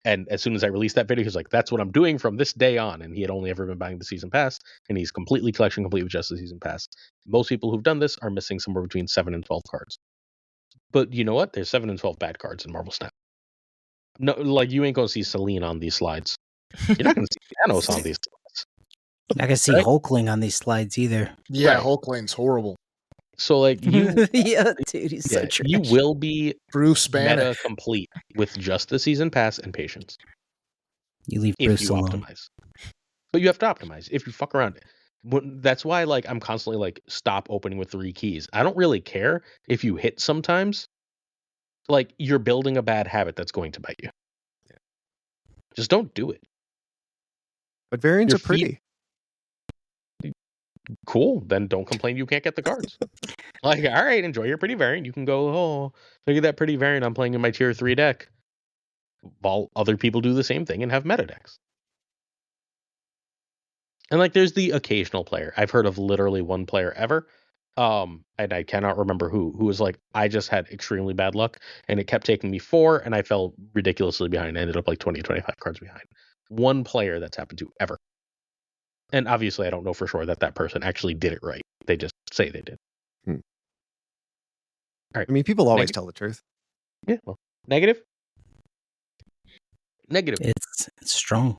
A: And as soon as I released that video, he's like, that's what I'm doing from this day on. And he had only ever been buying the season pass, and he's completely collection complete with just the season pass. Most people who've done this are missing somewhere between 7 and 12 cards. But you know what? There's 7 and 12 bad cards in Marvel Snap. No, like you ain't going to see Celine on these slides. You're not going to see Thanos on these slides.
C: Not going to see Hulkling on these slides either.
D: Yeah,
A: Right.
D: Hulkling's horrible.
A: So like you,
C: yeah, dude, he's so trash.
A: you will be
D: Bruce
A: meta
D: Banner.
A: complete with just the season pass and patience.
C: You leave
A: If
C: Bruce
A: you
C: alone.
A: optimize. But you have to optimize. If you fuck around, that's why like I'm constantly like stop opening with 3 keys. I don't really care if you hit sometimes. Like you're building a bad habit that's going to bite you. Just don't do it.
B: But variants
A: Your
B: are pretty.
A: Cool. Then don't complain you can't get the cards. Like, all right, enjoy your pretty variant. You can go, oh, look at that pretty variant I'm playing in my tier 3 deck. While other people do the same thing and have meta decks. And like there's the occasional player. I've heard of literally one player ever. And I cannot remember who was like, I just had extremely bad luck and it kept taking me 4 and I fell ridiculously behind. I ended up like 20, 25 cards behind. One player that's happened to ever. And obviously I don't know for sure that person actually did it right. They just say they did. All right.
B: I mean, people always tell the truth.
A: Yeah. Well, negative.
C: It's strong.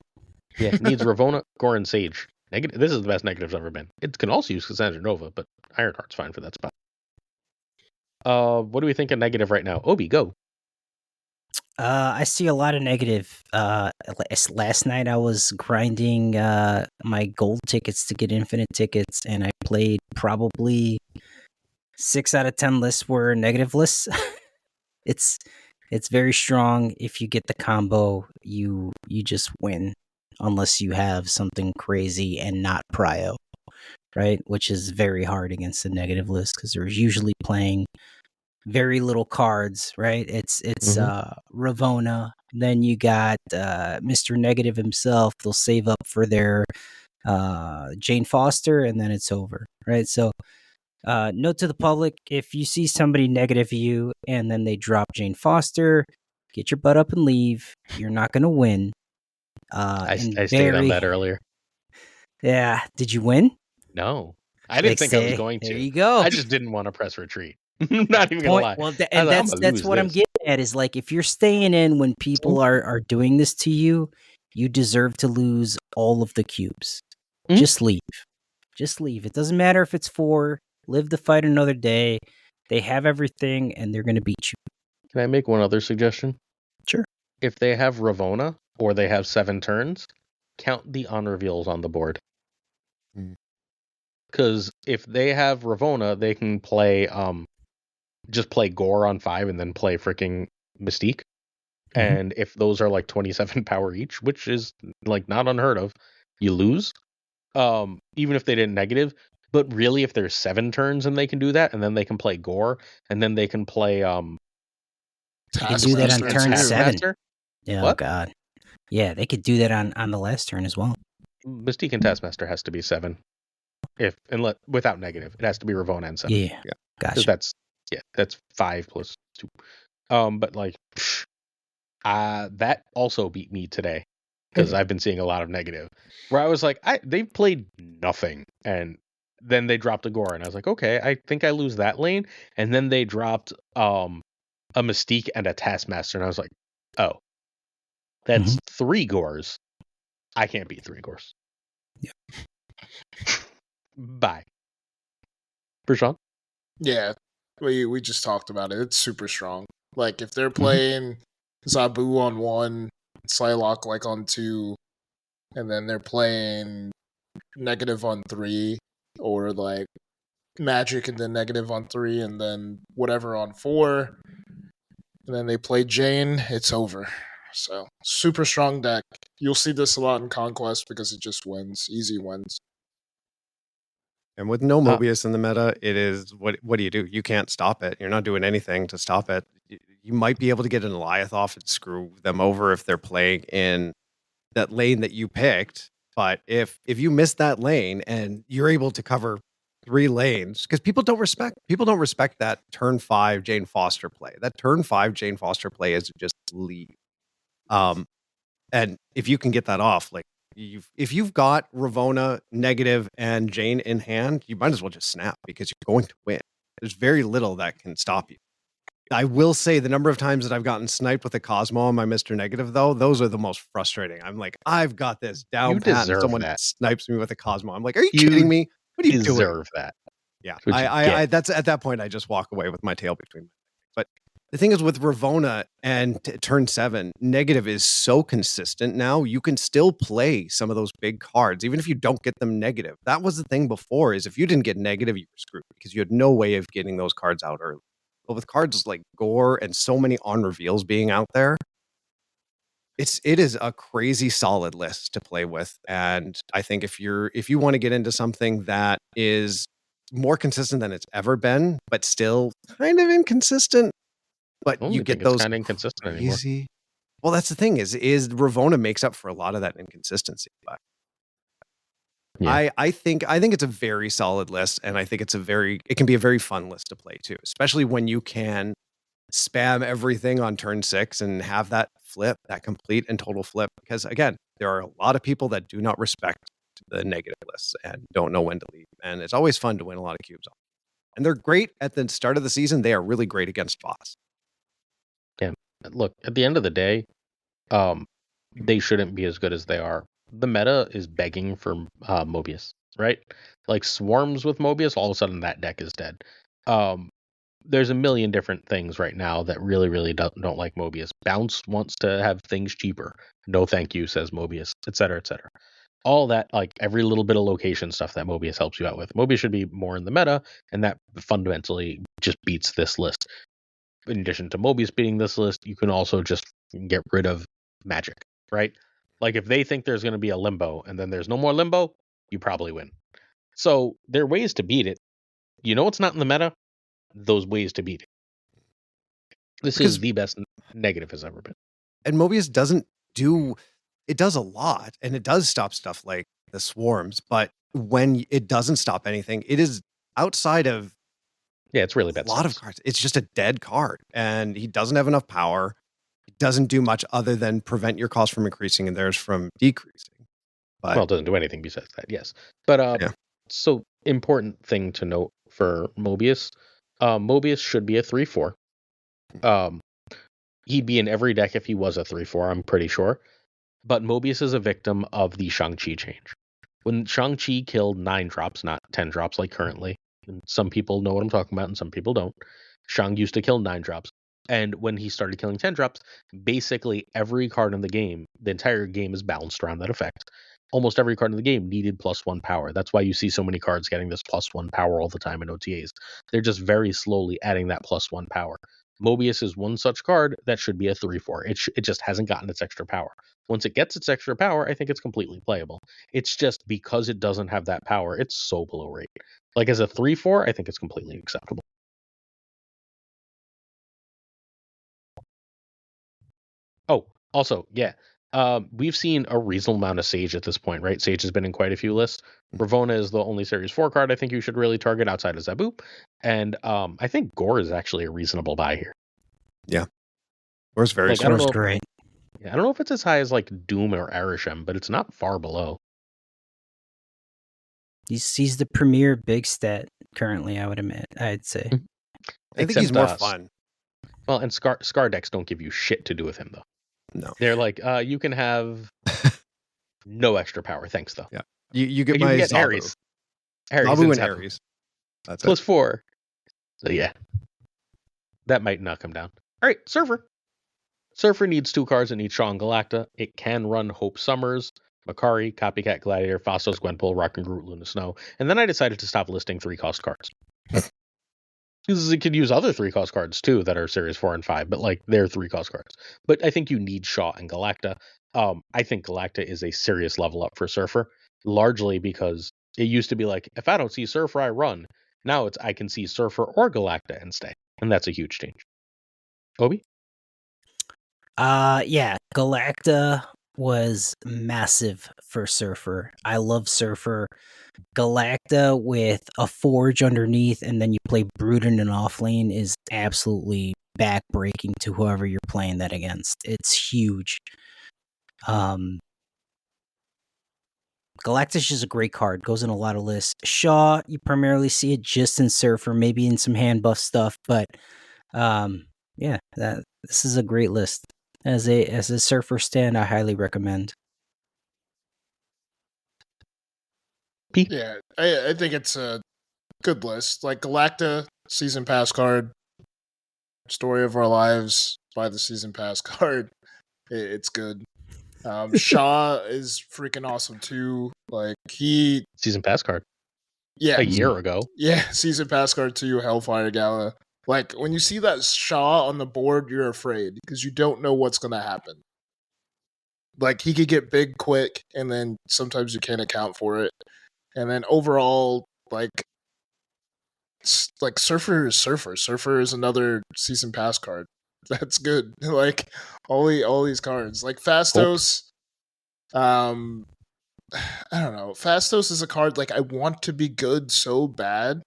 A: Yeah, it needs Ravonna, Goran, Sage. Negative. This is the best negative's ever been. It can also use Cassandra Nova, but Ironheart's fine for that spot. What do we think of negative right now? Obi, go.
C: I see a lot of negative. Last night I was grinding my gold tickets to get infinite tickets, and I played probably 6 out of 10 lists were negative lists. It's very strong. If you get the combo, you just win, unless you have something crazy and not prio, right? Which is very hard against the negative list because they're usually playing very little cards, right? It's Ravonna. Then you got Mr. Negative himself. They'll save up for their Jane Foster, and then it's over, right? So note to the public, if you see somebody negative you and then they drop Jane Foster, get your butt up and leave. You're not going to win.
A: I stated on that earlier.
C: Yeah. Did you win?
A: No. I didn't think I was going to.
C: There you go.
A: I just didn't want to press retreat. Not even going to lie.
C: Well, that's what I'm getting at is like, if you're staying in when people are doing this to you, you deserve to lose all of the cubes. Mm-hmm. Just leave. Just leave. It doesn't matter if it's 4. Live the fight another day. They have everything, and they're going to beat you.
A: Can I make one other suggestion?
C: Sure.
A: If they have Ravonna, or they have 7 turns, count the on reveals on the board. Because if they have Ravonna, they can play, just play Gore on 5 and then play freaking Mystique. Mm-hmm. And if those are like 27 power each, which is like not unheard of, you lose. Even if they didn't negative. But really, if there's 7 turns and they can do that, and then they can play Gore, and then they can play
C: they can do that on turn 7. Yeah,
A: what?
C: Oh god. Yeah, they could do that on the last turn as well.
A: Mystique and Taskmaster has to be 7. Without negative. It has to be Ravona and 7.
C: Yeah.
A: Because
C: Gotcha.
A: that's 5 plus 2. But like, that also beat me today because I've been seeing a lot of negative. Where I was like, they've played nothing, and then they dropped a Gore, and I was like, okay, I think I lose that lane, and then they dropped a Mystique and a Taskmaster, and I was like, oh, that's 3 Gores. I can't beat 3 Gores.
C: Yeah.
A: Bye. Prashaun?
D: Yeah, we just talked about it. It's super strong. Like if they're playing Zabu on 1, Psylocke like on 2, and then they're playing negative on 3, or like Magic and then negative on 3, and then whatever on 4, and then they play Jane, it's over. So super strong deck. You'll see this a lot in Conquest because it just wins, easy wins.
B: And with no Mobius in the meta, it is what do? You can't stop it. You're not doing anything to stop it. You might be able to get an Eliath off and screw them over if they're playing in that lane that you picked. But if you miss that lane and you're able to cover 3 lanes, because people don't respect that turn 5 Jane Foster play. That turn 5 Jane Foster play is just leave. And if you can get that off, like if you've got Ravona, negative, and Jane in hand, you might as well just snap because you're going to win. There's very little that can stop you. I will say the number of times that I've gotten sniped with a Cosmo on my Mr. Negative, though, those are the most frustrating. I'm like, I've got this down pat, and someone snipes me with a Cosmo. I'm like, are you kidding me? What are you doing?
A: Deserve that.
B: Yeah, I that's at that point I just walk away with my tail between my legs. But the thing is with Ravona and turn 7, negative is so consistent now. You can still play some of those big cards, even if you don't get them negative. That was the thing before, is if you didn't get negative, you were screwed because you had no way of getting those cards out early. But with cards like Gore and so many on reveals being out there, it is a crazy solid list to play with. And I think if you want to get into something that is more consistent than it's ever been, but still kind of inconsistent, but you get those
A: kind of inconsistent anymore.
B: Well, that's the thing is Ravona makes up for a lot of that inconsistency. But yeah. I think it's a very solid list, and I think it can be a very fun list to play too, especially when you can spam everything on turn 6 and have that flip, that complete and total flip. Because again, there are a lot of people that do not respect the negative lists and don't know when to leave. And it's always fun to win a lot of cubes. And they're great at the start of the season. They are really great against bots.
A: Yeah. Look, at the end of the day, they shouldn't be as good as they are. The meta is begging for Mobius, right? Like swarms with Mobius, all of a sudden that deck is dead. There's a million different things right now that really, really don't like Mobius. Bounce wants to have things cheaper. No thank you, says Mobius, etc., etc. All that, like every little bit of location stuff that Mobius helps you out with. Mobius should be more in the meta, and that fundamentally just beats this list. In addition to Mobius beating this list, you can also just get rid of Magic, right? Like if they think there's going to be a Limbo and then there's no more Limbo, you probably win. So there are ways to beat it. You know what's not in the meta? Those ways to beat it. This is the best negative has ever been.
B: And Mobius does a lot, and it does stop stuff like the swarms, but when it doesn't stop anything, it is outside of
A: it's really bad.
B: A lot of cards. It's just a dead card, and he doesn't have enough power. He doesn't do much other than prevent your cost from increasing and theirs from decreasing. But,
A: it doesn't do anything besides that, yes. But so important thing to note for Mobius. Mobius should be a 3/4. He'd be in every deck if he was a 3/4, I'm pretty sure. But Mobius is a victim of the Shang-Chi change. When Shang-Chi killed 9 drops, not 10 drops like currently, and some people know what I'm talking about and some people don't. Shang used to kill 9 drops. And when he started killing 10 drops, basically every card in the game, the entire game is balanced around that effect. Almost every card in the game needed +1 power. That's why you see so many cards getting this +1 power all the time in OTAs. They're just very slowly adding that +1 power. Mobius is one such card that should be a 3/4. It just hasn't gotten its extra power. Once it gets its extra power, I think it's completely playable. It's just because it doesn't have that power, it's so below rate. Like as a 3/4, I think it's completely acceptable. Oh, also, yeah, We've seen a reasonable amount of Sage at this point, right? Sage has been in quite a few lists. Ravona is the only Series 4 card I think you should really target outside of Zabu. And I think Gore is actually a reasonable buy here.
B: Yeah. Gore's very
A: like, I don't know
C: great.
A: I don't know if it's as high as like Doom or Arishem, but it's not far below.
C: He's the premier big stat currently, I'd say.
B: I think he's more fun.
A: Well, and Scar decks don't give you shit to do with him, though.
B: No.
A: They're like, you can have no extra power. Thanks, though.
B: Yeah. You get my
A: get
B: Zabu.
A: Ares.
B: Zabu and Ares. That's
A: plus
B: it.
A: 4. So, yeah. That might not come down. All right, Surfer. Surfer needs 2 cards. It needs Shaw and Galacta. It can run Hope Summers, Makari, Copycat Gladiator, Fastos, Gwenpool, Rock and Groot, Luna Snow. And then I decided to stop listing 3-cost cards. Because it could use other 3-cost cards too that are Series 4 and 5, but like they're 3-cost cards. But I think you need Shaw and Galacta. I think Galacta is a serious level up for Surfer, largely because it used to be like, if I don't see Surfer, I run. Now it's I can see Surfer or Galacta and stay. And that's a huge change. Obi?
C: Yeah, Galacta was massive for Surfer. I love Surfer. Galacta with a Forge underneath, and then you play Brood in an offlane is absolutely backbreaking to whoever you're playing that against. It's huge. Galacta's just a great card. Goes in a lot of lists. Shaw, you primarily see it just in Surfer, maybe in some hand buff stuff, but yeah, this is a great list. As a Surfer stand, I highly recommend.
D: Yeah, I think it's a good list. Like Galacta, Season Pass card, Story of Our Lives, buy the Season Pass card. It's good. Shaw is freaking awesome too. Like he
A: Season Pass card.
D: Yeah.
A: A year ago.
D: Yeah, Season Pass card 2, Hellfire Gala. Like when you see that Shaw on the board, you're afraid because you don't know what's gonna happen. Like he could get big quick, and then sometimes you can't account for it. And then overall, like Surfer is Surfer. Surfer is another Season Pass card. That's good. Like all these cards. Like Fastos. I don't know. Fastos is a card like I want to be good so bad,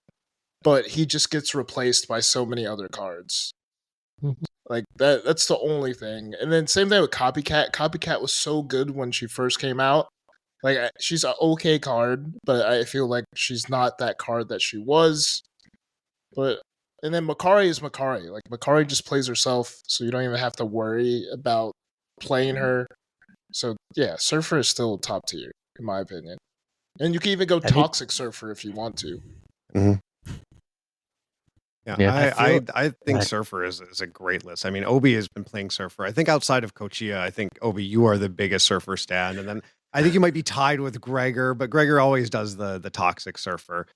D: but he just gets replaced by so many other cards. Like that's the only thing. And then same thing with Copycat. Copycat was so good when she first came out. Like she's an okay card, but I feel like she's not that card that she was. And then Makari is Makari. Like Makari just plays herself, so you don't even have to worry about playing her. So yeah, Surfer is still top tier in my opinion. And you can even go Toxic Surfer if you want to.
B: Mm-hmm. Yeah, I think Surfer is a great list. I mean, Obi has been playing Surfer. I think outside of Kochia, I think Obi, you are the biggest Surfer stan, and then I think you might be tied with Gregor, but Gregor always does the Toxic Surfer.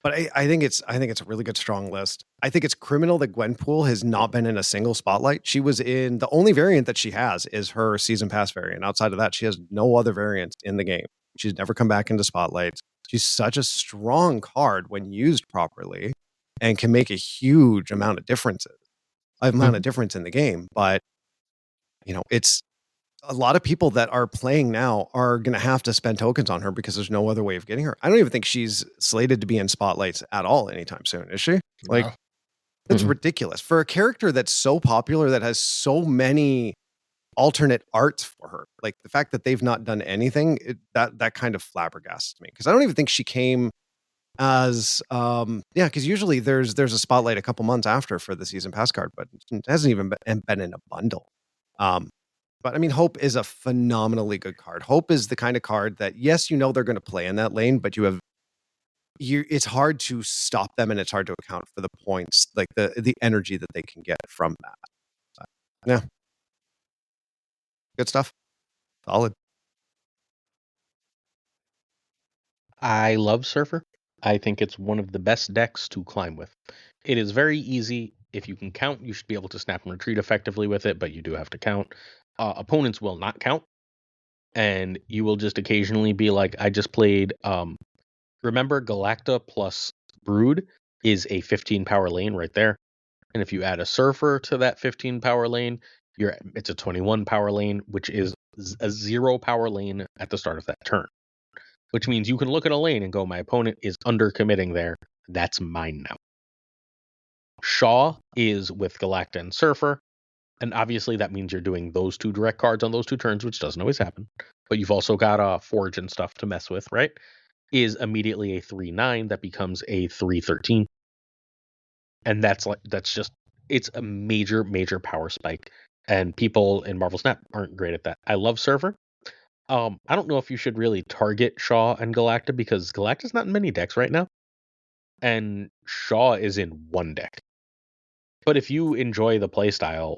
B: But I think it's a really good strong list. I think it's criminal that Gwenpool has not been in a single spotlight. She was in the only variant that she has is her Season Pass variant. Outside of that, she has no other variants in the game. She's never come back into spotlights. She's such a strong card when used properly, and can make a huge amount of difference in the game. But it's a lot of people that are playing now are going to have to spend tokens on her because there's no other way of getting her. I don't even think she's slated to be in spotlights at all anytime soon, is she? Like, it's ridiculous for a character that's so popular, that has so many alternate arts for her. Like the fact that they've not done anything, that kind of flabbergasts me, because I don't even think she came as because usually there's a spotlight a couple months after for the Season Pass card, but it hasn't even been in a bundle. But I mean, Hope is a phenomenally good card. Hope is the kind of card that, yes, they're going to play in that lane, but it's hard to stop them, and it's hard to account for the points, like the energy that they can get from that. But, yeah. Good stuff. Solid.
A: I love Surfer. I think it's one of the best decks to climb with. It is very easy. If you can count, you should be able to snap and retreat effectively with it, but you do have to count. Opponents will not count, and you will just occasionally be like, I just played, remember Galacta plus Brood is a 15 power lane right there. And if you add a Surfer to that 15 power lane, it's a 21 power lane, which is a 0 power lane at the start of that turn, which means you can look at a lane and go, my opponent is under committing there. That's mine now. Shaw is with Galacta and Surfer, and obviously that means you're doing those 2 direct cards on those 2 turns, which doesn't always happen. But you've also got Forge and stuff to mess with, right? Is immediately a 3/9 that becomes a 3/13. And that's just, it's a major power spike. And people in Marvel Snap aren't great at that. I love Surfer. I don't know if you should really target Shaw and Galacta, because Galacta's not in many decks right now. And Shaw is in 1 deck. But if you enjoy the playstyle,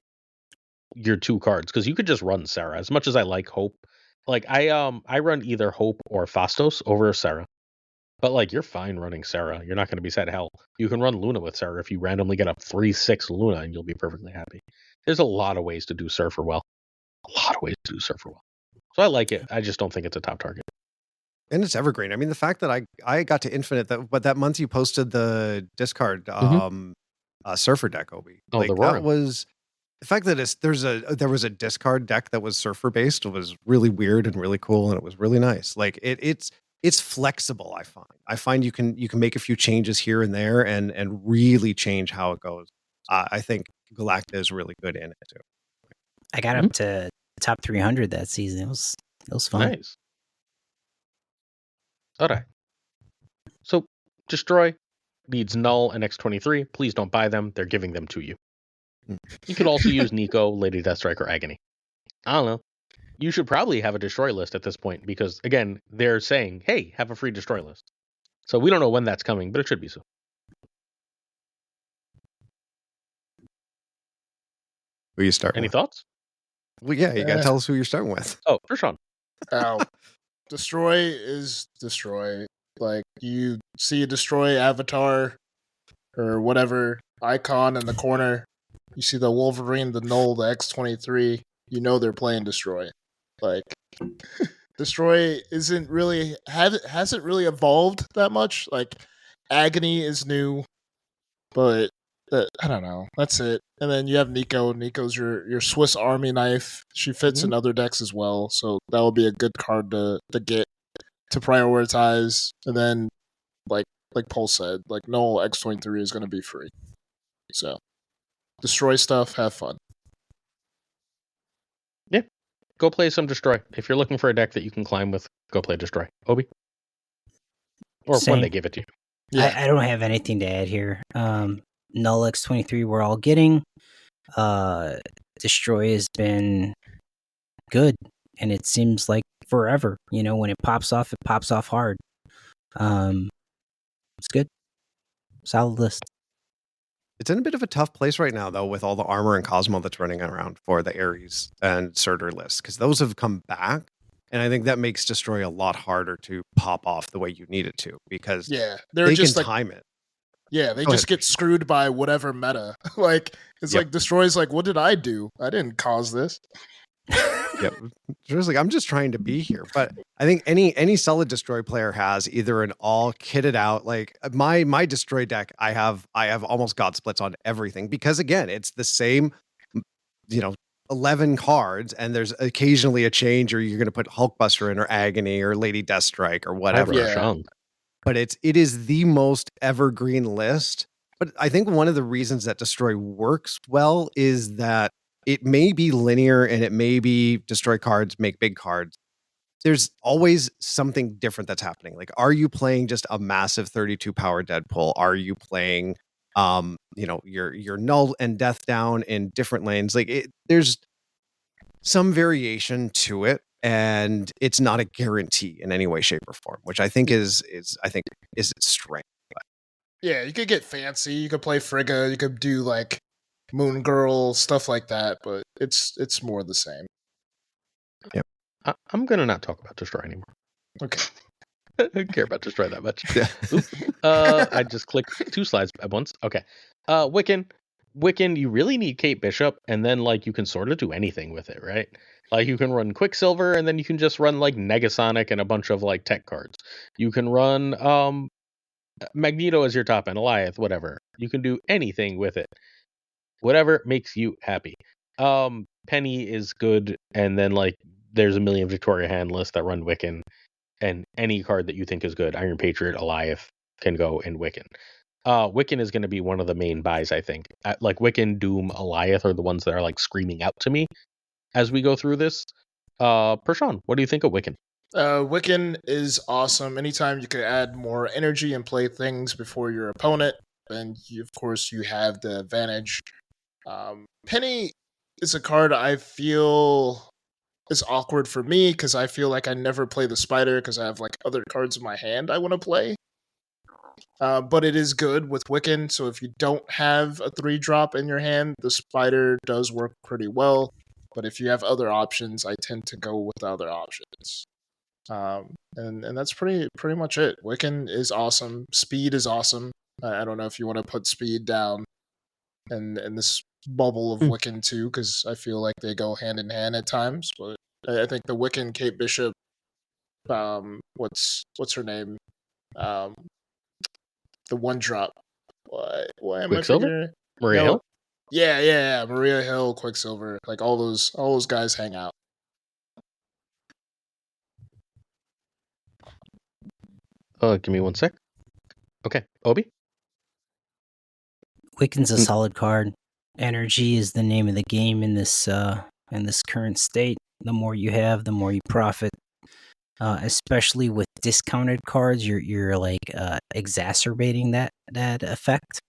A: your 2 cards, because you could just run Sarah. As much as I like Hope, like I run either Hope or Phastos over Sarah. But like, you're fine running Sarah. You're not going to be sad. Hell, you can run Luna with Sarah if you randomly get up 3/6 Luna, and you'll be perfectly happy. There's a lot of ways to do Surfer well. So I like it. I just don't think it's a top target.
B: And it's evergreen. I mean, the fact that I got to Infinite, that month you posted the discard Surfer deck, Obi.
A: Oh,
B: like,
A: the
B: that was the fact that there was a discard deck that was Surfer based was really weird and really cool, and it was really nice. Like, it's flexible. I find you can make a few changes here and there and really change how it goes. I think Galacta is really good in it too.
C: I got up to top 300 that season. It was fun.
A: Nice. All right. So Destroy needs Null and X-23. Please don't buy them. They're giving them to you. You could also use Nico, Lady Deathstrike, or Agony. I don't know. You should probably have a Destroy list at this point, because, again, they're saying, hey, have a free Destroy list. So we don't know when that's coming, but it should be soon.
B: Who you starting
A: Any
B: with?
A: thoughts?
B: Well, yeah, you got to tell us who you're starting with.
A: Oh, Prashaun.
D: Destroy is Destroy. Like, you see a Destroy avatar or whatever icon in the corner, you see the Wolverine, the Null, the X-23, you know they're playing Destroy. Like, Destroy hasn't really evolved that much. Like, Agony is new, but I don't know. That's it. And then you have Nico. Nico's your Swiss Army knife. She fits in other decks as well, so that would be a good card to get to prioritize. And then, like Paul said, like, Null X-23 is going to be free. So, Destroy stuff, have fun.
A: Yeah. Go play some Destroy. If you're looking for a deck that you can climb with, go play Destroy. Obi? Or
C: Same.
A: when they give it to you.
C: Yeah. I don't have anything to add here. Null X-23 we're all getting. Destroy has been good, and it seems like forever. You know, when it pops off hard. It's good. Solid list.
B: It's in a bit of a tough place right now, though, with all the armor and Cosmo that's running around for the Ares and Surtur lists, because those have come back, and I think that makes Destroy a lot harder to pop off the way you need it to, because they just can time it.
D: Yeah, they just get screwed by whatever meta. Like, it's like Destroy's like, what did I do? I didn't cause this.
B: Yep. Like, I'm just trying to be here. But I think any solid Destroy player has either an all kitted out, like my Destroy deck, I have almost God splits on everything, because again, it's the same, 11 cards, and there's occasionally a change, or you're going to put Hulkbuster in, or Agony, or Lady Deathstrike, or whatever. But it is the most evergreen list. But I think one of the reasons that Destroy works well is that it may be linear, and it may be Destroy cards make big cards. There's always something different that's happening. Like, are you playing just a massive 32 power Deadpool? Are you playing, your Null and Death Down in different lanes? Like, there's some variation to it, and it's not a guarantee in any way, shape, or form, which I think is its strength.
D: Yeah, you could get fancy. You could play Frigga. You could do like Moon Girl, stuff like that, but it's more the same.
B: Yep.
A: I'm gonna not talk about Destroy anymore.
D: Okay.
A: I don't care about Destroy that much.
B: Yeah.
A: I just clicked 2 slides at once. Okay. Wiccan, you really need Kate Bishop, and then like you can sort of do anything with it, right? Like, you can run Quicksilver, and then you can just run like Negasonic and a bunch of like tech cards. You can run Magneto as your top end, Goliath, whatever. You can do anything with it. Whatever makes you happy. Penny is good, and then like there's a million Victoria hand lists that run Wiccan, and any card that you think is good, Iron Patriot, Goliath, can go in Wiccan. Wiccan is going to be one of the main buys, I think. Like Wiccan, Doom, Goliath are the ones that are like screaming out to me as we go through this. Prashaun, what do you think of Wiccan?
D: Wiccan is awesome. Anytime you can add more energy and play things before your opponent, then of course you have the advantage. Penny is a card I feel is awkward for me because I feel like I never play the spider because I have like other cards in my hand I want to play. But it is good with Wiccan, so if you don't have a 3-drop in your hand, the spider does work pretty well. But if you have other options, I tend to go with the other options. And that's pretty much it. Wiccan is awesome. Speed is awesome. I don't know if you want to put speed down in this bubble of Wiccan too, because I feel like they go hand in hand at times. But I think the Wiccan Kate Bishop, what's her name? The 1-drop. Why am
A: Quicksilver?
D: I forgetting?
A: Maria Hill?
D: Yeah. Maria Hill, Quicksilver. Like all those guys hang out.
A: Give me 1 sec. Okay, Obi?
C: Wiccan's a solid card. Energy is the name of the game in this current state. The more you have, the more you profit. Especially with discounted cards, you're like exacerbating that effect.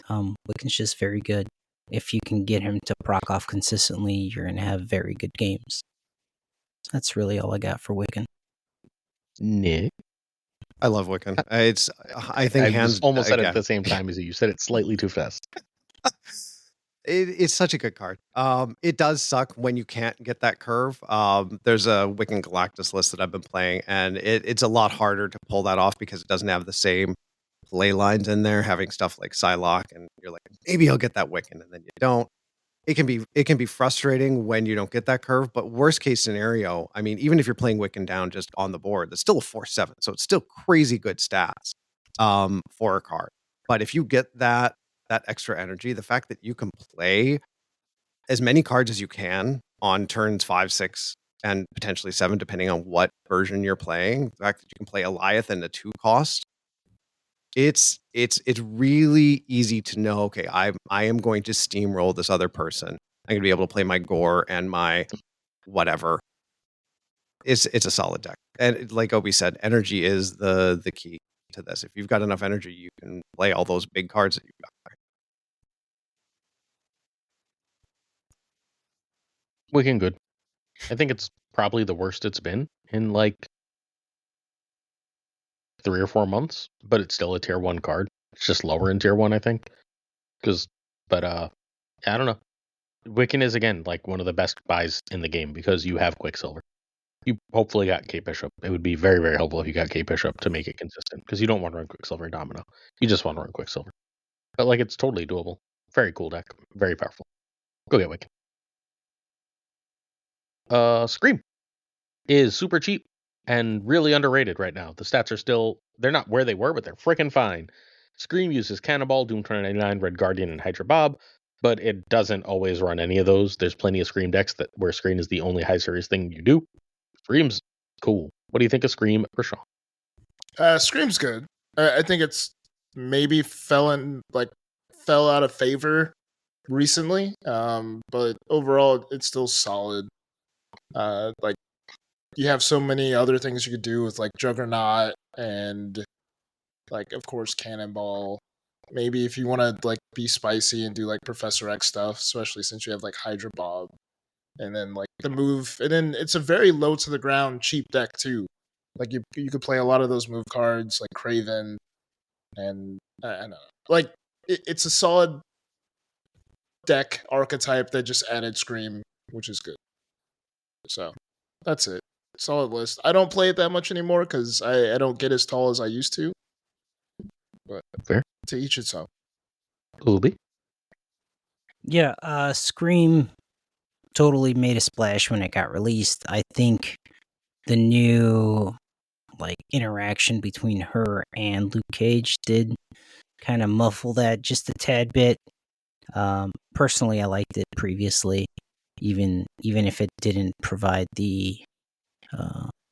C: Wiccan's just very good. If you can get him to proc off consistently, you're gonna have very good games. That's really all I got for Wiccan.
A: Nick?
B: I love Wiccan. I think
A: I almost said it at the same time as you. You said it slightly too fast.
B: It's such a good card. It does suck when you can't get that curve. There's a Wiccan Galactus list that I've been playing, and it's a lot harder to pull that off because it doesn't have the same play lines in there, having stuff like Psylocke, and you're like, maybe I'll get that Wiccan, and then you don't. It can be frustrating when you don't get that curve, but worst case scenario, I mean, even if you're playing Wiccan down just on the board, that's still a 4/7, so it's still crazy good stats for a card. But if you get that extra energy, the fact that you can play as many cards as you can on turns 5, 6, and potentially 7, depending on what version you're playing, the fact that you can play Goliath in a 2 cost, it's really easy to know, okay, I am going to steamroll this other person. I'm going to be able to play my Gore and my whatever. It's a solid deck. And like Obi said, energy is the key to this. If you've got enough energy, you can play all those big cards that you've got there.
A: Wiccan good. I think it's probably the worst it's been in like 3 or 4 months, but it's still a tier 1 card. It's just lower in tier 1, I think. I don't know. Wiccan is again like one of the best buys in the game because you have Quicksilver. You hopefully got Kate Bishop. It would be very, very helpful if you got Kate Bishop to make it consistent because you don't want to run Quicksilver and Domino. You just want to run Quicksilver. But like it's totally doable. Very cool deck. Very powerful. Go get Wiccan. Scream is super cheap and really underrated right now. The stats they're not where they were, but they're freaking fine. Scream uses Cannonball, Doom 2099, Red Guardian, and Hydra Bob, but it doesn't always run any of those. There's plenty of Scream decks where Scream is the only high series thing you do. Scream's cool. What do you think of Scream, Prashaun?
D: Scream's good. I think it's maybe fell out of favor recently, but overall it's still solid. Like you have so many other things you could do with like Juggernaut and like of course Cannonball. Maybe if you want to like be spicy and do like Professor X stuff, especially since you have like Hydra Bob, and then like the move, and then it's a very low to the ground cheap deck too. Like you could play a lot of those move cards like Craven, and I don't know, like it's a solid deck archetype that just added Scream, which is good. So that's it. Solid list. I don't play it that much anymore because I don't get as tall as I used to. But
A: fair.
D: To each its own.
A: Obi?
C: Yeah, Scream totally made a splash when it got released. I think the new like interaction between her and Luke Cage did kind of muffle that just a tad bit. Personally, I liked it previously. even if it didn't provide the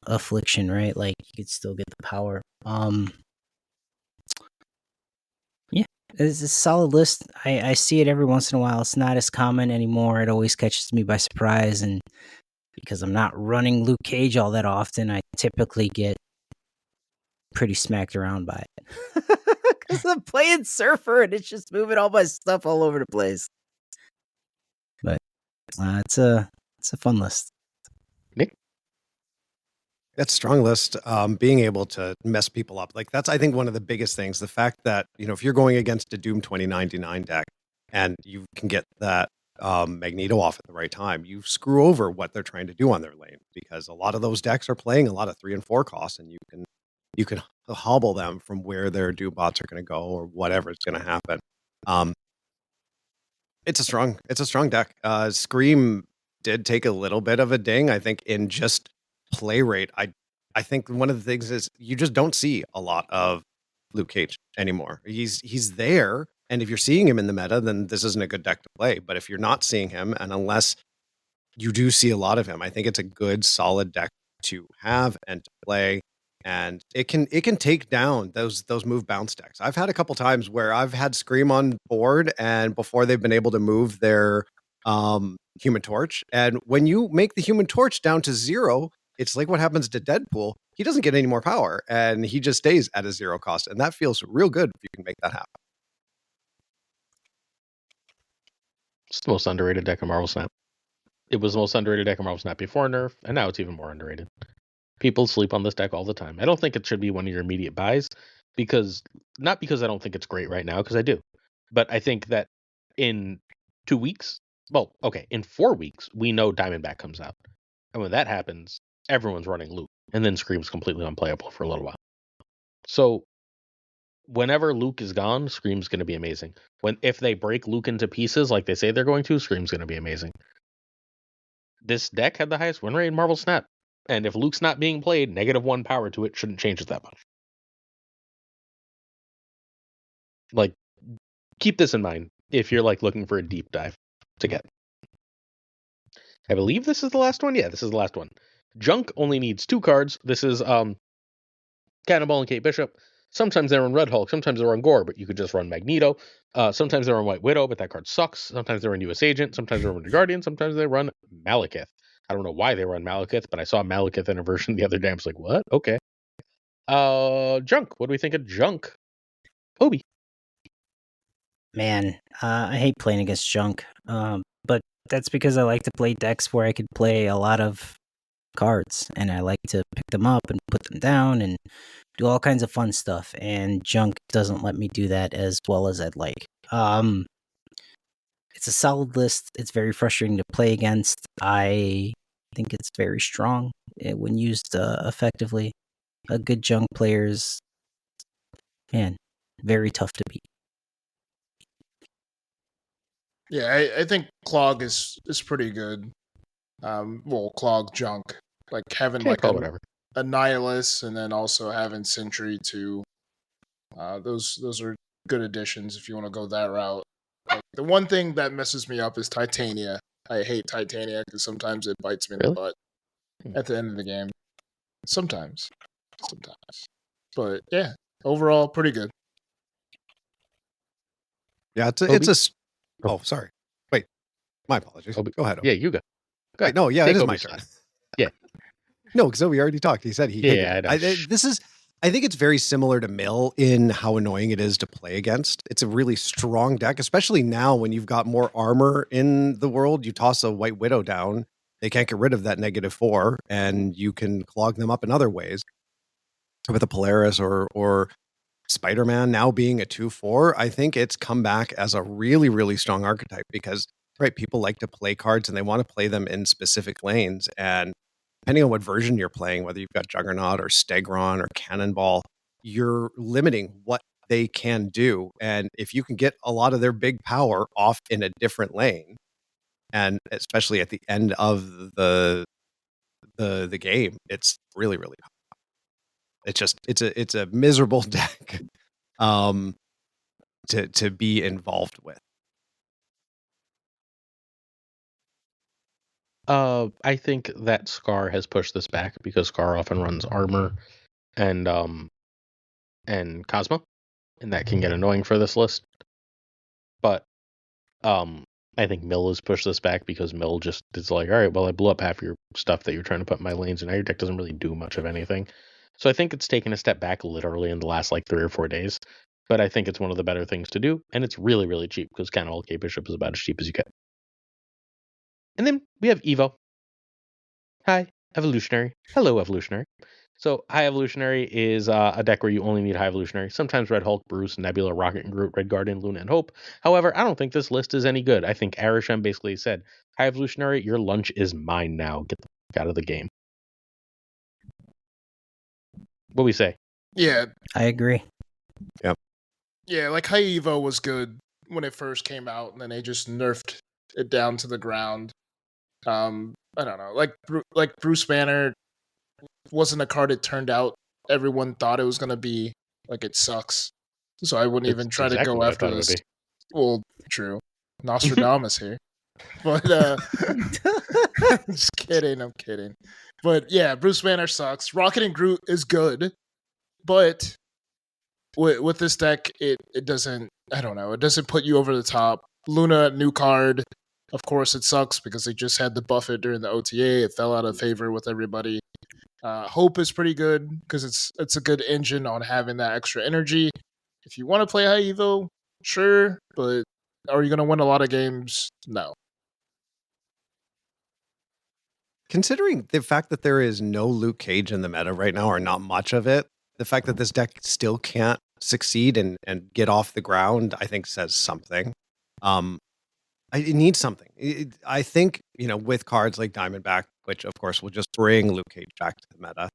C: affliction, right? Like you could still get the power. Yeah, it's a solid list. I see it every once in a while. It's not as common anymore. It always catches me by surprise, and because I'm not running Luke Cage all that often, I typically get pretty smacked around by it. Because I'm playing Surfer and it's just moving all my stuff all over the place. But it's a fun list.
A: Nick?
B: That's a strong list. Being able to mess people up. Like that's, I think, one of the biggest things. The fact that, if you're going against a Doom 2099 deck and you can get that Magneto off at the right time, you screw over what they're trying to do on their lane, because a lot of those decks are playing a lot of 3 and 4 costs, and you can hobble them from where their Doom bots are going to go or whatever is going to happen. It's a strong deck. Scream did take a little bit of a ding, I think, in just play rate. I think one of the things is you just don't see a lot of Luke Cage anymore. He's there, and if you're seeing him in the meta, then this isn't a good deck to play. But if you're not seeing him, and unless you do see a lot of him, I think it's a good, solid deck to have and to play. And it can take down those move bounce decks. I've had a couple times where I've had Scream on board, and before they've been able to move their Human Torch, and when you make the Human Torch down to 0, it's like what happens to Deadpool. He doesn't get any more power, and he just stays at a 0 cost, and that feels real good if you can make that happen.
A: It's the most underrated deck of Marvel Snap. It was the most underrated deck of Marvel Snap before Nerf, and now it's even more underrated. People sleep on this deck all the time. I don't think it should be one of your immediate buys, not because I don't think it's great right now, because I do. But I think that in 2 weeks, in 4 weeks, we know Diamondback comes out. And when that happens, everyone's running Luke, and then Scream's completely unplayable for a little while. So whenever Luke is gone, Scream's going to be amazing. If they break Luke into pieces like they say they're going to, Scream's going to be amazing. This deck had the highest win rate in Marvel Snap. And if Luke's not being played, -1 power to it shouldn't change it that much. Like, keep this in mind if you're looking for a deep dive to get. I believe this is the last one. Yeah, this is the last one. Junk only needs 2 cards. This is Cannonball and Kate Bishop. Sometimes they run Red Hulk, sometimes they run Gore, but you could just run Magneto. Sometimes they run White Widow, but that card sucks. Sometimes they run US Agent, sometimes they run the Guardian, sometimes they run Malekith. I don't know why they run Malekith, but I saw Malekith in a version the other day. I was like, what? Okay. Junk. What do we think of Junk? Obi.
C: Man, I hate playing against Junk. But that's because I like to play decks where I could play a lot of cards, and I like to pick them up and put them down and do all kinds of fun stuff. And Junk doesn't let me do that as well as I'd like. It's a solid list. It's very frustrating to play against. I think it's very strong when used effectively. A good Junk player's, man, very tough to beat.
D: Yeah, I think Clog is pretty good. Clog Junk, like having
A: whatever.
D: a Nihilus, and then also having Sentry too. Those are good additions if you want to go that route. Like, the one thing that messes me up is Titania. I hate Titania because sometimes it bites me in the butt at the end of the game. Sometimes. But yeah, overall pretty good.
B: Yeah, it's a. Oh, sorry. Wait, my apologies. Go ahead.
A: Yeah, you go.
B: Wait, no, yeah, it is my turn.
A: Yeah.
B: No, because Obi already talked. He said he.
A: Yeah, I know.
B: I think it's very similar to Mill in how annoying it is to play against. It's a really strong deck, especially now when you've got more armor in the world. You toss a White Widow down, they can't get rid of that -4, and you can clog them up in other ways. With a Polaris or Spider-Man now being a 2/4, I think it's come back as a really, really strong archetype because, right, people like to play cards and they want to play them in specific lanes. And depending on what version you're playing, whether you've got Juggernaut or Stegron or Cannonball, you're limiting what they can do. And if you can get a lot of their big power off in a different lane, and especially at the end of the game, it's really, really powerful. It's a miserable deck to be involved with.
A: I think that Scar has pushed this back because Scar often runs armor and Cosmo, and that can get annoying for this list. But I think Mill has pushed this back because Mill just is like, all right, well, I blew up half your stuff that you're trying to put in my lanes, and now your deck doesn't really do much of anything. So I think it's taken a step back literally in the last like 3 or 4 days. But I think it's one of the better things to do, and it's really, really cheap because Cannibal K Bishop is about as cheap as you get. And then we have Evo. Hi, Evolutionary. Hello, Evolutionary. So High Evolutionary is a deck where you only need High Evolutionary. Sometimes Red Hulk, Bruce, Nebula, Rocket and Groot, Red Guardian, Luna, and Hope. However, I don't think this list is any good. I think Arishem basically said, High Evolutionary, your lunch is mine now. Get the fuck out of the game. What do we say?
D: Yeah.
C: I agree.
B: Yep.
D: Yeah, like High Evo was good when it first came out, and then they just nerfed it down to the ground. I don't know. Like Bruce Banner wasn't a card it turned out everyone thought it was going to be. Like, it sucks. So I wouldn't even try to go after this. Well, true. Nostradamus here. But, just kidding. I'm kidding. But yeah, Bruce Banner sucks. Rocket and Groot is good. But with this deck, it doesn't, I don't know, it doesn't put you over the top. Luna, new card. Of course, it sucks because they just had to buff it during the OTA. It fell out of favor with everybody. Hope is pretty good because it's a good engine on having that extra energy. If you want to play High Evo, sure, but are you going to win a lot of games? No.
B: Considering the fact that there is no Luke Cage in the meta right now, or not much of it, the fact that this deck still can't succeed and get off the ground, I think says something. It needs something. I think, with cards like Diamondback, which of course will just bring Luke Cage back to the meta.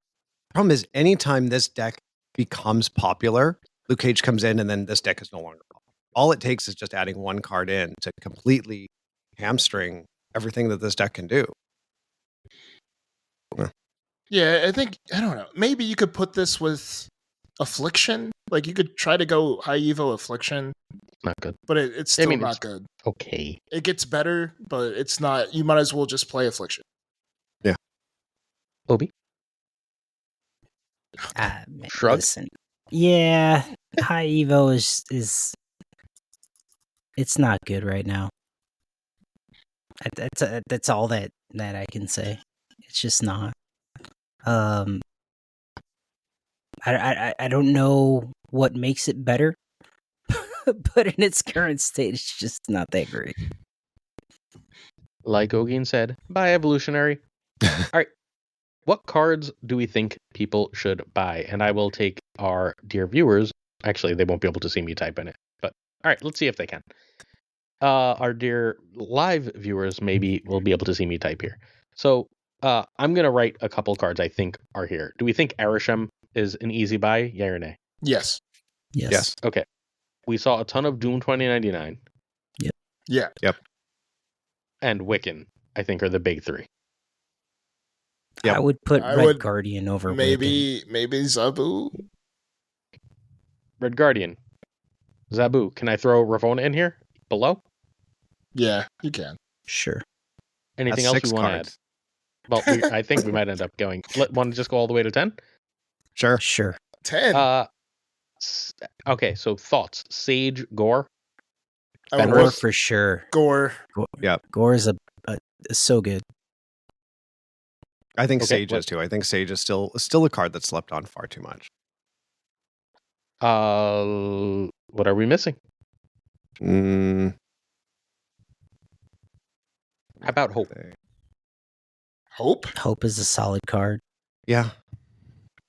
B: The problem is anytime this deck becomes popular, Luke Cage comes in and then this deck is no longer popular. All it takes is just adding one card in to completely hamstring everything that this deck can do.
D: Yeah, I think, I don't know, maybe you could put this with Affliction. Like, you could try to go High Evo Affliction.
A: Not good.
D: But it's still not good.
A: Okay.
D: It gets better, but it's not, you might as well just play Affliction.
B: Yeah.
A: Obi?
C: Shrug? Listen, yeah, High Evo is it's not good right now. That's all that I can say. It's just not. I don't know what makes it better, but in its current state, it's just not that great.
A: Like Ogin said, bye Evolutionary. All right. What cards do we think people should buy? And I will take our dear viewers. Actually, they won't be able to see me type in it. But all right, let's see if they can. Our dear live viewers maybe will be able to see me type here. So I'm going to write a couple cards I think are here. Do we think Arishem is an easy buy? Yay or nay?
D: Yes.
B: Yes.
A: Okay. We saw a ton of Doom 2099.
C: Yep.
D: Yeah.
B: Yep.
A: And Wiccan, I think, are the big three.
C: Yep. I would put Red Guardian over
D: maybe Zabu.
A: Red Guardian. Zabu. Can I throw Ravonna in here? Below?
D: Yeah, you can.
C: Sure.
A: Anything else we want to add? Well, I think we might end up going. Want to just go all the way to 10?
C: Sure.
D: 10.
A: Okay, so thoughts. Sage, Gore?
C: Gore for sure.
D: Gore.
B: Yeah.
C: Gore is so good.
B: I think Sage is too. I think Sage is still a card that's slept on far too much.
A: What are we missing?
B: How
A: about Hope?
D: Hope
C: is a solid card.
B: Yeah.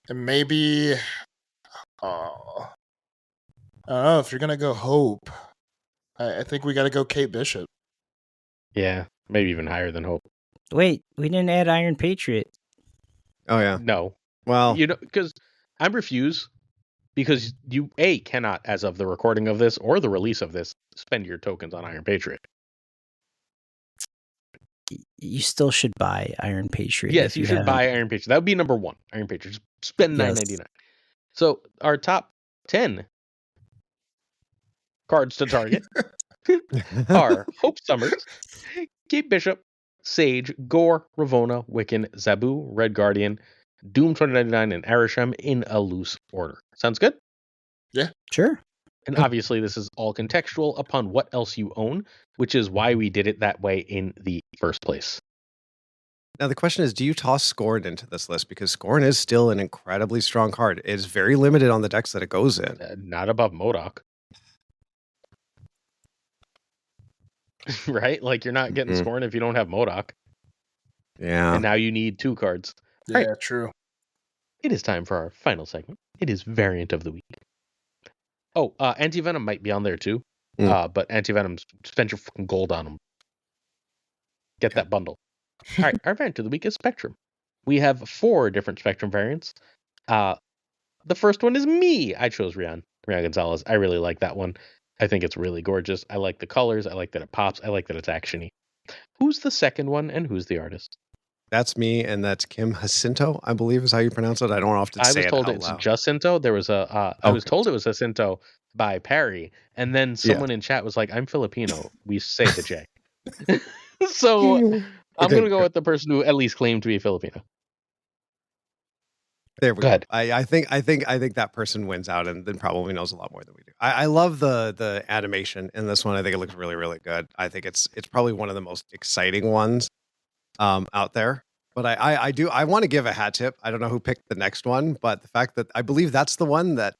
D: And maybe, I don't know, if you're gonna go Hope, I think we got to go Kate Bishop.
A: Yeah, maybe even higher than Hope.
C: Wait, we didn't add Iron Patriot.
B: Oh yeah.
A: No.
B: Well,
A: because I refuse. Because you cannot, as of the recording of this or the release of this, spend your tokens on Iron Patriot.
C: You still should buy Iron Patriot.
A: Yes, you should buy Iron Patriot. That would be number 1. Iron Patriot. Just spend $9.99. So our top 10 cards to target are Hope Summers, Kate Bishop, Sage, Gore, Ravonna, Wiccan, Zabu, Red Guardian, Doom 2099, and Arishem in a loose order. Sounds good?
D: Yeah.
C: Sure.
A: And obviously, this is all contextual upon what else you own, which is why we did it that way in the first place.
B: Now, the question is, do you toss Scorn into this list? Because Scorn is still an incredibly strong card. It's very limited on the decks that it goes in.
A: Not above MODOK. Right? Like, you're not getting Scorn if you don't have MODOK.
B: Yeah.
A: And now you need 2 cards.
D: Yeah,
A: Right.
D: true.
A: It is time for our final segment. It is Variant of the Week. Oh, Anti-Venom might be on there too. But Anti-Venom, spend your fucking gold on them. Get that bundle. All right, our variant of the week is Spectrum. We have 4 different Spectrum variants. The first one is me. I chose Rian Gonzalez. I really like that one. I think it's really gorgeous. I like the colors. I like that it pops. I like that it's actiony. Who's the second one, and who's the artist?
B: That's me, and that's Kim Jacinto, I believe is how you pronounce it. I don't often say it out loud.
A: I was told it's Jacinto. There was I was told it was Jacinto by Perry, and then someone in chat was like, "I'm Filipino. We say the J." So I'm going to go with the person who at least claimed to be Filipino.
B: There we go. I think that person wins out and then probably knows a lot more than we do. I love the animation in this one. I think it looks really, really good. I think it's probably one of the most exciting ones out there. But I want to give a hat tip. I don't know who picked the next one, but the fact that I believe that's the one that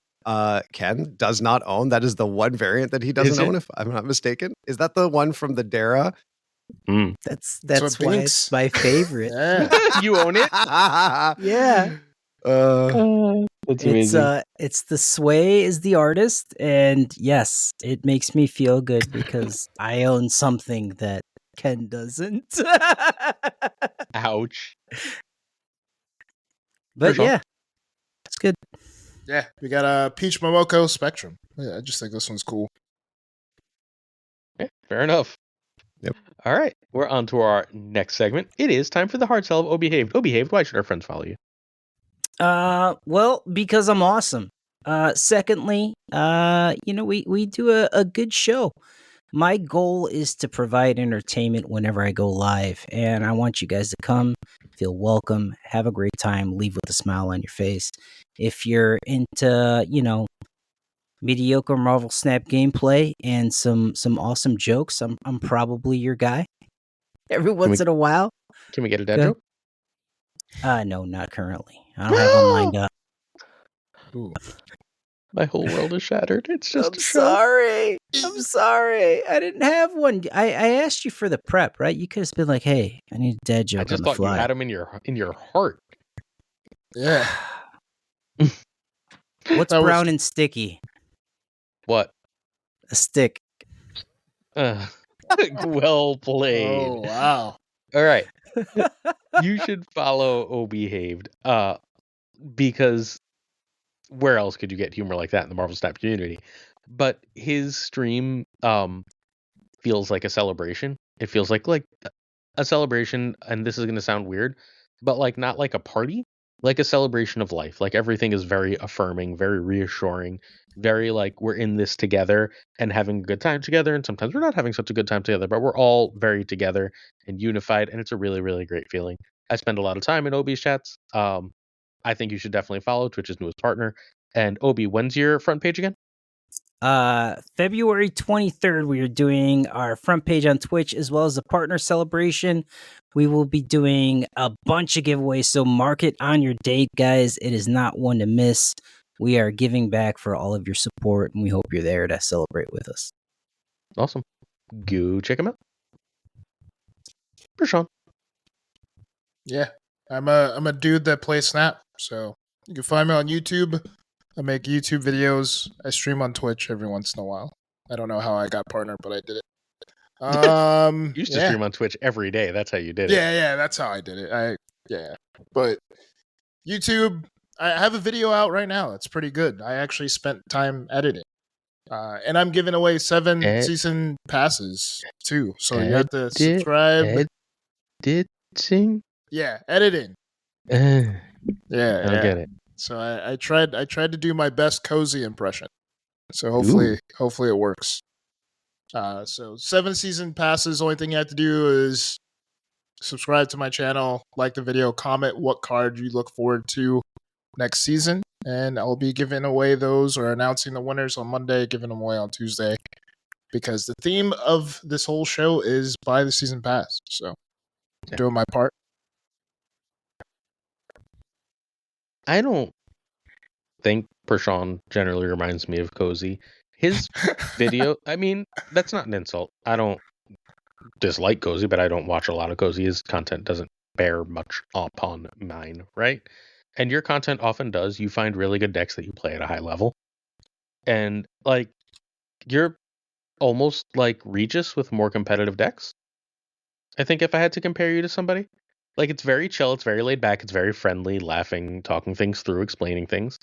B: Ken does not own. That is the one variant that he doesn't own, if I'm not mistaken. Is that the one from the Dara?
C: That's why it's my favorite.
A: You own it?
C: Yeah.
A: That's amazing.
C: It's the Sway is the artist, and yes, it makes me feel good because I own something that Ken doesn't.
A: Ouch.
C: But
A: Prashaun?
C: yeah, it's good.
D: Yeah, we got a Peach Momoko Spectrum. Yeah, I just think this one's cool.
A: Yeah, fair enough.
B: Yep.
A: All right, we're on to our next segment. It is time for the hard sell of ObiHaved. ObiHaved, why should our friends follow you?
C: Well, because I'm awesome. Secondly, we do a good show. My goal is to provide entertainment whenever I go live, and I want you guys to come, feel welcome, have a great time, leave with a smile on your face. If you're into, mediocre Marvel Snap gameplay and some awesome jokes, I'm probably your guy. Every once in a while.
A: Can we get a dad joke?
C: No, not currently. I don't have one lined up.
D: Ooh.
A: My whole world is shattered. It's just
C: I'm sorry. I didn't have one. I asked you for the prep, right? You could have been like, "Hey, I need a dad joke."
A: I just thought you had them in your heart.
D: Yeah.
C: What's brown and sticky?
A: What?
C: A stick.
A: Well played.
D: Oh, wow.
A: All right. You should follow ObiHaved. Because where else could you get humor like that in the Marvel Snap community? But his stream feels like a celebration. It feels like a celebration, and this is going to sound weird, but like not like a party, like a celebration of life. Like everything is very affirming, very reassuring, very like we're in this together and having a good time together. And sometimes we're not having such a good time together, but we're all very together and unified, and it's a really, really great feeling. I spend a lot of time in Obi's chats. I think you should definitely follow Twitch's newest partner. And Obi, when's your front page again?
C: February 23rd, we are doing our front page on Twitch as well as a partner celebration. We will be doing a bunch of giveaways, so mark it on your date, guys. It is not one to miss. We are giving back for all of your support, and we hope you're there to celebrate with us.
A: Awesome. Go check him out. Prashaun.
D: Yeah, I'm a dude that plays Snap, so you can find me on YouTube. I make YouTube videos. I stream on Twitch every once in a while. I don't know how I got partnered, but I did it.
A: You used to stream on Twitch every day. That's how you did it.
D: Yeah, that's how I did it. But YouTube, I have a video out right now. That's pretty good. I actually spent time editing. And I'm giving away 7 season passes too. So you have to subscribe.
A: Editing?
D: Yeah, editing.
A: I
D: Yeah,
A: don't get it.
D: So I tried to do my best cozy impression. So hopefully it works. So 7 season passes. Only thing you have to do is subscribe to my channel, like the video, comment what card you look forward to next season, and I'll be giving away those or announcing the winners on Monday, giving them away on Tuesday, because the theme of this whole show is buy the season pass. So, doing my part.
A: I don't think Prashaun generally reminds me of Cozy. His video, I mean, that's not an insult. I don't dislike Cozy, but I don't watch a lot of Cozy. His content doesn't bear much upon mine, right? And your content often does. You find really good decks that you play at a high level. And, like, you're almost like Regis with more competitive decks. I think if I had to compare you to somebody. Like, it's very chill, it's very laid back, it's very friendly, laughing, talking things through, explaining things.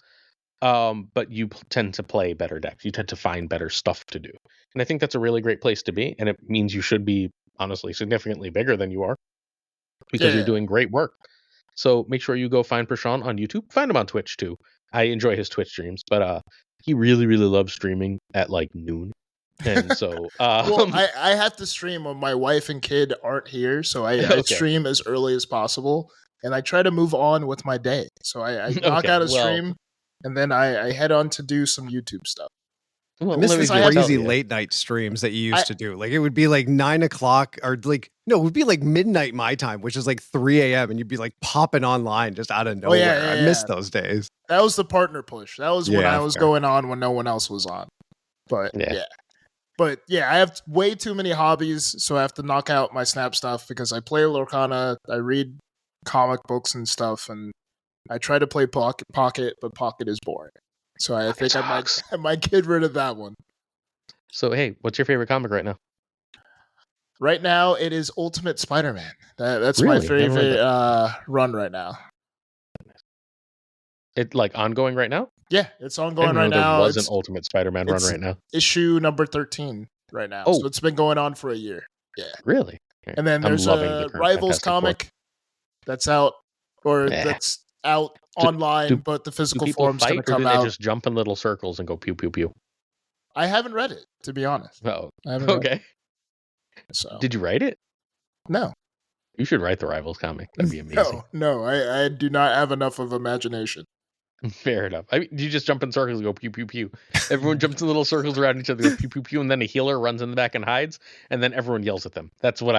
A: But you tend to play better decks. You tend to find better stuff to do. And I think that's a really great place to be. And it means you should be, honestly, significantly bigger than you are. Because you're doing great work. So make sure you go find Prashaun on YouTube. Find him on Twitch, too. I enjoy his Twitch streams. But he really, really loves streaming at, like, noon. And so
D: well, I have to stream when my wife and kid aren't here, so I stream as early as possible, and I try to move on with my day. So I knock out a stream, and then I head on to do some YouTube stuff.
B: Well, I miss these crazy late night streams that you used to do. Like, it would be like 9 o'clock or like, no, it would be like midnight my time, which is like 3 a.m. and you'd be like popping online just out of nowhere. I miss those days.
D: That was the partner push. That was when I was going on when no one else was on. But But yeah, I have way too many hobbies, so I have to knock out my Snap stuff because I play Lorcana, I read comic books and stuff, and I try to play Pocket, but Pocket is boring. So I think I might get rid of that one.
A: So hey, what's your favorite comic right now?
D: Right now, it is Ultimate Spider-Man. That's my favorite run right now.
A: It like ongoing right now?
D: Yeah, it's ongoing right now.
A: There was an Ultimate Spider-Man run right now.
D: Issue number 13 right now. So it's been going on for a year. Yeah.
A: Really?
D: And then there's a Rivals comic that's out, that's out online, but the physical form's going to come out.
A: Or do they just jump in little circles and go pew, pew, pew?
D: I haven't read it, to be honest.
A: Oh,
D: okay.
A: So. Did you write it?
D: No.
A: You should write the Rivals comic. That'd be amazing.
D: No, I do not have enough of imagination.
A: Fair enough. I mean, you just jump in circles and go pew, pew, pew. Everyone jumps in little circles around each other, go pew, pew, pew, and then a healer runs in the back and hides, and then everyone yells at them. That's what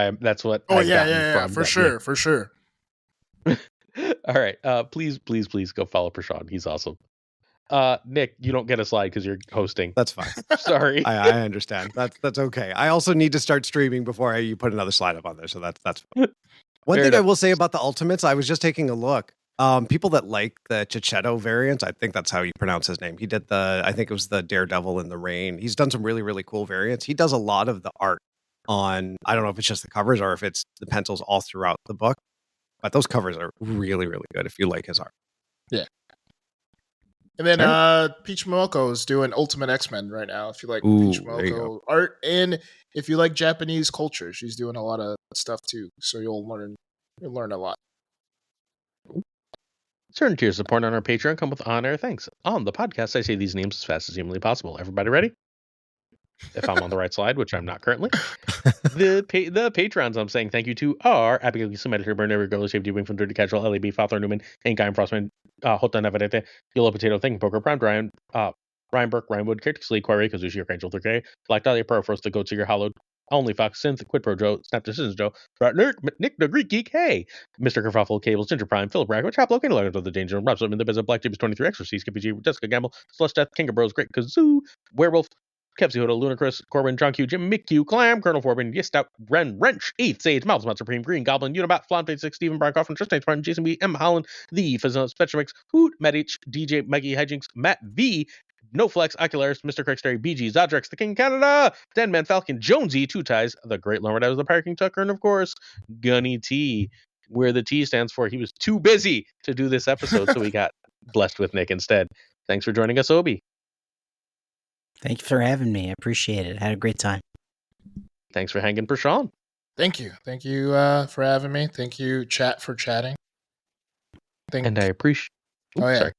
D: for sure.
A: All right. Please go follow Prashaun. He's awesome. Nick, you don't get a slide because you're hosting.
B: That's fine.
A: Sorry.
B: I understand. That's okay. I also need to start streaming before you put another slide up on there, so that's fine. One thing I will say about the Ultimates, I was just taking a look. People that like the Chichetto variant, I think that's how you pronounce his name. He did I think it was the Daredevil in the Rain. He's done some really, really cool variants. He does a lot of the art on, I don't know if it's just the covers or if it's the pencils all throughout the book, but those covers are really, really good if you like his art.
D: Yeah. And then Peach Momoko is doing Ultimate X-Men right now. If you like Peach Momoko art, and if you like Japanese culture, she's doing a lot of stuff too. So you'll learn a lot.
A: Certain tiers of support on our Patreon come with on-air thanks. On the podcast, I say these names as fast as humanly possible. Everybody ready? If I'm on the right slide, which I'm not currently. The Patrons I'm saying thank you to are Abigail Editor, Burner, Regardless, Shaved Wing from Dirty Casual, LAB, Fowler Newman, Hank Guy, Frostman, Hota Navarrete, Yellow Potato, Thing, Poker, Prime, Ryan Burke, Ryan Wood, Character Sleek, Quarry, Kazushi, Angel 3K, Black Dahlia, Pro, Frost, the Goat Seeker, Hollowed, Only Fox, Synth, Quid Pro Joe, Snap Decisions Joe, Brett Nick the Greek Geek, hey, Mr. Kerfuffle, Cables, Ginger Prime, Philip Ragger, Chop Locator, Legends of the Danger Room, Rob Slipman, The Biz of Black James 23, Exorcist, Skippy G, Jessica Gamble, Slush Death, King of Bros, Great Kazoo, Werewolf, Kevsy Hoda, Ludacris, Corbin, John Q, Jim, Mick Q, Clam, Colonel Forbin, Yistout, Ren, Wrench, 8th Sage, Mouth, Supreme, Green Goblin, Unibot, Flonte 6, Stephen, Brian Coffin, Tristan Spartan, Jason B, M. Holland, The Fizzle, Spectrumix, Hoot, Medich, DJ, Maggie Hijinks, Matt V, No Flex, Ocularis, Mr. Craigsterry, BG, Zodrex, The King Canada, Denman, Falcon, Jonesy, Two Ties, The Great Lord, that was the Pirate King Tucker, and of course, Gunny T, where the T stands for he was too busy to do this episode, so we got blessed with Nick instead. Thanks for joining us, Obi.
C: Thank you for having me. I appreciate it. I had a great time.
A: Thanks for hanging, Prashaun.
D: Thank you. Thank you for having me. Thank you, chat, for chatting.
A: And I appreciate...
D: Sorry.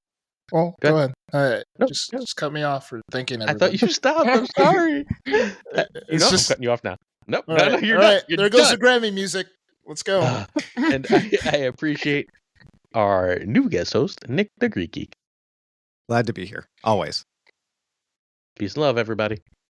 D: Well, go ahead. Just cut me off for thinking everybody.
A: I thought you stopped. I'm sorry.
D: I'm
A: cutting you off now. Nope.
D: All right.
A: You're
D: All right.
A: You're
D: there goes the Grammy music. Let's go.
A: And I appreciate our new guest host, NickDaGreekGeek.
B: Glad to be here. Always.
A: Peace and love, everybody.